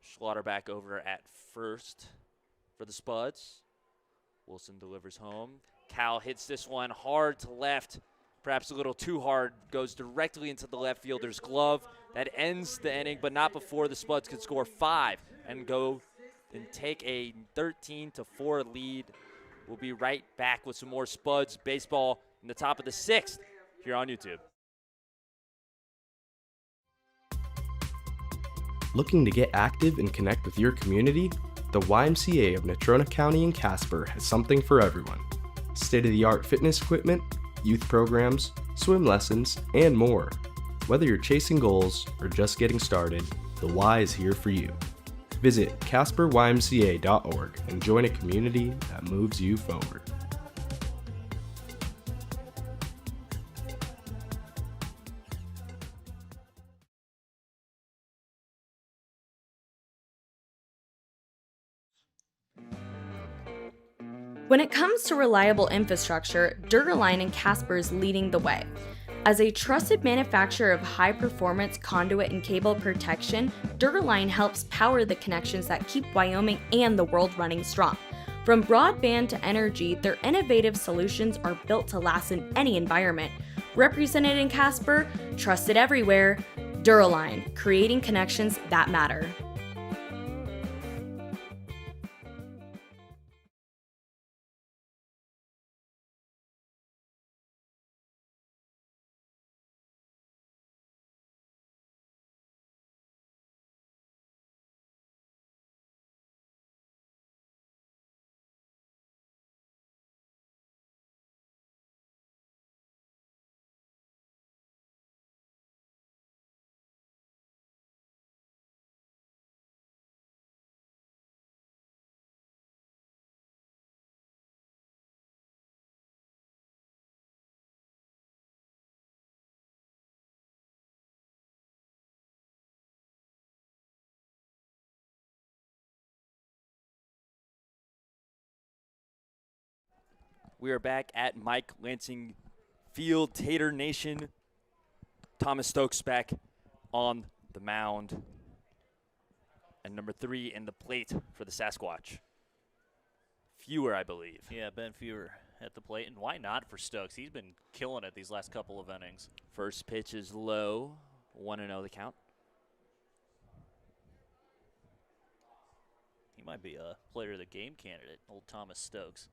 Schlotterback over at first for the Spuds. Wilson delivers home. Cal hits this one hard to left, perhaps a little too hard, goes directly into the left fielder's glove. That ends the inning, but not before the Spuds could score 5 and go and take a 13-4 lead. We'll be right back with some more Spuds baseball in the top of the 6th here on YouTube. Looking to get active and connect with your community? The YMCA of Natrona County and Casper has something for everyone. State-of-the-art fitness equipment, youth programs, swim lessons, and more. Whether you're chasing goals or just getting started, the Y is here for you. Visit CasperYMCA.org and join a community that moves you forward. When it comes to reliable infrastructure, Dura-Line and Casper is leading the way. As a trusted manufacturer of high-performance conduit and cable protection, Dura-Line helps power the connections that keep Wyoming and the world running strong. From broadband to energy, their innovative solutions are built to last in any environment. Represented in Casper, trusted everywhere, Dura-Line, creating connections that matter. We are back at Mike Lansing Field, Tater Nation. Thomas Stokes back on the mound. And number 3 in the plate for the Sasquatch. Fewer, I believe. Yeah, Ben Fewer at the plate. And why not for Stokes? He's been killing it these last couple of innings. First pitch is low. 1-0 the count. He might be a player of the game candidate, old Thomas Stokes.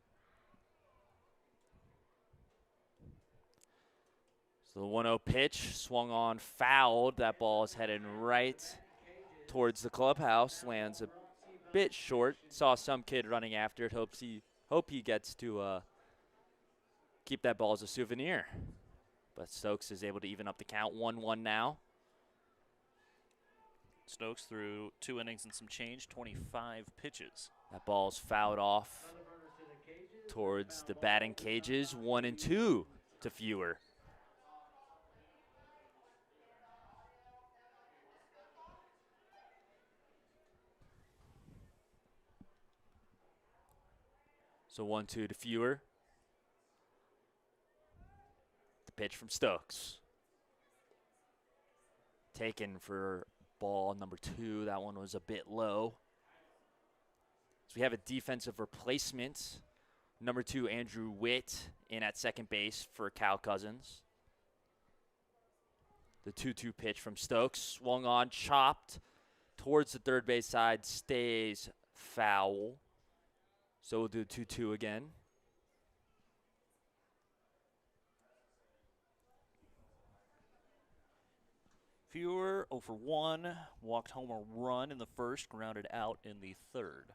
So the 1-0 pitch swung on, fouled. That ball is headed right towards the clubhouse. Lands a bit short. Saw some kid running after it. Hope he gets to keep that ball as a souvenir. But Stokes is able to even up the count. 1-1 now. Stokes threw 2 innings and some change, 25 pitches. That ball's fouled off towards the batting cages. 1-2 to Fewer. So 1-2 to Fewer. The pitch from Stokes. Taken for ball number 2. That one was a bit low. So we have a defensive replacement Number 2, Andrew Witt in at second base for Cal Cousins. The 2-2 pitch from Stokes. Swung on, chopped towards the third base side, stays foul. So we'll do 2-2 again. Fewer 0 for 1, walked home a run in the first, grounded out in the third.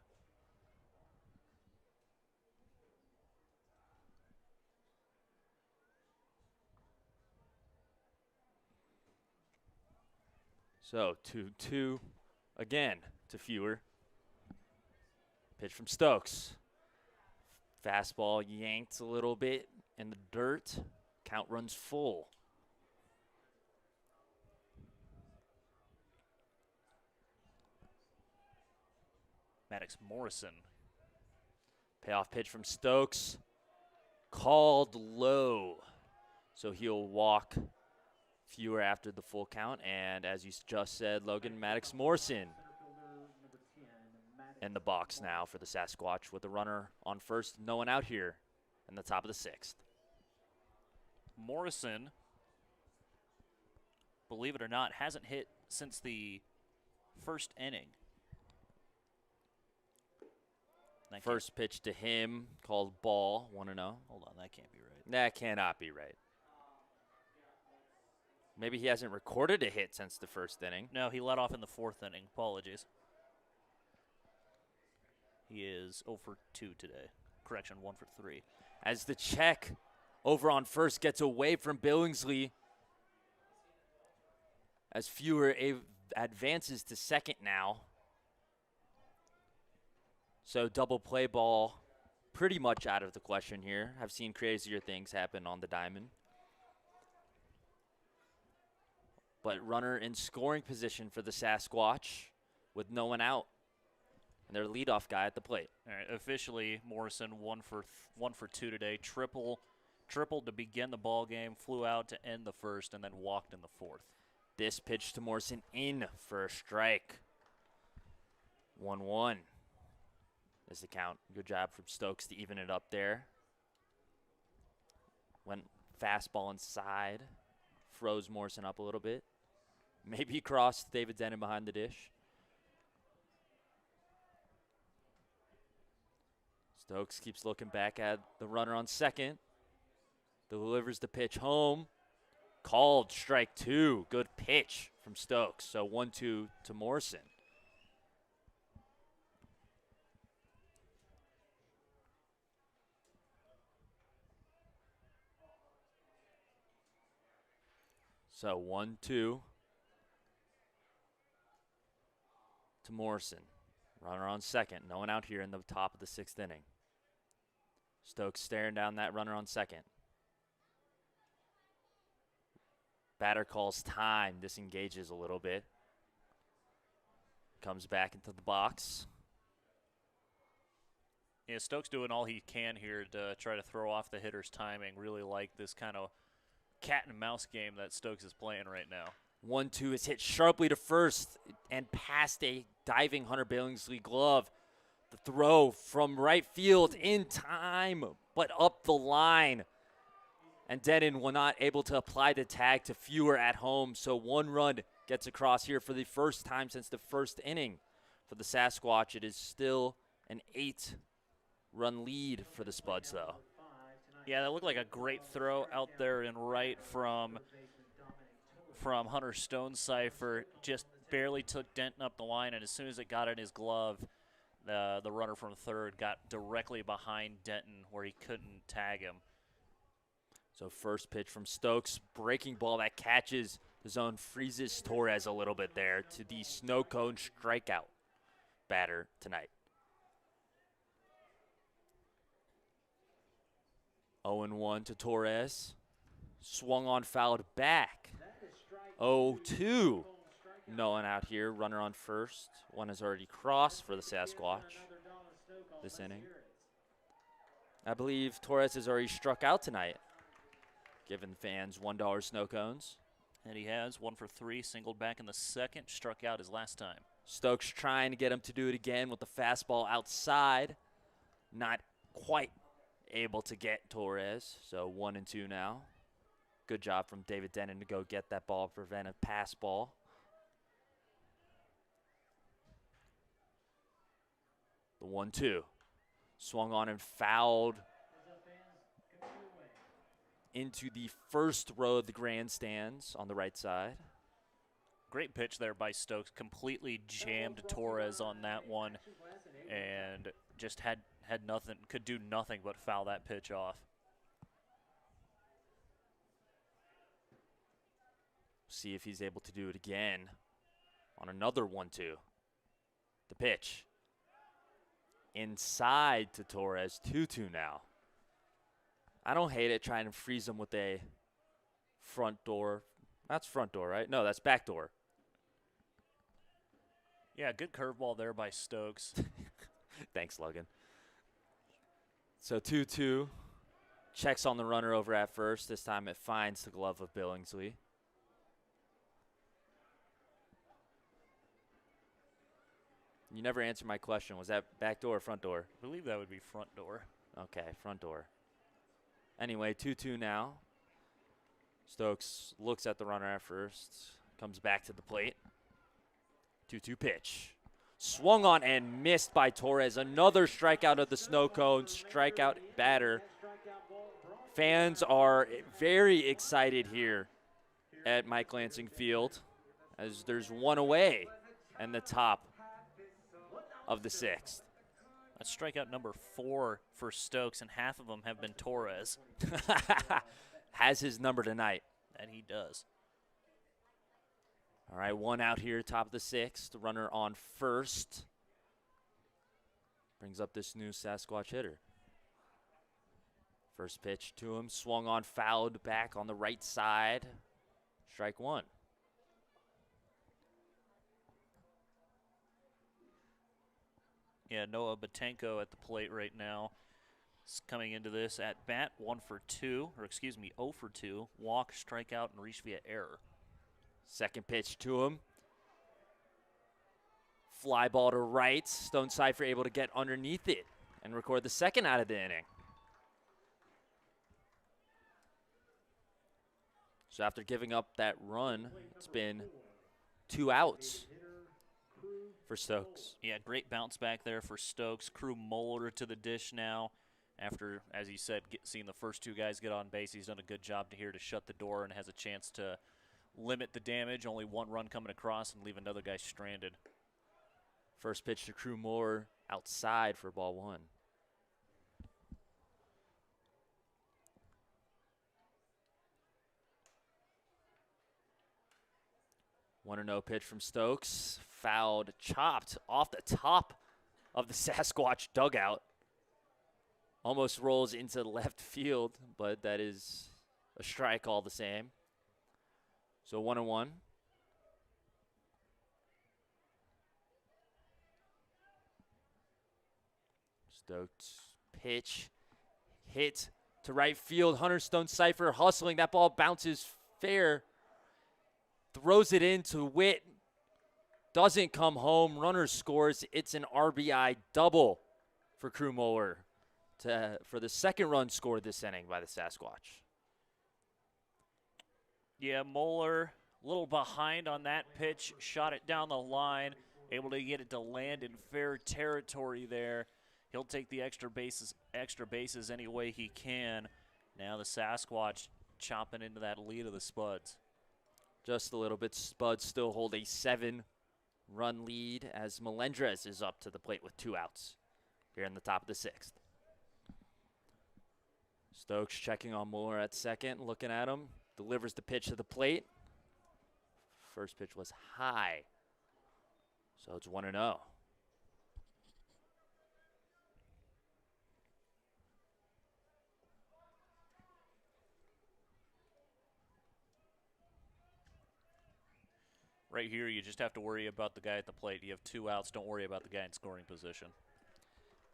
So 2-2 again to Fewer. Pitch from Stokes. Fastball yanked a little bit in the dirt. Count runs full. Maddox Morrison. Payoff pitch from Stokes. Called low. So he'll walk Fewer after the full count. And as you just said, Logan, Maddox Morrison in the box now for the Sasquatch with a runner on first. No one out here in the top of the 6th. Morrison, believe it or not, hasn't hit since the first inning. First pitch to him called ball, 1-0. Hold on, that can't be right. That cannot be right. Maybe he hasn't recorded a hit since the first inning. No, he let off in the 4th inning. Apologies. He is 0 for 2 today. Correction, 1 for 3. As the check over on first gets away from Billingsley. As Fewer advances to second now. So double play ball pretty much out of the question here. I've seen crazier things happen on the diamond. But runner in scoring position for the Sasquatch with no one out. And their leadoff guy at the plate. All right, officially Morrison 1 for 2 today. Tripled to begin the ball game, flew out to end the first, and then walked in the 4th. This pitch to Morrison in for a strike. 1-1 is the count. Good job from Stokes to even it up there. Went fastball inside. Froze Morrison up a little bit. Maybe crossed David Denon behind the dish. Stokes keeps looking back at the runner on second. Delivers the pitch home. Called strike 2. Good pitch from Stokes. So 1-2 to Morrison. So 1-2 to Morrison. Runner on second. No one out here in the top of the 6th inning. Stokes staring down that runner on second. Batter calls time. Disengages a little bit. Comes back into the box. Yeah, Stokes doing all he can here to try to throw off the hitter's timing. Really like this kind of cat and mouse game that Stokes is playing right now. 1-2 is hit sharply to first and past a diving Hunter Billingsley glove. The throw from right field in time, but up the line. And Denon was not able to apply the tag to Fewer at home, so 1 run gets across here for the first time since the first inning. For the Sasquatch, it is still an 8-run lead for the Spuds, though. Yeah, that looked like a great throw out there in right from Hunter Stonecipher. Just barely took Denton up the line, and as soon as it got in his glove, the runner from third got directly behind Denton where he couldn't tag him. So first pitch from Stokes, breaking ball that catches the zone, freezes Torres a little bit there to the snow cone strikeout batter tonight. 0-1 to Torres. Swung on, fouled back. 0-2. No one out here. Runner on first. One has already crossed for the Sasquatch this inning. I believe Torres has already struck out tonight, giving fans $1 snow cones. And he has 1 for 3, singled back in the second, struck out his last time. Stokes trying to get him to do it again with the fastball outside. Not quite able to get Torres. So 1-2 now. Good job from David Denon to go get that ball, prevent a pass ball. The 1-2. Swung on and fouled into the first row of the grandstands on the right side. Great pitch there by Stokes. Completely jammed Torres on that one and just had nothing, could do nothing but foul that pitch off. See if he's able to do it again on another 1-2. The pitch. Inside to Torres, 2-2 now. I don't hate it trying to freeze him with a front door. That's front door, right? No, that's back door. Yeah, good curveball there by Stokes. Thanks, Logan. So 2-2. Checks on the runner over at first. This time it finds the glove of Billingsley. You never answered my question. Was that back door or front door? I believe that would be front door. Okay, front door. Anyway, 2-2 now. Stokes looks at the runner at first. Comes back to the plate. 2-2 pitch. Swung on and missed by Torres. Another strikeout of the snow cone. Strikeout batter. Fans are very excited here at Mike Lansing Field as there's one away and the top of the sixth. That's strikeout number 4 for Stokes, and half of them have been Torres. Has his number tonight. And he does. All right, one out here, top of the sixth. The runner on first. Brings up this new Sasquatch hitter. First pitch to him, swung on, fouled back on the right side. Strike one. Yeah, Noah Batenko at the plate right now. Is coming into this at bat, 0 for 2. Walk, strikeout, and reach via error. Second pitch to him. Fly ball to right. Stone Cipher able to get underneath it and record the second out of the inning. So after giving up that run, it's been 2 outs for Stokes. Yeah, great bounce back there for Stokes. Crew Moeller to the dish now. After, as he said, seeing the first 2 guys get on base, he's done a good job here to shut the door and has a chance to limit the damage. Only 1 run coming across and leave another guy stranded. First pitch to Crew Moore outside for ball 1. One and 0 pitch from Stokes. Fouled, chopped off the top of the Sasquatch dugout. Almost rolls into left field, but that is a strike all the same. So 1-1. Stokes pitch, hit to right field. Hunter Stone Cipher hustling. That ball bounces fair. Throws it into Witt. Doesn't come home. Runner scores. It's an RBI double for Crew Moeller for the second run scored this inning by the Sasquatch. Yeah, Moeller a little behind on that pitch. Shot it down the line. Able to get it to land in fair territory there. He'll take the extra bases any way he can. Now the Sasquatch chopping into that lead of the Spuds. Just a little bit. Spuds still hold a 7-run lead as Melendrez is up to the plate with 2 outs here in the top of the 6th. Stokes checking on Moore at second, looking at him. Delivers the pitch to the plate. First pitch was high. So it's 1-0. Right here, you just have to worry about the guy at the plate. You have 2 outs. Don't worry about the guy in scoring position.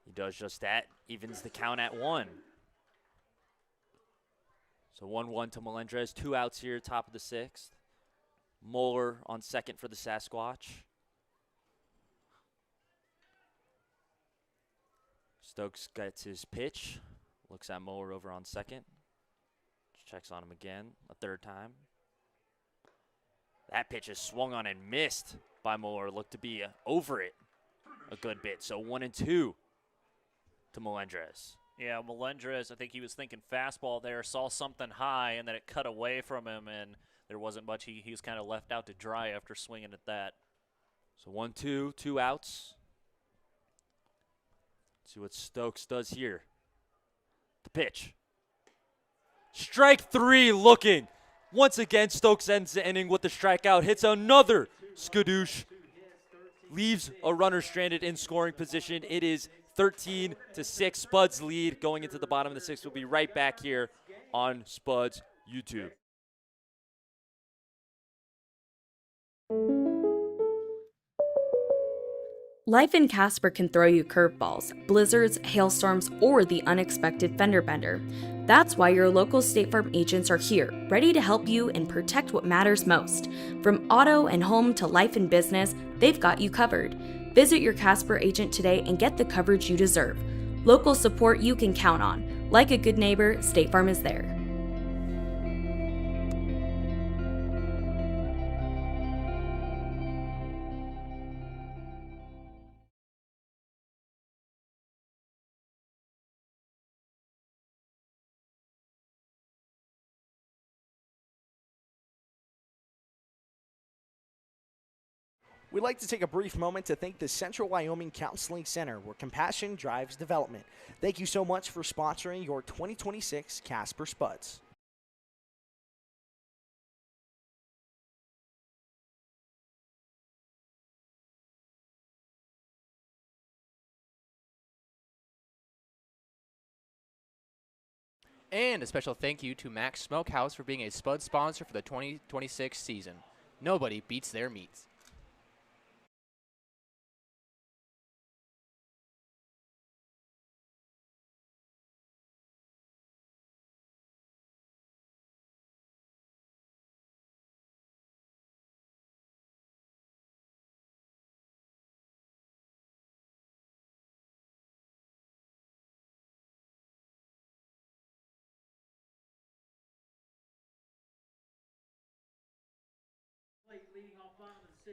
He does just that. Evens the count at 1. So 1-1 to Melendrez. 2 outs here, top of the 6th. Moeller on second for the Sasquatch. Stokes gets his pitch. Looks at Mower over on second. Checks on him again a third time. That pitch is swung on and missed by Mower. Looked to be over it a good bit. So 1-2 to Melendrez. Yeah, Melendrez, I think he was thinking fastball there, saw something high, and then it cut away from him, and there wasn't much. He was kind of left out to dry after swinging at that. So 1-2, 2 outs. See what Stokes does here. The pitch. Strike 3 looking. Once again, Stokes ends the inning with the strikeout. Hits another skadoosh. Leaves a runner stranded in scoring position. It is 13-6. Spuds lead going into the bottom of the sixth. We'll be right back here on Spuds YouTube. Life in Casper can throw you curveballs, blizzards, hailstorms, or the unexpected fender bender. That's why your local State Farm agents are here, ready to help you and protect what matters most. From auto and home to life and business, they've got you covered. Visit your Casper agent today and get the coverage you deserve. Local support you can count on. Like a good neighbor, State Farm is there. We'd like to take a brief moment to thank the Central Wyoming Counseling Center, where compassion drives development. Thank you so much for sponsoring your 2026 Casper Spuds. And a special thank you to Max Smokehouse for being a Spud sponsor for the 2026 season. Nobody beats their meats.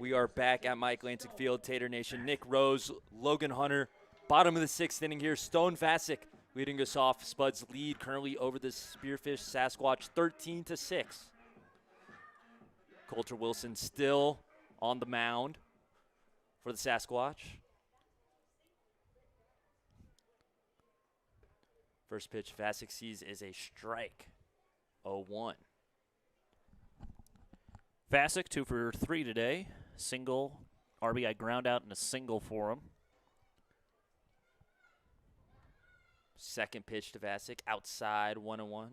We are back at Mike Lansing Field. Tater Nation, Nick Rose, Logan Hunter, bottom of the sixth inning here. Stone Vasic leading us off. Spuds lead currently over the Spearfish Sasquatch 13-6. Coulter Wilson still on the mound for the Sasquatch. First pitch Vasic sees is a strike. 0-1. Vasic, 2 for 3 today. Single, RBI ground out, and a single for him. Second pitch to Vasic, outside 1-1.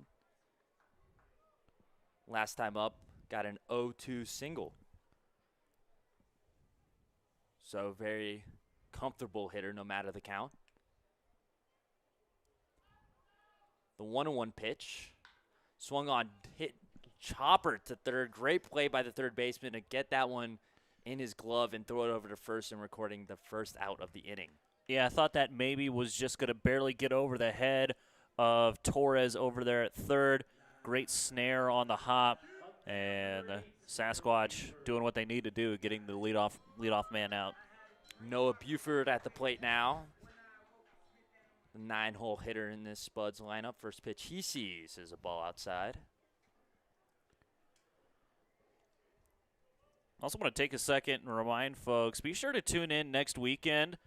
Last time up, got an 0-2 single. So very comfortable hitter no matter the count. The 1-1 pitch, swung on, hit chopper to third. Great play by the third baseman to get that one in his glove and throw it over to first and recording the first out of the inning. Yeah, I thought that maybe was just going to barely get over the head of Torres over there at third. Great snare on the hop, and Sasquatch doing what they need to do, getting the leadoff man out. Noah Buford at the plate now. The 9-hole hitter in this Spuds lineup. First pitch he sees is a ball outside. I also want to take a second and remind folks, be sure to tune in next weekend,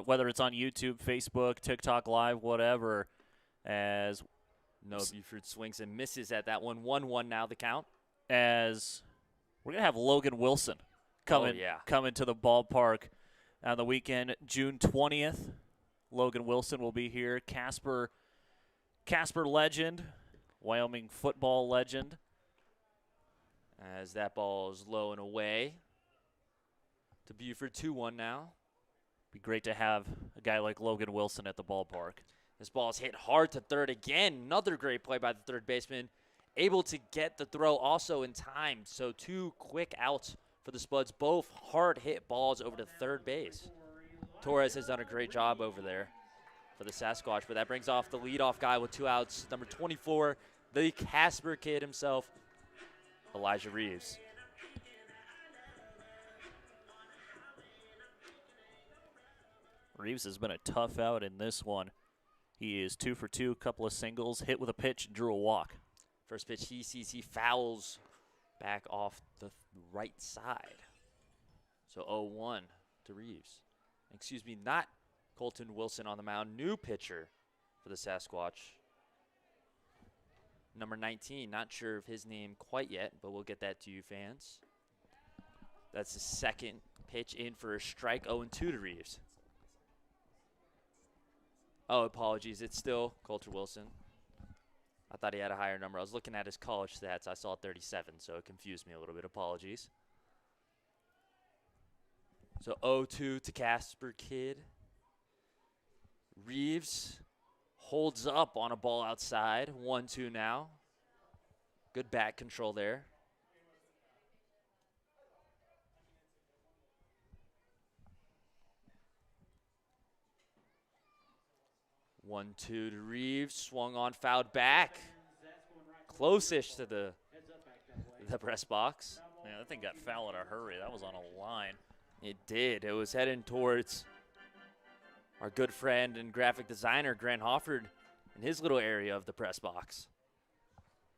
whether it's on YouTube, Facebook, TikTok Live, whatever, as Noah Buford swings and misses at that one. 1-1 now the count. As we're going to have Logan Wilson coming to the ballpark on the weekend, June 20th. Logan Wilson will be here. Casper legend, Wyoming football legend. As that ball is low and away to Buford, 2-1 now. Be great to have a guy like Logan Wilson at the ballpark. This ball is hit hard to third again. Another great play by the third baseman. Able to get the throw also in time. So 2 quick outs for the Spuds. Both hard hit balls over to third base. Torres has done a great job over there for the Sasquatch, but that brings off the leadoff guy with 2 outs, number 24, the Casper kid himself, Elijah Reeves. Reeves has been a tough out in this one. He is 2 for 2, couple of singles, hit with a pitch, drew a walk. First pitch he sees, he fouls back off the right side. So 0-1 to Reeves. Excuse me, not Colton Wilson on the mound. New pitcher for the Sasquatch. Number 19, not sure of his name quite yet, but we'll get that to you fans. That's the second pitch in for a strike, 0-2 to Reeves. Oh, apologies, it's still Colton Wilson. I thought he had a higher number. I was looking at his college stats. I saw 37, so it confused me a little bit. Apologies. So 0-2 to Casper Kid. Reeves holds up on a ball outside. 1-2 now. Good bat control there. One, two to Reeves, swung on, fouled back. Close-ish to the press box. Yeah, that thing got foul in a hurry. That was on a line. It did. It was heading towards our good friend and graphic designer, Grant Hofford, in his little area of the press box.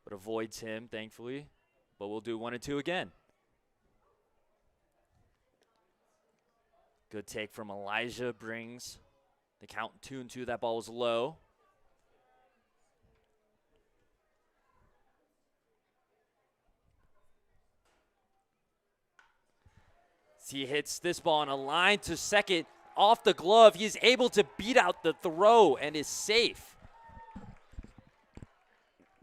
But avoids him, thankfully. But we'll do 1 and 2 again. Good take from Elijah brings the count 2-2. That ball was low. He hits this ball on a line to second off the glove. He is able to beat out the throw and is safe.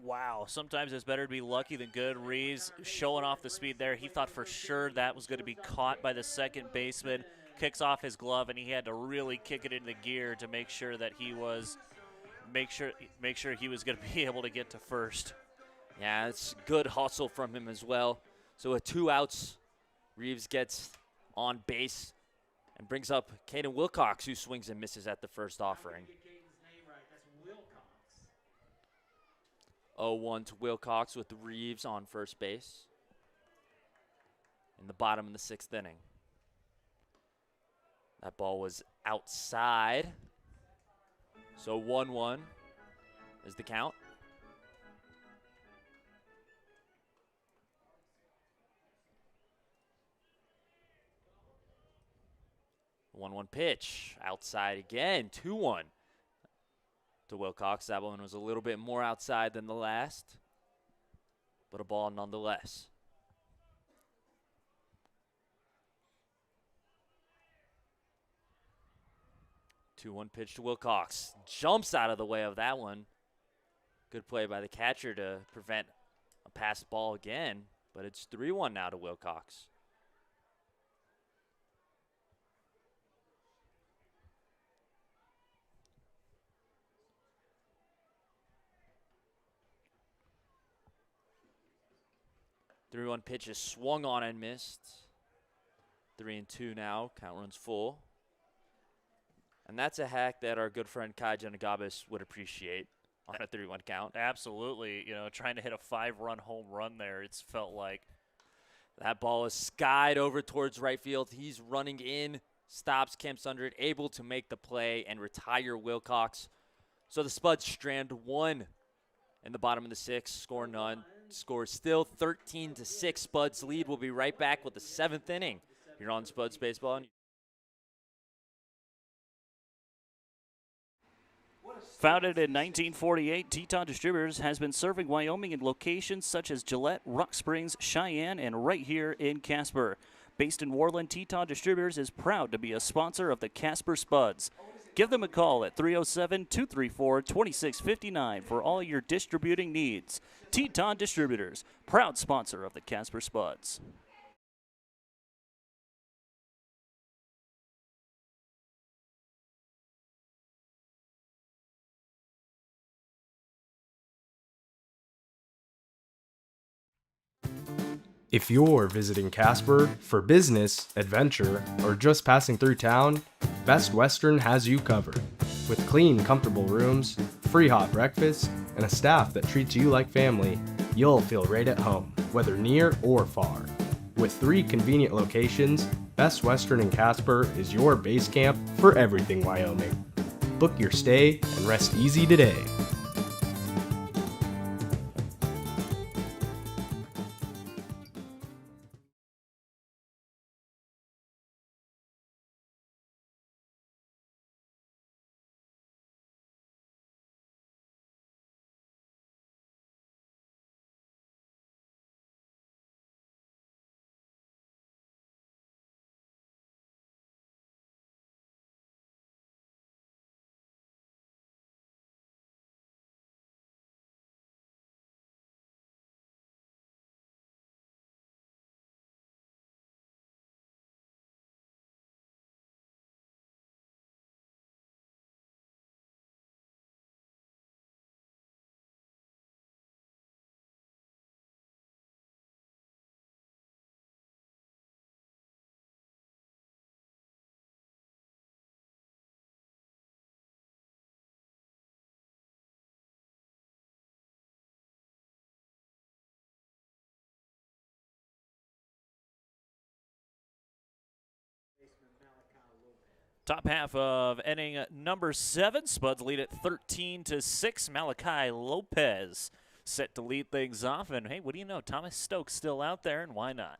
Wow, sometimes it's better to be lucky than good. Reeves showing off the speed there. He thought for sure that was going to be caught by the second baseman. Kicks off his glove, and he had to really kick it into gear to make sure that he was make sure he was going to be able to get to first. Yeah, it's good hustle from him as well. So with 2 outs, Reeves gets on base and brings up Caden Wilcox, who swings and misses at the first offering. 0-1 to Wilcox with Reeves on first base in the bottom of the 6th inning. That ball was outside. So 1-1 is the count. One pitch outside again. 2-1 to Wilcox. That one was a little bit more outside than the last, but a ball nonetheless. 2-1 pitch to Wilcox. Jumps out of the way of that one. Good play by the catcher to prevent a passed ball again, but it's 3-1 now to Wilcox. The 3-1 pitch is swung on and missed. 3-2 now. Count runs full. And that's a hack that our good friend Kai Janagabis would appreciate on a 3-1 count. Absolutely. You know, trying to hit a 5-run home run there, it's felt like. That ball is skied over towards right field. He's running in, stops Kemp under it, able to make the play and retire Wilcox. So the Spuds strand 1 in the bottom of the 6th, score none. Score still 13-6. Spuds lead. We'll be right back with the 7th inning here on Spuds Baseball. Founded in 1948, Teton Distributors has been serving Wyoming in locations such as Gillette, Rock Springs, Cheyenne, and right here in Casper. Based in Worland, Teton Distributors is proud to be a sponsor of the Casper Spuds. Give them a call at 307-234-2659 for all your distributing needs. Teton Distributors, proud sponsor of the Casper Spuds. If you're visiting Casper for business, adventure, or just passing through town, Best Western has you covered. With clean, comfortable rooms, free hot breakfast, and a staff that treats you like family, you'll feel right at home, whether near or far. With 3 convenient locations, Best Western in Casper is your base camp for everything Wyoming. Book your stay and rest easy today. Top half of inning number 7. Spuds lead at 13-6. Malachi Lopez set to lead things off. And, hey, what do you know? Thomas Stokes still out there, and why not?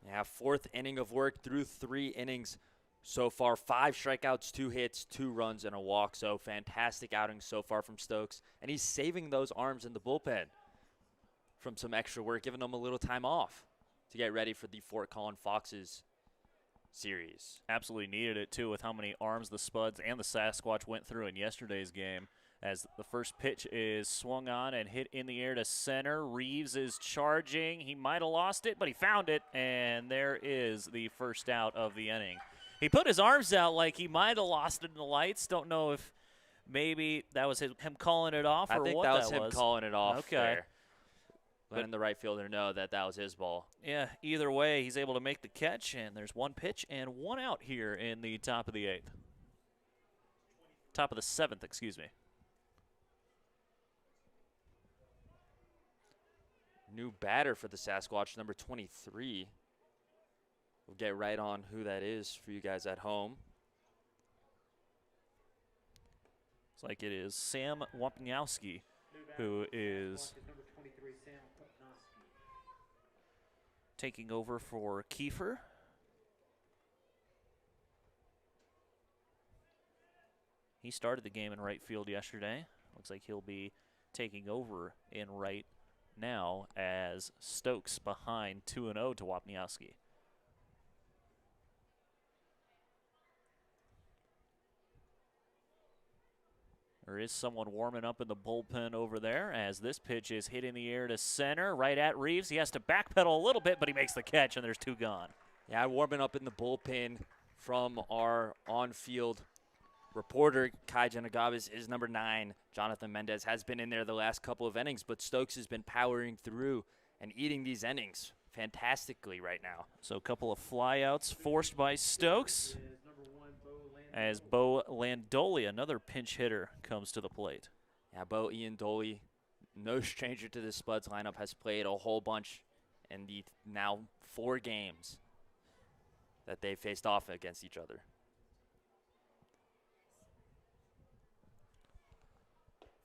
Yeah, 4th inning of work through 3 innings so far. 5 strikeouts, 2 hits, 2 runs, and a walk. So fantastic outing so far from Stokes. And he's saving those arms in the bullpen from some extra work, giving them a little time off to get ready for the Fort Collin Foxes series. Absolutely needed it, too, with how many arms the Spuds and the Sasquatch went through in yesterday's game. As the first pitch is swung on and hit in the air to center. Reeves is charging. He might have lost it, but he found it, and there is the first out of the inning. He put his arms out like he might have lost it in the lights. Don't know if maybe that was him calling it off or what that was. I think that was him calling it off there. Letting But the right fielder know that that was his ball. yeah, either way, he's able to make the catch, and there's 1 pitch and 1 out here in the top of the 8th. Top of the 7th, excuse me. New batter for the Sasquatch, number 23. We'll get right on who that is for you guys at home. Looks like it is Sam Wapniowski, who is taking over for Kiefer. He started the game in right field yesterday. Looks like he'll be taking over in right now as Stokes behind 2-0 to Wapniowski. There is someone warming up in the bullpen over there as this pitch is hit in the air to center, right at Reeves. He has to backpedal a little bit, but he makes the catch, and there's 2 gone. Yeah, warming up in the bullpen from our on-field reporter, Kai Janagabis, is number 9. Jonathan Mendez has been in there the last couple of innings, but Stokes has been powering through and eating these innings fantastically right now. So a couple of flyouts forced by Stokes as Bo Landoli, another pinch hitter, comes to the plate. Yeah, Bo Iandoli, no stranger to the Spuds lineup, has played a whole bunch in the now 4 games that they faced off against each other.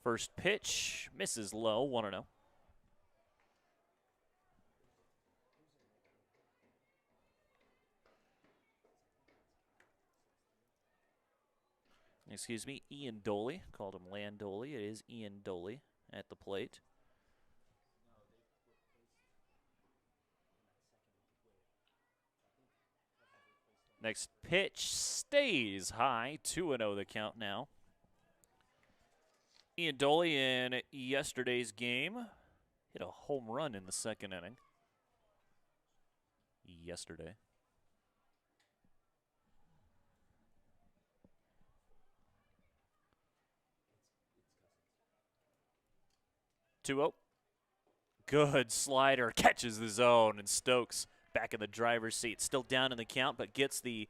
First pitch misses low, 1-0. Excuse me, Ian Doley. Called him Landoli. It is Ian Doley at the plate. Next pitch stays high, 2-0 the count now. Ian Doley in yesterday's game hit a home run in the 2nd inning. Yesterday. Two-oh. Good slider, catches the zone, and Stokes back in the driver's seat. Still down in the count, but gets the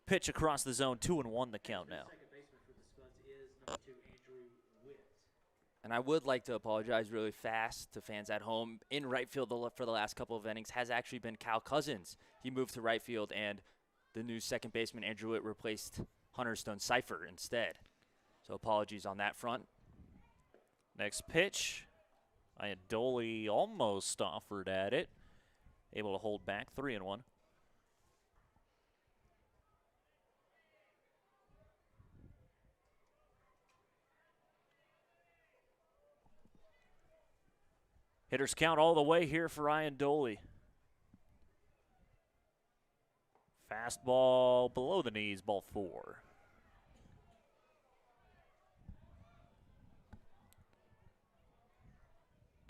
pitch across the zone. 2-1 the count now. And I would like to apologize really fast to fans at home. In right field for the last couple of innings has actually been Cal Cousins. He moved to right field, and the new second baseman, Andrew Witt, replaced Hunter Stone Cipher instead. So apologies on that front. Next pitch. Iandoli almost offered at it. Able to hold back 3-1. Hitters count all the way here for Iandoli. Fastball below the knees, ball 4.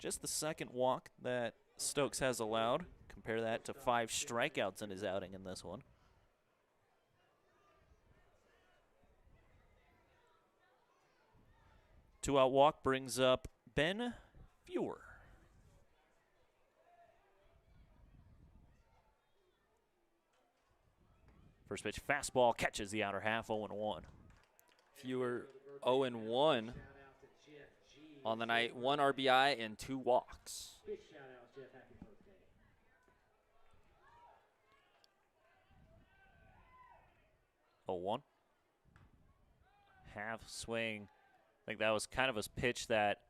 Just the second walk that Stokes has allowed. Compare that to 5 strikeouts in his outing in this one. Two-out walk brings up Ben Fewer. First pitch fastball catches the outer half, 0-1. Fewer 0-1 on the night. 1 RBI and 2 walks. Big shout out, Jeff. Happy birthday. 0-1. Half swing. I think that was kind of a pitch that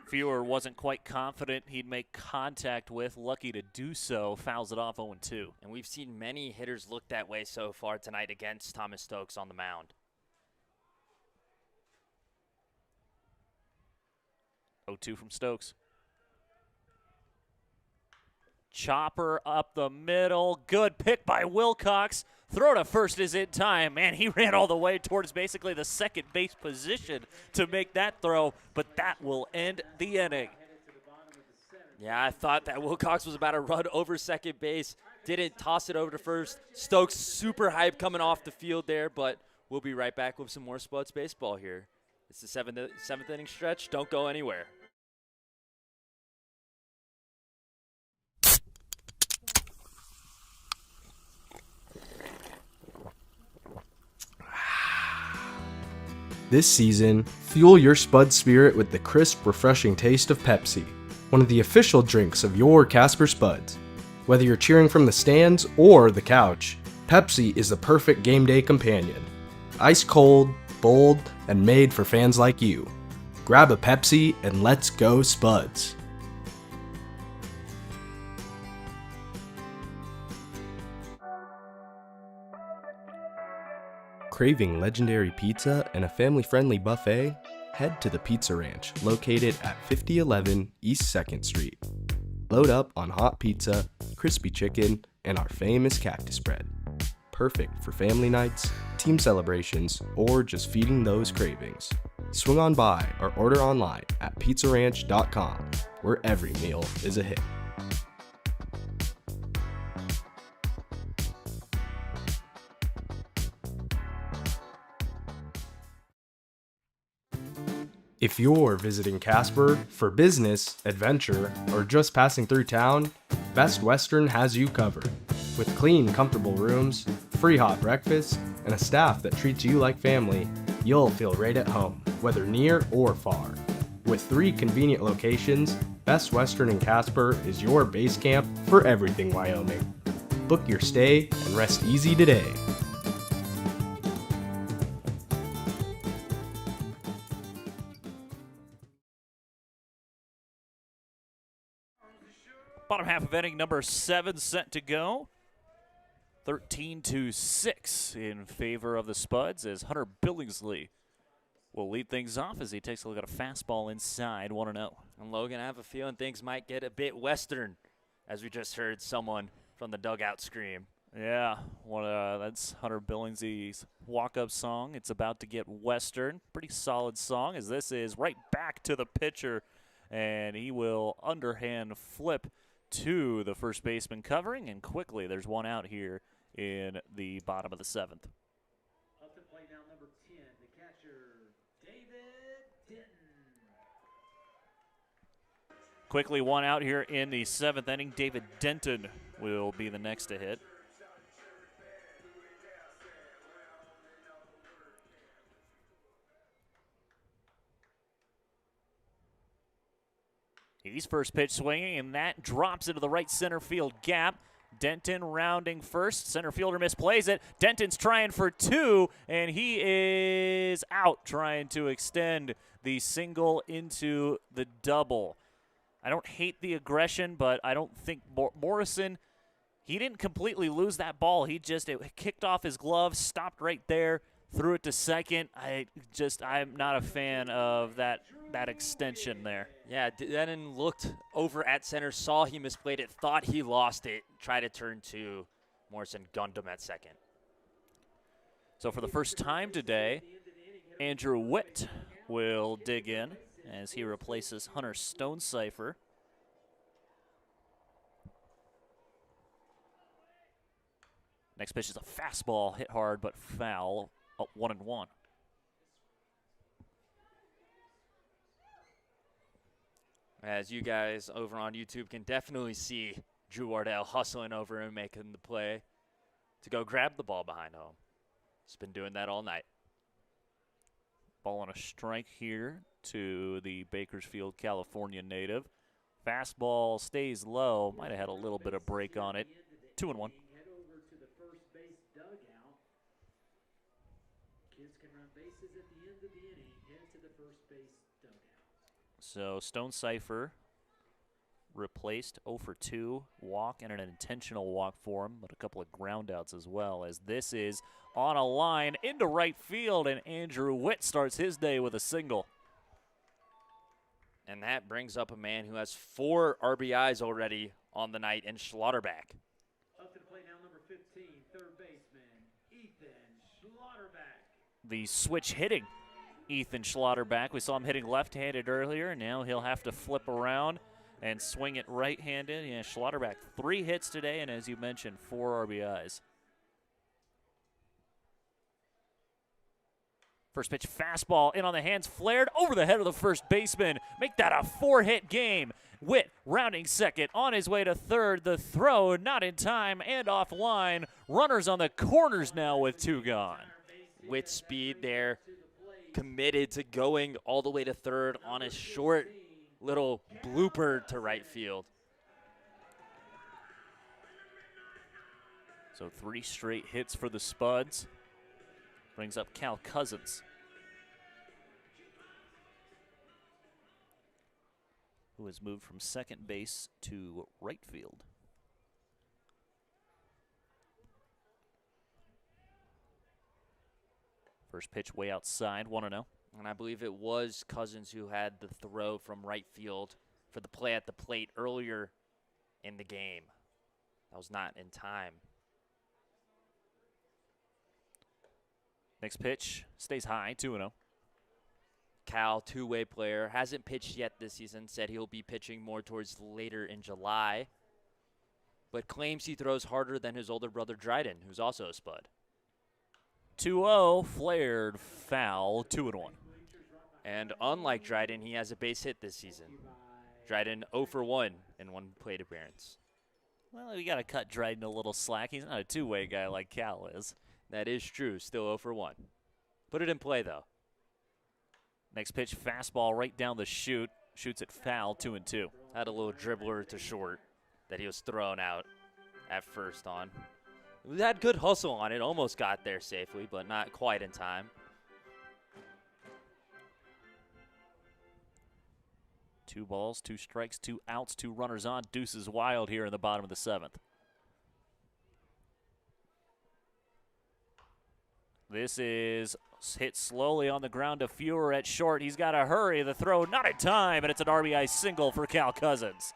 Fewer wasn't quite confident he'd make contact with. Lucky to do so. Fouls it off 0-2. And we've seen many hitters look that way so far tonight against Thomas Stokes on the mound. 0-2 from Stokes. Chopper up the middle. Good pick by Wilcox. Throw to first is in time. Man, he ran all the way towards basically the second base position to make that throw, but that will end the inning. Yeah, I thought that Wilcox was about to run over second base. Didn't toss it over to first. Stokes super hype coming off the field there, but we'll be right back with some more Spuds baseball here. It's the seventh inning stretch. Don't go anywhere. This season, fuel your Spud spirit with the crisp, refreshing taste of Pepsi, one of the official drinks of your Casper Spuds. Whether you're cheering from the stands or the couch, Pepsi is the perfect game day companion. Ice cold, bold, and made for fans like you. Grab a Pepsi and let's go Spuds. Craving legendary pizza and a family-friendly buffet? Head to the Pizza Ranch, located at 5011 East 2nd Street. Load up on hot pizza, crispy chicken, and our famous cactus bread. Perfect for family nights, team celebrations, or just feeding those cravings. Swing on by or order online at pizzaranch.com, where every meal is a hit. If you're visiting Casper for business, adventure, or just passing through town, Best Western has you covered. With clean, comfortable rooms, free hot breakfast, and a staff that treats you like family, you'll feel right at home, whether near or far. With 3 convenient locations, Best Western in Casper is your base camp for everything Wyoming. Book your stay and rest easy today. Bottom half of inning number 7 set to go. 13-6 in favor of the Spuds as Hunter Billingsley will lead things off as he takes a look at a fastball inside 1-0. And Logan, I have a feeling things might get a bit Western, as we just heard someone from the dugout scream. Yeah, that's Hunter Billingsley's walk-up song. It's about to get Western. Pretty solid song as this is right back to the pitcher, and he will underhand flip to the first baseman covering, and quickly there's one out here in the bottom of the 7th. Up to play now, number 10, the catcher, David Denton. Quickly one out here in the 7th inning. David Denton will be the next to hit. He's first pitch swinging, and that drops into the right center field gap. Denton rounding first. Center fielder misplays it. Denton's trying for two, and he is out trying to extend the single into the double. I don't hate the aggression, but I don't think Morrison, he didn't completely lose that ball. It kicked off his glove, stopped right there, threw it to second. I'm not a fan of that extension there. Yeah, Denton looked over at center, saw he misplayed it, thought he lost it, tried to turn to Morrison, gunned him at second. So for the first time today, Andrew Witt will dig in as he replaces Hunter Stonecipher. Next pitch is a fastball, hit hard but foul, 1-1. As you guys over on YouTube can definitely see Drew Wardell hustling over and making the play to go grab the ball behind home. He's been doing that all night. Ball on a strike here to the Bakersfield, California native. Fastball stays low. Might have had a little bit of break on it. 2-1. Head over to the first base dugout. Kids can run bases at the end of the inning. Head to the first base dugout. So Stonecipher replaced 0 for 2 walk and an intentional walk for him, but a couple of groundouts as well, as this is on a line into right field, and Andrew Witt starts his day with a single. And that brings up a man who has 4 RBIs already on the night in Schlotterback. Up to the plate now, number 15, third baseman, Ethan Schlotterback. The switch hitting Ethan Schlotterback. We saw him hitting left-handed earlier. Now he'll have to flip around and swing it right-handed. Yeah, Schlotterback, 3 hits today, and as you mentioned, 4 RBIs. First pitch fastball in on the hands, flared over the head of the first baseman. Make that a 4-hit game. Witt rounding second, on his way to third. The throw not in time and offline. Runners on the corners now with 2 gone. Witt speed there, committed to going all the way to third on a short little blooper to right field. So 3 straight hits for the Spuds. Brings up Cal Cousins, who has moved from second base to right field. First pitch way outside, 1-0. And I believe it was Cousins who had the throw from right field for the play at the plate earlier in the game. That was not in time. Next pitch stays high, 2-0. Cal, two-way player, hasn't pitched yet this season, said he'll be pitching more towards later in July, but claims he throws harder than his older brother Dryden, who's also a Spud. 2-0, flared, foul, 2-1. And unlike Dryden, he has a base hit this season. Dryden 0 for 1 in one plate appearance. Well, we got to cut Dryden a little slack. He's not a two-way guy like Cal is. That is true, still 0 for 1. Put it in play, though. Next pitch, fastball right down the chute. Shoots it foul, 2-2. Had a little dribbler to short that he was thrown out at first on. We had good hustle on it, almost got there safely, but not quite in time. 2 balls, 2 strikes, 2 outs, 2 runners on. Deuces wild here in the bottom of the 7th. This is hit slowly on the ground to Fewer at short. He's got to hurry. The throw not in time, and it's an RBI single for Cal Cousins.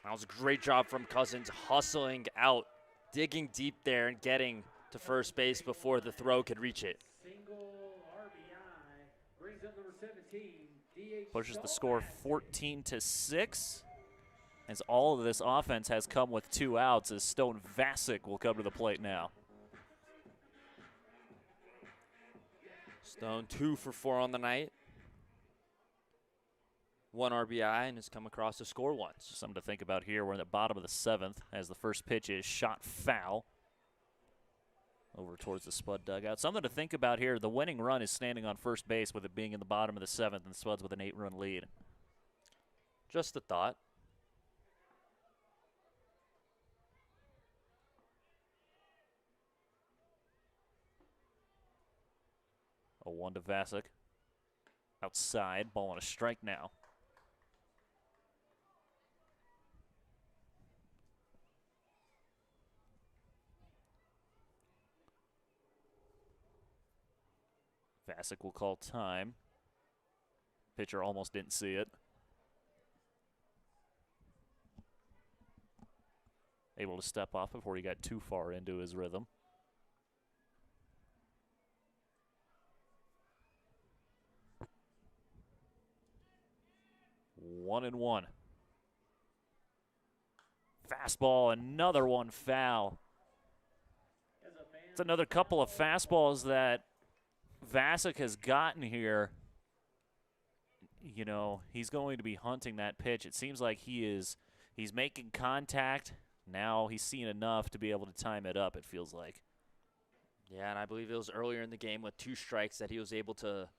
That was a great job from Cousins, hustling out, digging deep there and getting to first base before the throw could reach it. Single RBI brings up number 17, DH. Pushes the score 14-6. As all of this offense has come with 2 outs, as Stone Vasic will come to the plate now. Stone 2 for 4 on the night. 1 RBI and has come across to score once. Something to think about here. We're in the bottom of the 7th as the first pitch is shot foul over towards the Spud dugout. Something to think about here. The winning run is standing on first base with it being in the bottom of the 7th, and the Spuds with an 8-run lead. Just a thought. A 1 to Vasic. Outside, ball on a strike now. Vasic will call time. Pitcher almost didn't see it. Able to step off before he got too far into his rhythm. One and one. Fastball, another one foul. It's another couple of fastballs that Vasic has gotten here. You know, he's going to be hunting that pitch. It seems like he's making contact. Now he's seen enough to be able to time it up, it feels like. Yeah, and I believe it was earlier in the game with 2 strikes that he was able to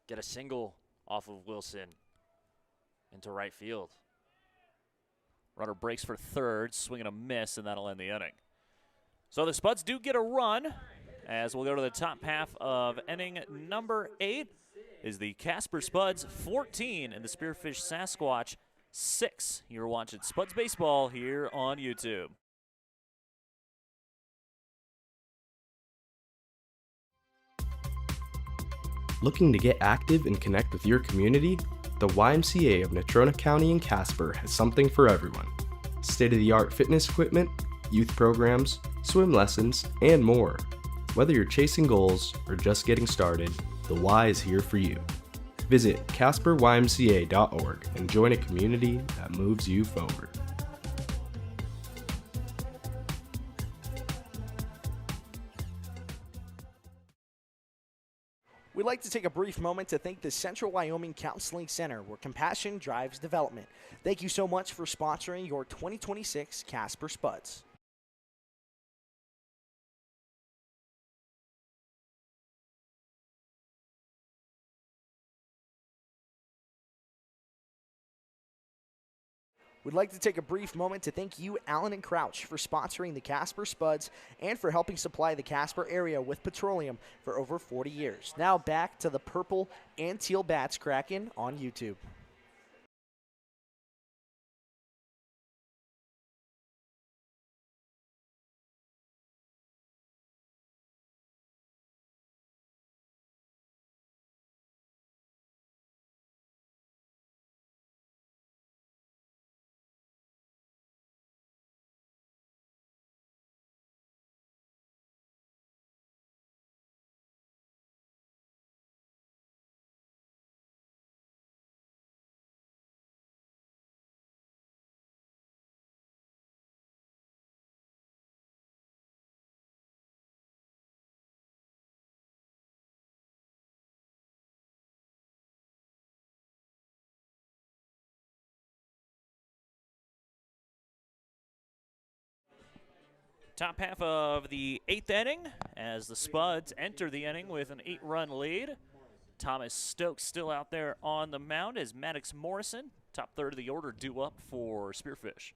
get a single off of Wilson into right field. Runner breaks for third, swing and a miss, and that'll end the inning. So the Spuds do get a run, as we'll go to the top half of inning number 8. Is the Casper Spuds 14 and the Spearfish Sasquatch 6. You're watching Spuds Baseball here on YouTube. Looking to get active and connect with your community? The YMCA of Natrona County and Casper has something for everyone. State-of-the-art fitness equipment, youth programs, swim lessons, and more. Whether you're chasing goals or just getting started, the Y is here for you. Visit CasperYMCA.org and join a community that moves you forward. We'd like to take a brief moment to thank the Central Wyoming Counseling Center, where compassion drives development. Thank you so much for sponsoring your 2026 Casper Spuds. We'd like to take a brief moment to thank you, Allen and Crouch, for sponsoring the Casper Spuds and for helping supply the Casper area with petroleum for over 40 years. Now back to the purple and teal bats cracking on YouTube. Top half of the 8th inning as the Spuds enter the inning with an 8-run lead. Thomas Stokes still out there on the mound as Maddox Morrison, top third of the order, due up for Spearfish.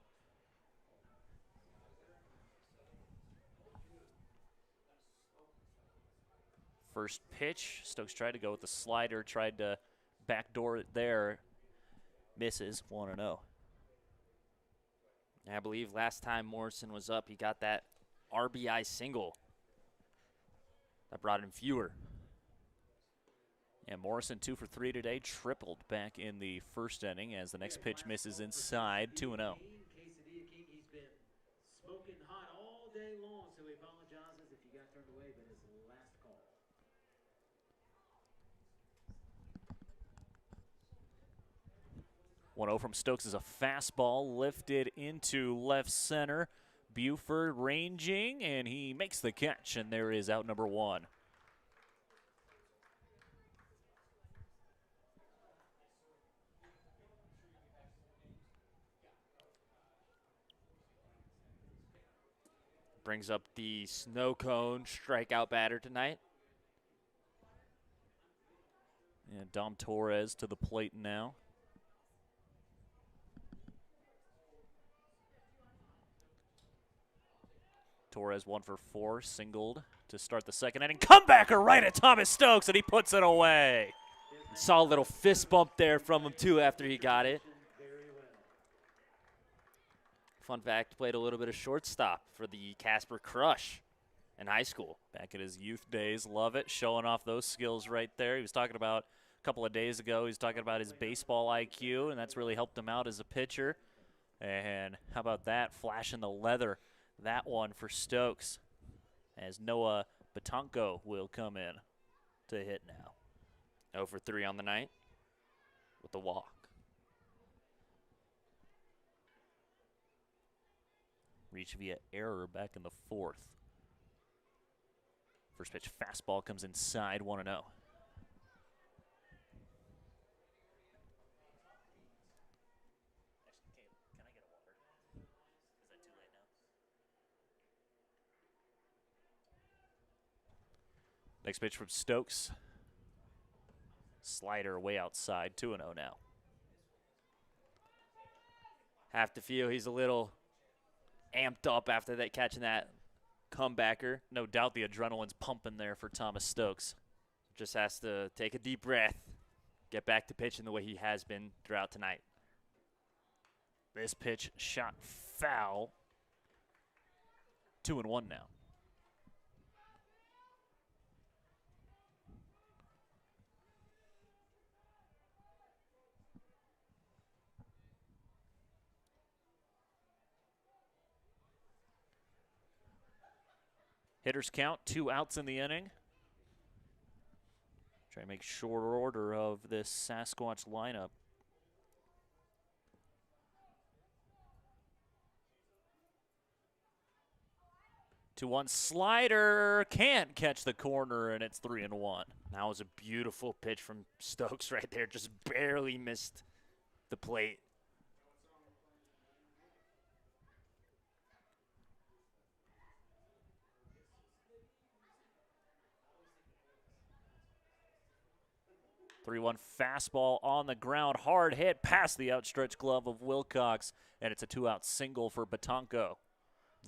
First pitch, Stokes tried to go with the slider, tried to backdoor it there. Misses, 1-0. I believe last time Morrison was up, he got that RBI single that brought him fewer. And Morrison 2 for 3 today, tripled back in the first inning as the next pitch misses inside, 2-0. Quesadilla King, he's been smoking hot all day long, so he apologizes if you got turned away, but it's the last call. 1-0 from Stokes is a fastball lifted into left center. Buford ranging, and he makes the catch, and there is out number 1. Brings up the snow cone strikeout batter tonight. And Dom Torres to the plate now. Torres 1 for 4, singled to start the second inning. Comebacker right at Thomas Stokes, and he puts it away. Saw a little fist bump there from him, too, after he got it. Fun fact, played a little bit of shortstop for the Casper Crush in high school. Back in his youth days, love it, showing off those skills right there. He was talking about a couple of days ago, he was talking about his baseball IQ, and that's really helped him out as a pitcher. And how about that, flashing the leather, that one for Stokes, as Noah Batanko will come in to hit now. 0 for 3 on the night with the walk. Reach via error back in the 4th. First pitch fastball comes inside, 1-0. Next pitch from Stokes. Slider way outside, 2-0 now. Have to feel he's a little amped up after that, catching that comebacker. No doubt the adrenaline's pumping there for Thomas Stokes. Just has to take a deep breath, get back to pitching the way he has been throughout tonight. This pitch shot foul. 2-1 now. Hitters count, 2 outs in the inning. Try to make short order of this Sasquatch lineup. 2-1 slider, can't catch the corner, and it's 3-1. That was a beautiful pitch from Stokes right there, just barely missed the plate. Three-one fastball on the ground, hard hit past the outstretched glove of Wilcox, and it's a 2-out single for Batanko.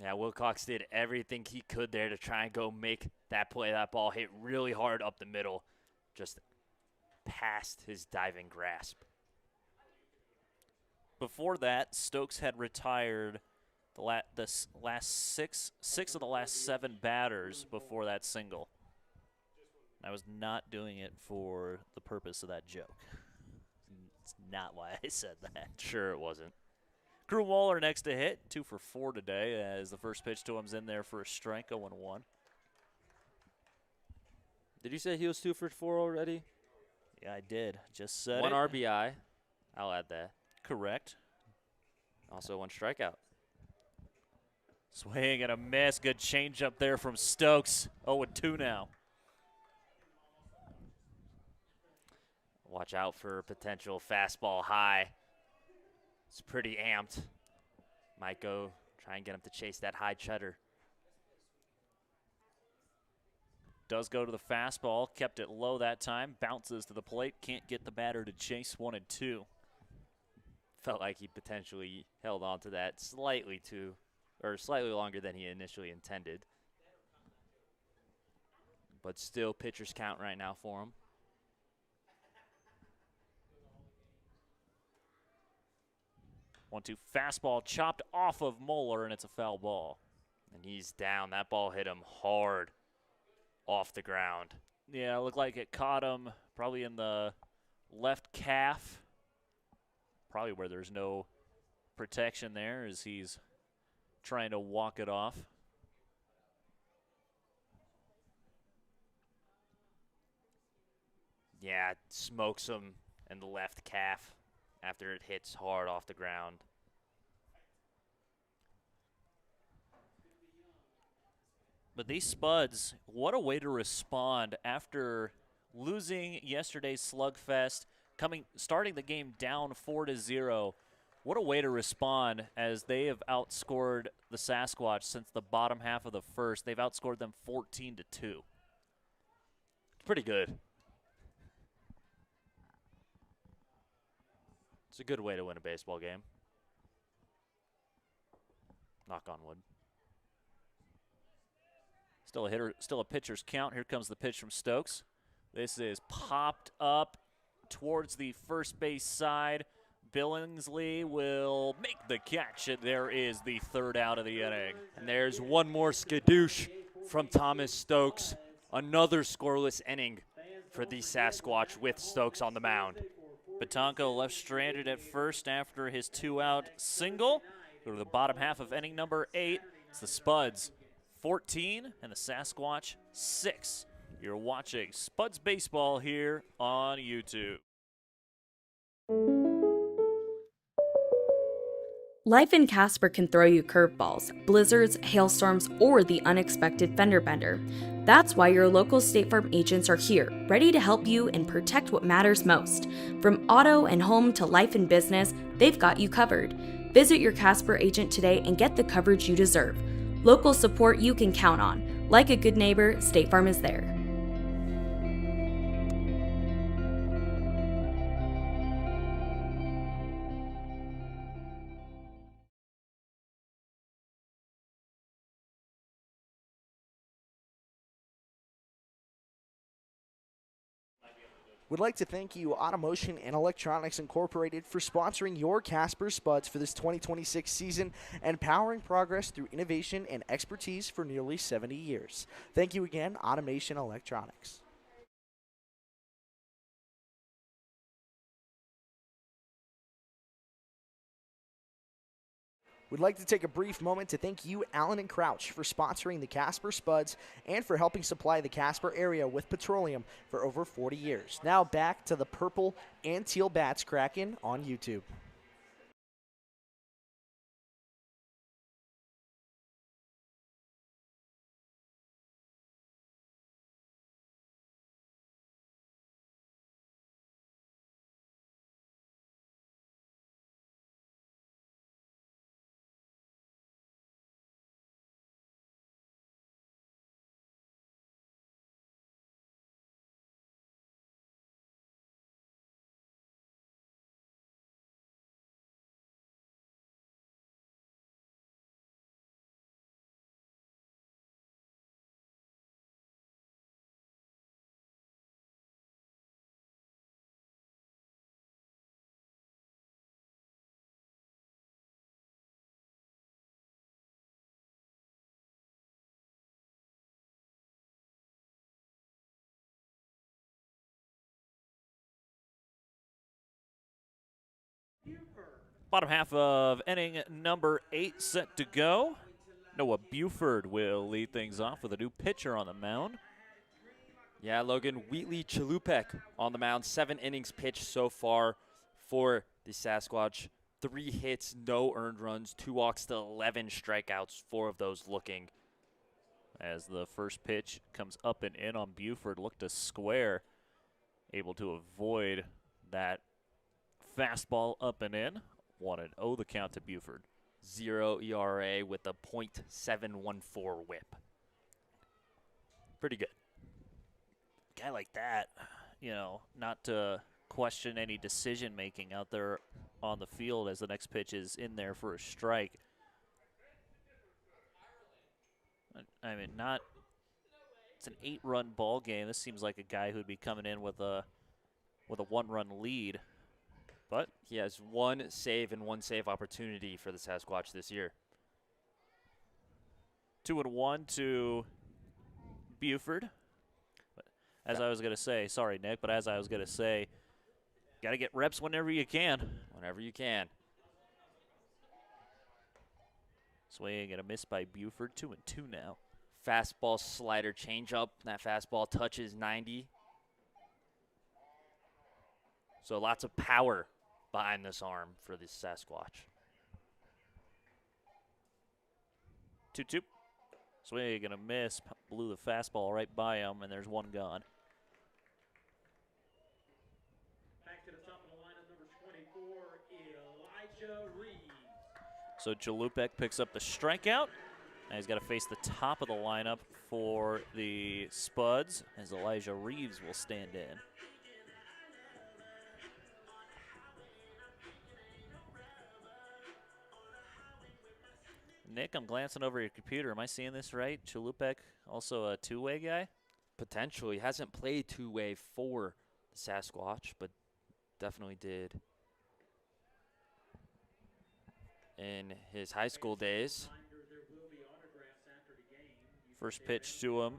Yeah, Wilcox did everything he could there to try and go make that play. That ball hit really hard up the middle, just past his diving grasp. Before that, Stokes had retired the last six of the last 7 batters before that single. I was not doing it for the purpose of that joke. It's not why I said that. Sure it wasn't. Crew Waller next to hit, 2 for 4 today, as the first pitch to him's in there for a strike, 0-1. Did you say he was 2 for 4 already? Yeah, I did. Just said 1 it. RBI. I'll add that. Correct. Also 1 strikeout. Swing and a miss. Good changeup there from Stokes. 0-2 now. Watch out for a potential fastball high. It's pretty amped. Might go try and get him to chase that high cheddar. Does go to the fastball. Kept it low that time. Bounces to the plate. Can't get the batter to chase 1 and 2. Felt like he potentially held on to that slightly longer than he initially intended. But still pitcher's count right now for him. 1-2 fastball chopped off of Moeller, and it's a foul ball. And he's down. That ball hit him hard off the ground. Yeah, it looked like it caught him probably in the left calf. Probably where there's no protection there as he's trying to walk it off. Yeah, it smokes him in the left calf after it hits hard off the ground. But these Spuds, what a way to respond after losing yesterday's slugfest, starting the game down 4-0. What a way to respond as they have outscored the Sasquatch since the bottom half of the first. They've outscored them 14-2. It's pretty good. It's a good way to win a baseball game. Knock on wood. Still a pitcher's count. Here comes the pitch from Stokes. This is popped up towards the first base side. Billingsley will make the catch, and there is the third out of the inning. And there's one more skadoosh from Thomas Stokes. Another scoreless inning for the Sasquatch with Stokes on the mound. Batanco left stranded at first after his 2-out single. Go to the bottom half of inning number 8. It's the Spuds 14 and the Sasquatch 6. You're watching Spuds Baseball here on YouTube. Life in Casper can throw you curveballs, blizzards, hailstorms, or the unexpected fender bender. That's why your local State Farm agents are here, ready to help you and protect what matters most. From auto and home to life and business, they've got you covered. Visit your Casper agent today and get the coverage you deserve. Local support you can count on. Like a good neighbor, State Farm is there. We'd like to thank you, Automotion and Electronics Incorporated, for sponsoring your Casper Spuds for this 2026 season and powering progress through innovation and expertise for nearly 70 years. Thank you again, Automation Electronics. We'd like to take a brief moment to thank you, Allen and Crouch, for sponsoring the Casper Spuds and for helping supply the Casper area with petroleum for over 40 years. Now back to the purple and teal bats cracking on YouTube. Bottom half of inning number 8 set to go. Noah Buford will lead things off with a new pitcher on the mound. Yeah, Logan, Wheatley Chalupek on the mound. 7 innings pitched so far for the Sasquatch. 3 hits, no earned runs, 2 walks to 11 strikeouts, 4 of those looking. As the first pitch comes up and in on Buford, looked to square, able to avoid that fastball up and in. 1-0 the count to Buford. 0 ERA with a .714 whip. Pretty good. Guy like that, you know, not to question any decision making out there on the field as the next pitch is in there for a strike. I mean, it's an 8-run ball game. This seems like a guy who'd be coming in with a 1-run lead. But he has 1 save and 1 save opportunity for the Sasquatch this year. 2-1 to Buford. But as I was going to say, sorry, Nick, but as I was going to say, got to get reps whenever you can. Whenever you can. Swing and a miss by Buford. 2-2 now. Fastball, slider, changeup. That fastball touches 90. So lots of power behind this arm for the Sasquatch. 2-2. Swing and a miss. Blew the fastball right by him, and there's 1 gone. Back to the top of the lineup, number 24, Elijah Reeves. So Jalupek picks up the strikeout. Now he's got to face the top of the lineup for the Spuds, as Elijah Reeves will stand in. Nick, I'm glancing over your computer. Am I seeing this right? Chalupek, also a two-way guy? Potentially. Hasn't played two-way for the Sasquatch, but definitely did in his high school days. First pitch to him.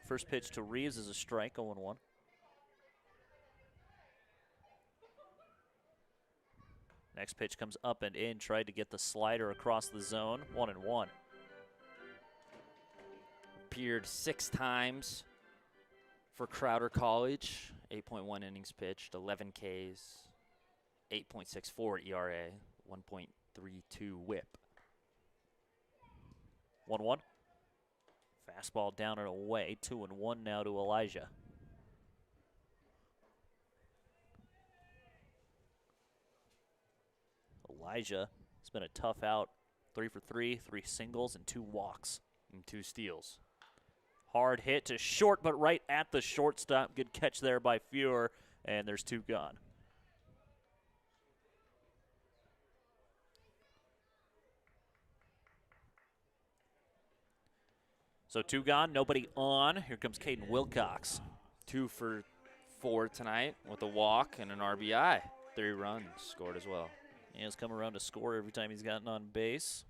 First pitch to Reeves is a strike, 0-1. Next pitch comes up and in, tried to get the slider across the zone, 1-1. Appeared 6 times for Crowder College, 8.1 innings pitched, 11 Ks, 8.64 ERA, 1.32 whip. 1-1. Fastball down and away, 2-1 now to Elijah. Elijah has been a tough out, 3 for 3, 3 singles and 2 walks. And 2 steals. Hard hit to short, but right at the shortstop. Good catch there by Fuhr, and there's 2 gone. So 2 gone, nobody on. Here comes Caden Wilcox. 2 for 4 tonight with a walk and an RBI. 3 runs scored as well. He has come around to score every time he's gotten on base.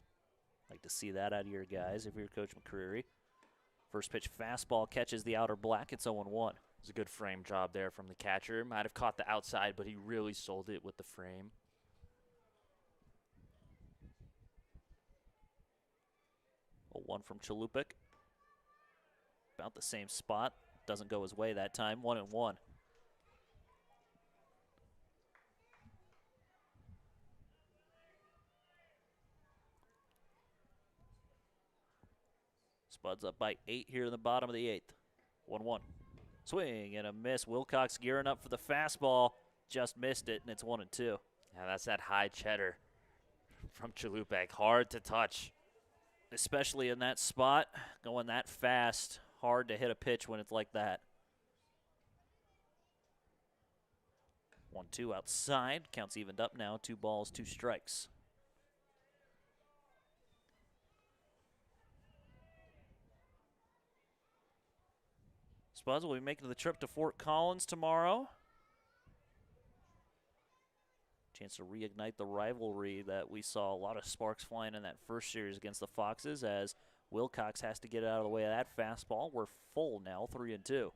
Like to see that out of your guys if you're Coach McCreary. First pitch fastball catches the outer black. It's 0-1. It was a good frame job there from the catcher. Might have caught the outside, but he really sold it with the frame. A 1 from Chalupek. About the same spot. Doesn't go his way that time. 1-1. Spuds up by 8 here in the bottom of the 8th. 1-1. Swing and a miss. Wilcox gearing up for the fastball. Just missed it, and it's 1-2. Yeah, that's that high cheddar from Chalupek. Hard to touch. Especially in that spot, going that fast. Hard to hit a pitch when it's like that. 1-2 outside. Counts evened up now. 2 balls, 2 strikes. Spuds will be making the trip to Fort Collins tomorrow. Chance to reignite the rivalry that we saw a lot of sparks flying in that first series against the Foxes as Wilcox has to get out of the way of that fastball. We're full now, 3-2.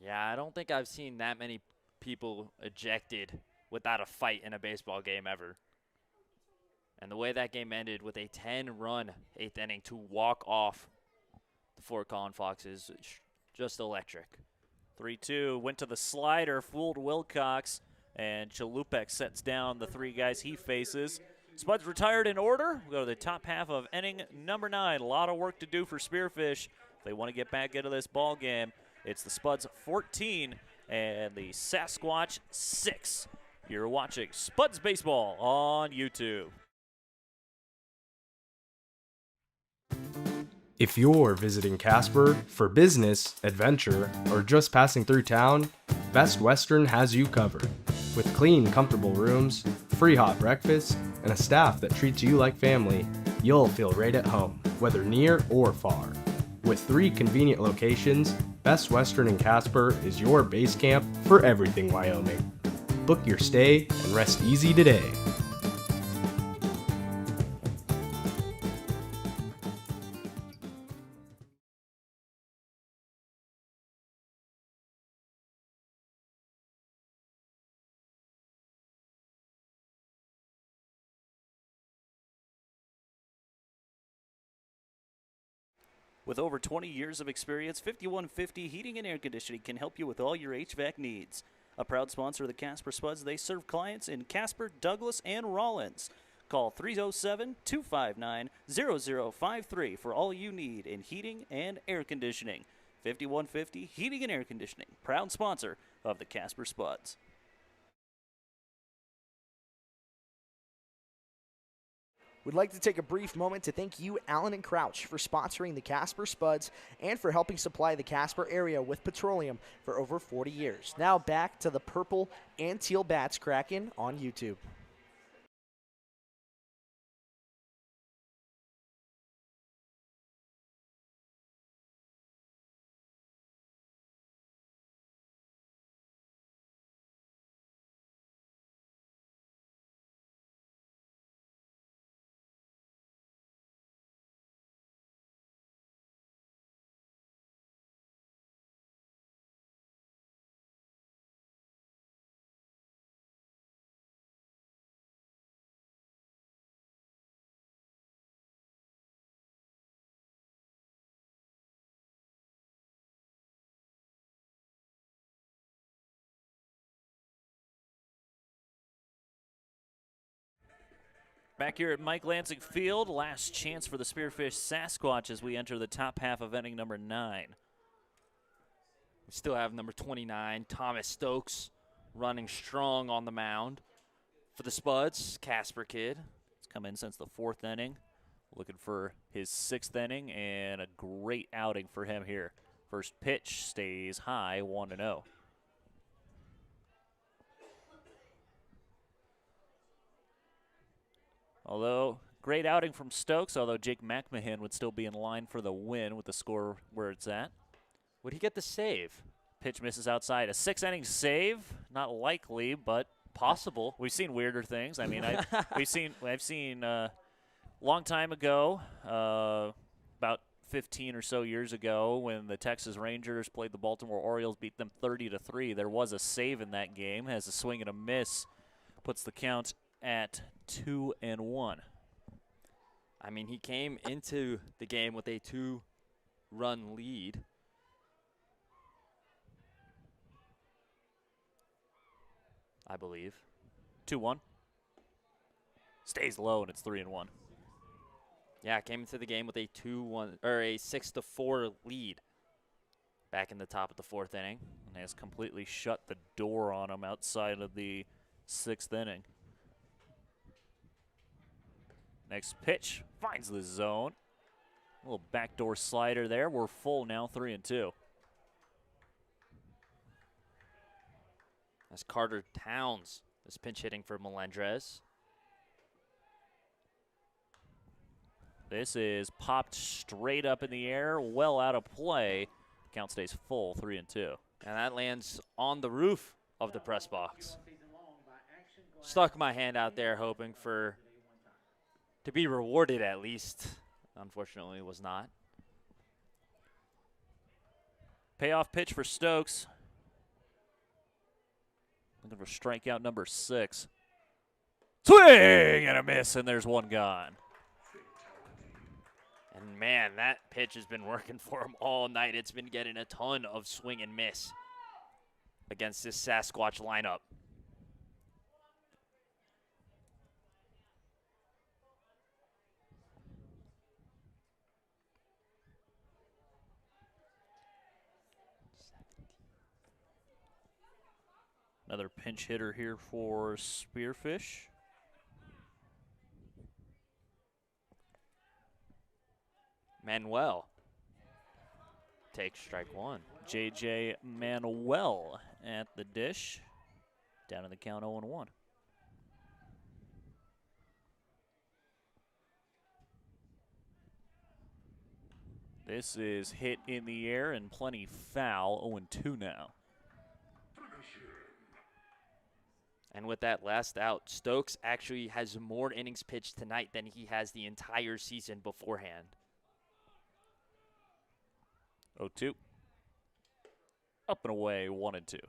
Yeah, I don't think I've seen that many people ejected without a fight in a baseball game ever. And the way that game ended with a 10-run 8th inning to walk off the Fort Collins Foxes, just electric. 3-2, went to the slider, fooled Wilcox, and Chalupek sets down the 3 guys he faces. Spuds retired in order. We'll go to the top half of inning number 9. A lot of work to do for Spearfish if they want to get back into this ball game. It's the Spuds 14 and the Sasquatch 6. You're watching Spuds Baseball on YouTube. If you're visiting Casper for business, adventure, or just passing through town, Best Western has you covered. With clean, comfortable rooms, free hot breakfast, and a staff that treats you like family, you'll feel right at home, whether near or far. With 3 convenient locations, Best Western in Casper is your base camp for everything Wyoming. Book your stay and rest easy today. With over 20 years of experience, 5150 Heating and Air Conditioning can help you with all your HVAC needs. A proud sponsor of the Casper Spuds, they serve clients in Casper, Douglas, and Rollins. Call 307-259-0053 for all you need in heating and air conditioning. 5150 Heating and Air Conditioning, proud sponsor of the Casper Spuds. We'd like to take a brief moment to thank you, Allen and Crouch, for sponsoring the Casper Spuds and for helping supply the Casper area with petroleum for over 40 years. Now back to the purple and teal bats cracking on YouTube. Back here at Mike Lansing Field, last chance for the Spearfish Sasquatch as we enter the top half of inning number 9. We still have number 29, Thomas Stokes, running strong on the mound. For the Spuds, Casper kid. He's come in since the 4th inning, looking for his 6th inning, and a great outing for him here. First pitch stays high, 1-0. Although, great outing from Stokes, although Jake McMahon would still be in line for the win with the score where it's at. Would he get the save? Pitch misses outside. A 6th-inning save, not likely, but possible. We've seen weirder things. I mean, I've seen long time ago, about 15 or so years ago, when the Texas Rangers played the Baltimore Orioles, beat them 30-3. There was a save in that game, has a swing and a miss, puts the count at 2-1. I mean, he came into the game with a 2-run lead. I believe. 2-1. Stays low, and it's 3-1. Yeah, came into the game with a 2-1 or a 6-4 lead. Back in the top of the 4th inning, and has completely shut the door on him outside of the 6th inning. Next pitch finds the zone. A little backdoor slider there. We're full now, 3-2. As Carter Towns is pinch hitting for Melendrez. This is popped straight up in the air, well out of play. Count stays full, 3-2. And that lands on the roof of the press box. Stuck my hand out there hoping for to be rewarded at least. Unfortunately, was not. Payoff pitch for Stokes. Looking for strikeout number 6. Swing and a miss, and there's one gone. And man, that pitch has been working for him all night. It's been getting a ton of swing and miss against this Sasquatch lineup. Another pinch hitter here for Spearfish. Manuel takes strike 1. J.J. Manuel at the dish. Down in the count 0-1. This is hit in the air and plenty foul. 0-2 now. And with that last out, Stokes actually has more innings pitched tonight than he has the entire season beforehand. 0-2. Up and away, 1-2.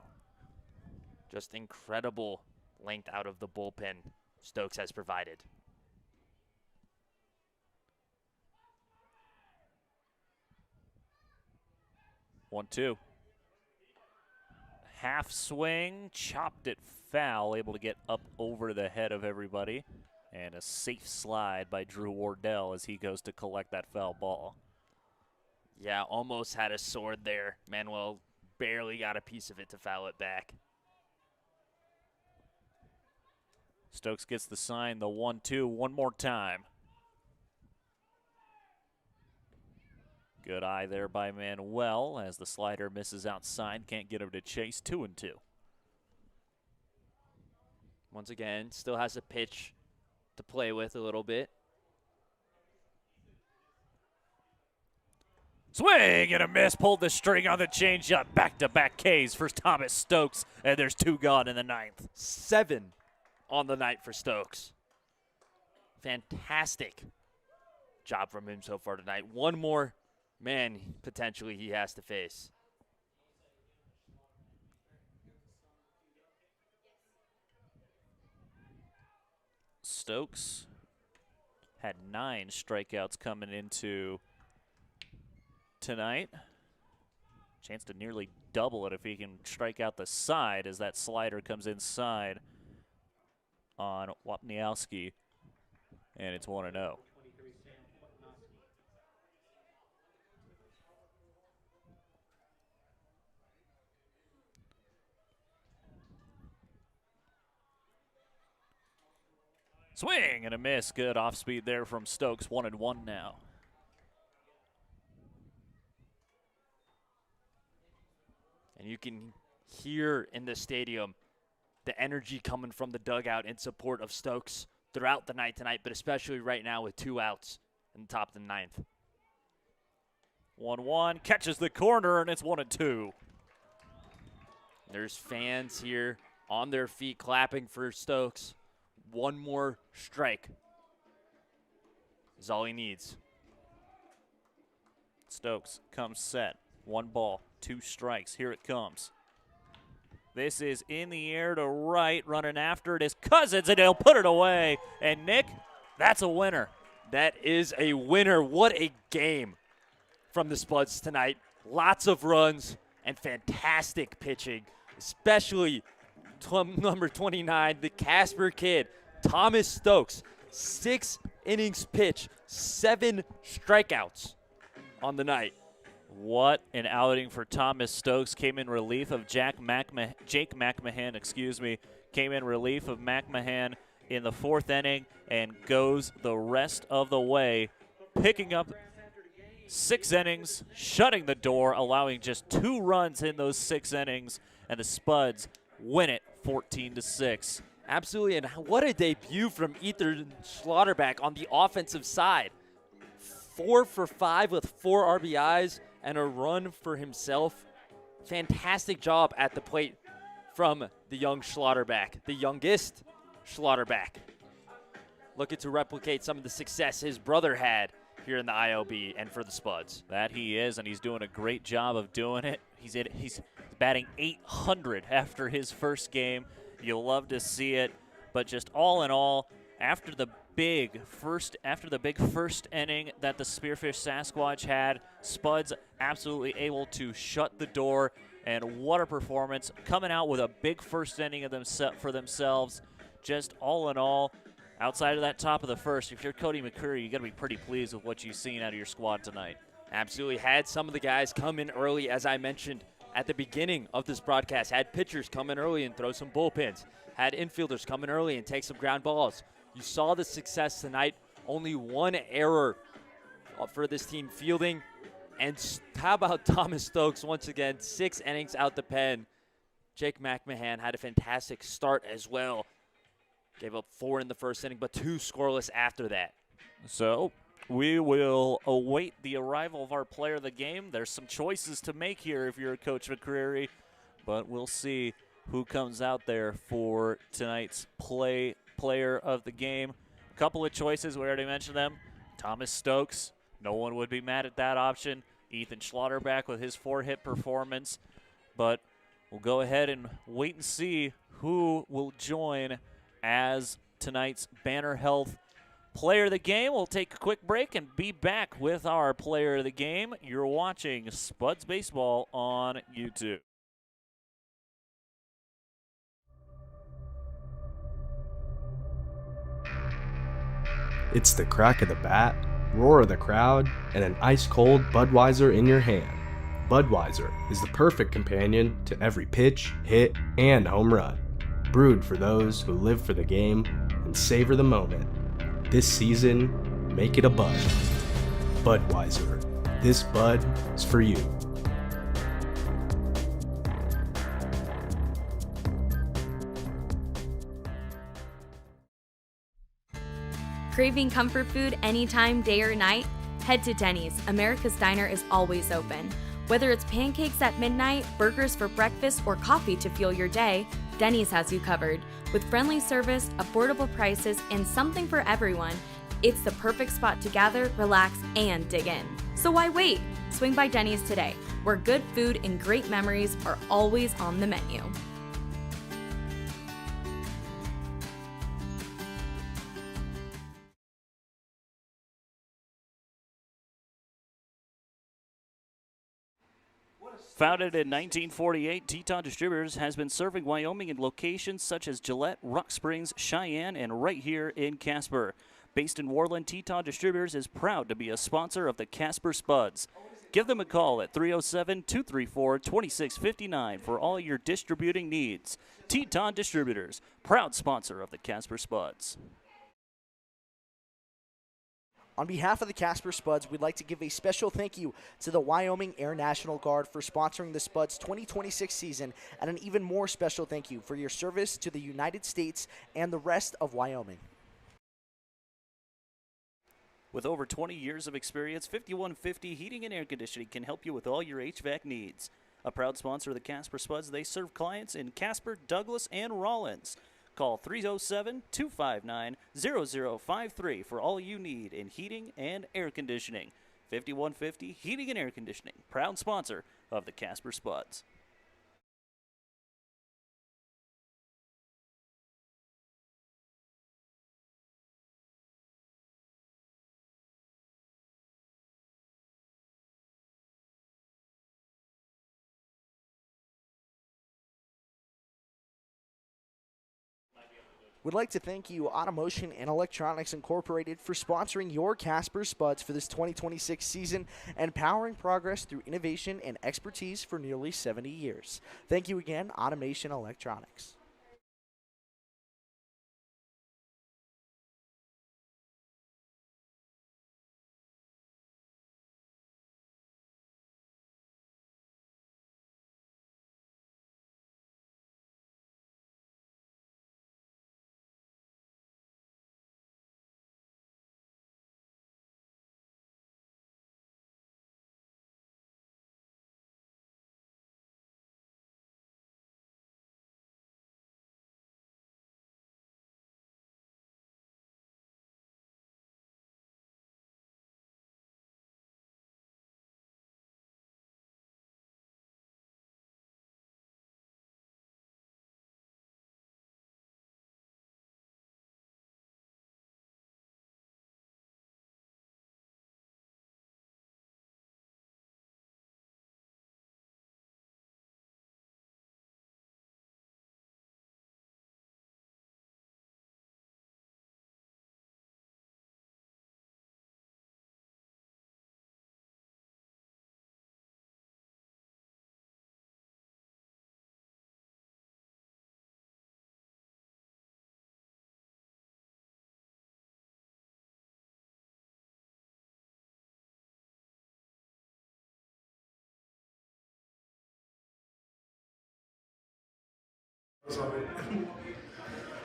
Just incredible length out of the bullpen Stokes has provided. One, two. Half swing, chopped it foul, able to get up over the head of everybody. And a safe slide by Drew Wardell as he goes to collect that foul ball. Yeah, almost had a sword there. Manuel barely got a piece of it to foul it back. Stokes gets the sign, the 1-2, one more time. Good eye there by Manuel as the slider misses outside. Can't get him to chase. 2-2. Once again, still has a pitch to play with a little bit. Swing and a miss. Pulled the string on the changeup. Back-to-back Ks for Thomas Stokes. And there's 2 gone in the 9th. 7 on the night for Stokes. Fantastic job from him so far tonight. One more man potentially he has to face. Stokes had 9 strikeouts coming into tonight. Chance to nearly double it if he can strike out the side as that slider comes inside on Wapniowski. and it's 1-0. Swing and a miss. Good off speed there from Stokes. 1-1 now. And you can hear in the stadium the energy coming from the dugout in support of Stokes throughout the night tonight, but especially right now with 2 outs in the top of the 9th. 1-1, catches the corner, and it's 1-2. There's fans here on their feet clapping for Stokes. One more strike is all he needs. Stokes comes set. 1 ball, 2 strikes. Here it comes. This is in the air to right. Running after it is Cousins, and he'll put it away. And Nick, that's a winner. That is a winner. What a game from the Spuds tonight. Lots of runs and fantastic pitching, especially number 29, the Casper kid, Thomas Stokes. 6 innings pitched, 7 strikeouts on the night. What an outing for Thomas Stokes. Came in relief of Jake McMahon, came in relief of McMahon in the 4th inning and goes the rest of the way, picking up 6 innings, shutting the door, allowing just 2 runs in those 6 innings, and the Spuds win it 14-6. Absolutely, and what a debut from Ethan Schlotterbeck on the offensive side. 4 for 5 with 4 RBIs and a run for himself. Fantastic job at the plate from the young Schlotterbeck, the youngest Schlotterbeck. Looking to replicate some of the success his brother had here in the IOB and for the Spuds. That he is, and he's doing a great job of doing it. He's batting .800 after his first game. You'll love to see it, but just all in all, after the big first inning that the Spearfish Sasquatch had, Spuds absolutely able to shut the door, and what a performance, coming out with a big first inning of for themselves. Just all in all, outside of that top of the first, if you're Cody McCurry, you got to be pretty pleased with what you've seen out of your squad tonight. Absolutely. Had some of the guys come in early, as I mentioned at the beginning of this broadcast. Had pitchers come in early and throw some bullpens. Had infielders come in early and take some ground balls. You saw the success tonight. Only 1 error for this team fielding. And how about Thomas Stokes once again? 6 innings out the pen. Jake McMahon had a fantastic start as well. Gave up 4 in the first inning, but 2 scoreless after that. So we will await the arrival of our player of the game. There's some choices to make here if you're Coach McCreary, but we'll see who comes out there for tonight's player of the game. A couple of choices, we already mentioned them. Thomas Stokes, no one would be mad at that option. Ethan Schlotterbeck with his 4-hit performance, but we'll go ahead and wait and see who will join as tonight's Banner Health player of the game. We'll take a quick break and be back with our player of the game. You're watching Spuds Baseball on YouTube. It's the crack of the bat, roar of the crowd, and an ice-cold Budweiser in your hand. Budweiser is the perfect companion to every pitch, hit, and home run. Brewed for those who live for the game and savor the moment. This season, make it a Bud. Budweiser. This Bud is for you. Craving comfort food anytime, day or night? Head to Denny's. America's Diner is always open. Whether it's pancakes at midnight, burgers for breakfast, or coffee to fuel your day, Denny's has you covered. With friendly service, affordable prices, and something for everyone, it's the perfect spot to gather, relax, and dig in. So why wait? Swing by Denny's today, where good food and great memories are always on the menu. Founded in 1948, Teton Distributors has been serving Wyoming in locations such as Gillette, Rock Springs, Cheyenne, and right here in Casper. Based in Warland, Teton Distributors is proud to be a sponsor of the Casper Spuds. Give them a call at 307-234-2659 for all your distributing needs. Teton Distributors, proud sponsor of the Casper Spuds. On behalf of the Casper Spuds, we'd like to give a special thank you to the Wyoming Air National Guard for sponsoring the Spuds 2026 season, and an even more special thank you for your service to the United States and the rest of Wyoming. With over 20 years of experience, 5150 Heating and Air Conditioning can help you with all your HVAC needs. A proud sponsor of the Casper Spuds, they serve clients in Casper, Douglas, and Rawlins. Call 307-259-0053 for all you need in heating and air conditioning. 5150 Heating and Air Conditioning, proud sponsor of the Casper Spuds. We'd like to thank you, Automotion and Electronics Incorporated, for sponsoring your Casper Spuds for this 2026 season and powering progress through innovation and expertise for nearly 70 years. Thank you again, Automation Electronics.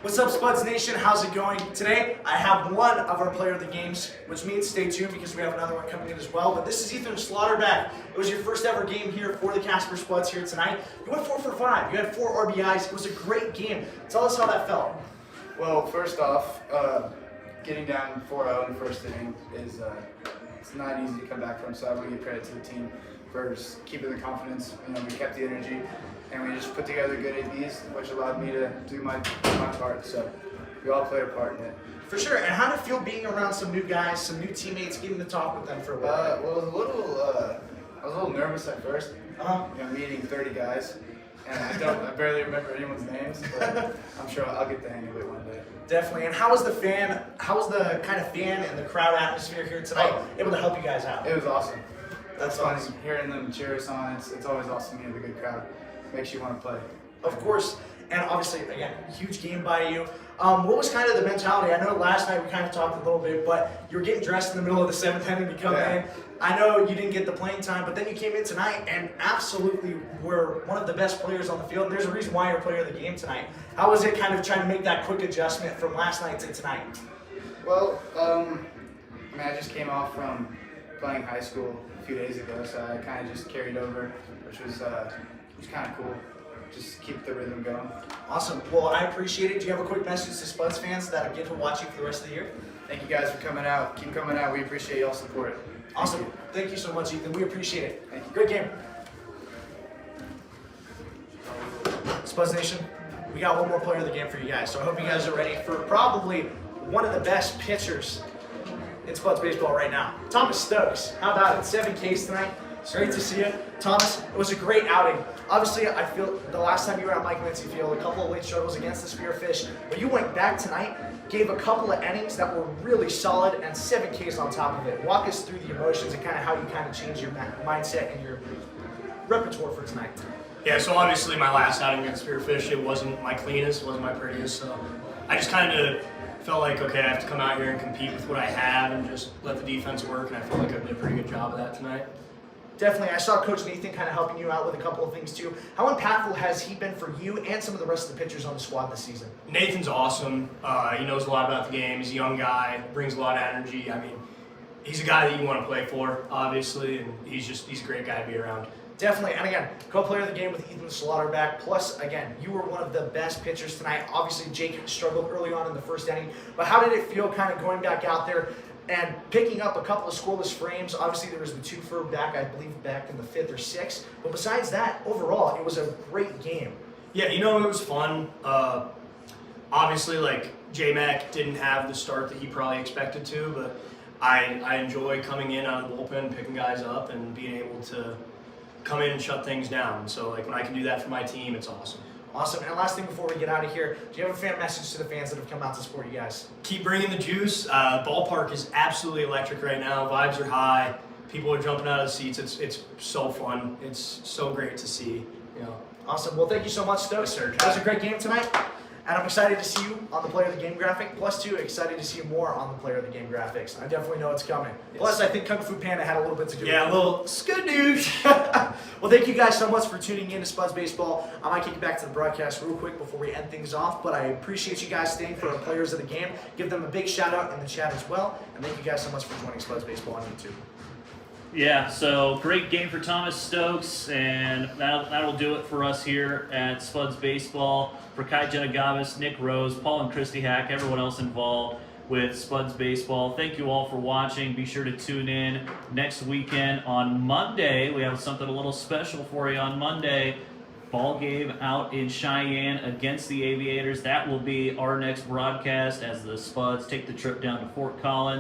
What's up, Spuds Nation? How's it going? Today, I have one of our player of the games, which means stay tuned because we have another one coming in as well. But this is Ethan Slaughterback. It was your first ever game here for the Casper Spuds here tonight. You went 4 for 5. You had 4 RBIs. It was a great game. Tell us how that felt. Well, first off, getting down 4-0 in the first inning is it's not easy to come back from. So I want to give credit to the team for just keeping the confidence. You know, we kept the energy, and we just put together good ABs, which allowed me to do my part. So we all played a part in it. For sure. And how did it feel being around some new guys, some new teammates, getting to talk with them for a while? Well, I was a little nervous at first. You know, meeting 30 guys, and I barely remember anyone's names, but I'm sure I'll get the hang of it one day. Definitely. And how was the kind of fan and the crowd atmosphere here tonight able to help you guys out? It was awesome. That's fun awesome. Hearing them cheer us on. It's always awesome to have a good crowd. Makes you want to play. Of course. And obviously, again, huge game by you. What was kind of the mentality? I know last night we kind of talked a little bit, but you were getting dressed in the middle of the 7th inning to come in. I know you didn't get the playing time, but then you came in tonight and absolutely were one of the best players on the field. There's a reason why you're player of the game tonight. How was it kind of trying to make that quick adjustment from last night to tonight? Well, I mean, I just came off from playing high school a few days ago, so I kind of just carried over, which was kind of cool. Just keep the rhythm going. Awesome. Well, I appreciate it. Do you have a quick message to Spuds fans that get to watch you for the rest of the year? Thank you guys for coming out. Keep coming out. We appreciate y'all's support. Awesome. Thank you so much, Ethan. We appreciate it. Thank you. Great game. Spuds Nation, we got one more player of the game for you guys, so I hope you guys are ready for probably one of the best pitchers in Spuds baseball right now. Thomas Stokes. How about it? 7 Ks tonight. Great to see you. Thomas, it was a great outing. Obviously, I feel the last time you were at Mike Lansing Field, a couple of late struggles against the Spearfish, but you went back tonight, gave a couple of innings that were really solid, and 7 Ks on top of it. Walk us through the emotions and kind of how you kind of changed your mindset and your repertoire for tonight. Yeah, so obviously my last outing against Spearfish, it wasn't my cleanest, it wasn't my prettiest, so I just kind of felt like, okay, I have to come out here and compete with what I have and just let the defense work, and I feel like I did a pretty good job of that tonight. Definitely. I saw Coach Nathan kind of helping you out with a couple of things too. How impactful has he been for you and some of the rest of the pitchers on the squad this season? Nathan's awesome. He knows a lot about the game. He's a young guy, brings a lot of energy. I mean, he's a guy that you want to play for, obviously, and he's a great guy to be around. Definitely, and again, co-player of the game with Ethan Slaughterback. Plus, again, you were one of the best pitchers tonight. Obviously, Jake struggled early on in the first inning, but how did it feel kind of going back out there and picking up a couple of scoreless frames? Obviously, there was the 2 for back, I believe, back in the 5th or 6th. But besides that, overall, it was a great game. Yeah, it was fun. Obviously, like, J-Mac didn't have the start that he probably expected to, but I enjoy coming in out of the bullpen, picking guys up, and being able to come in and shut things down. So, like, when I can do that for my team, it's awesome. Awesome. And last thing before we get out of here, do you have a fan message to the fans that have come out to support you guys? Keep bringing the juice. Ballpark is absolutely electric right now. Vibes are high. People are jumping out of the seats. It's so fun. It's so great to see. Awesome. Well, thank you so much, Stokes. Yes, sir. That was a great game tonight. And I'm excited to see you on the Player of the Game graphic. Plus, too, excited to see you more on the Player of the Game graphics. I definitely know it's coming. Yes. Plus, I think Kung Fu Panda had a little bit to do with it. Yeah, a little skadoosh. Well, thank you guys so much for tuning in to Spuds Baseball. I might kick it back to the broadcast real quick before we end things off, but I appreciate you guys staying for our Players of the Game. Give them a big shout out in the chat as well. And thank you guys so much for joining Spuds Baseball on YouTube. Yeah, so great game for Thomas Stokes, and that'll do it for us here at Spuds Baseball. For Kai Jenagavis, Nick Rose, Paul and Christy Hack, everyone else involved with Spuds Baseball, thank you all for watching. Be sure to tune in next weekend on Monday. We have something a little special for you on Monday. Ball game out in Cheyenne against the Aviators. That will be our next broadcast as the Spuds take the trip down to Fort Collins.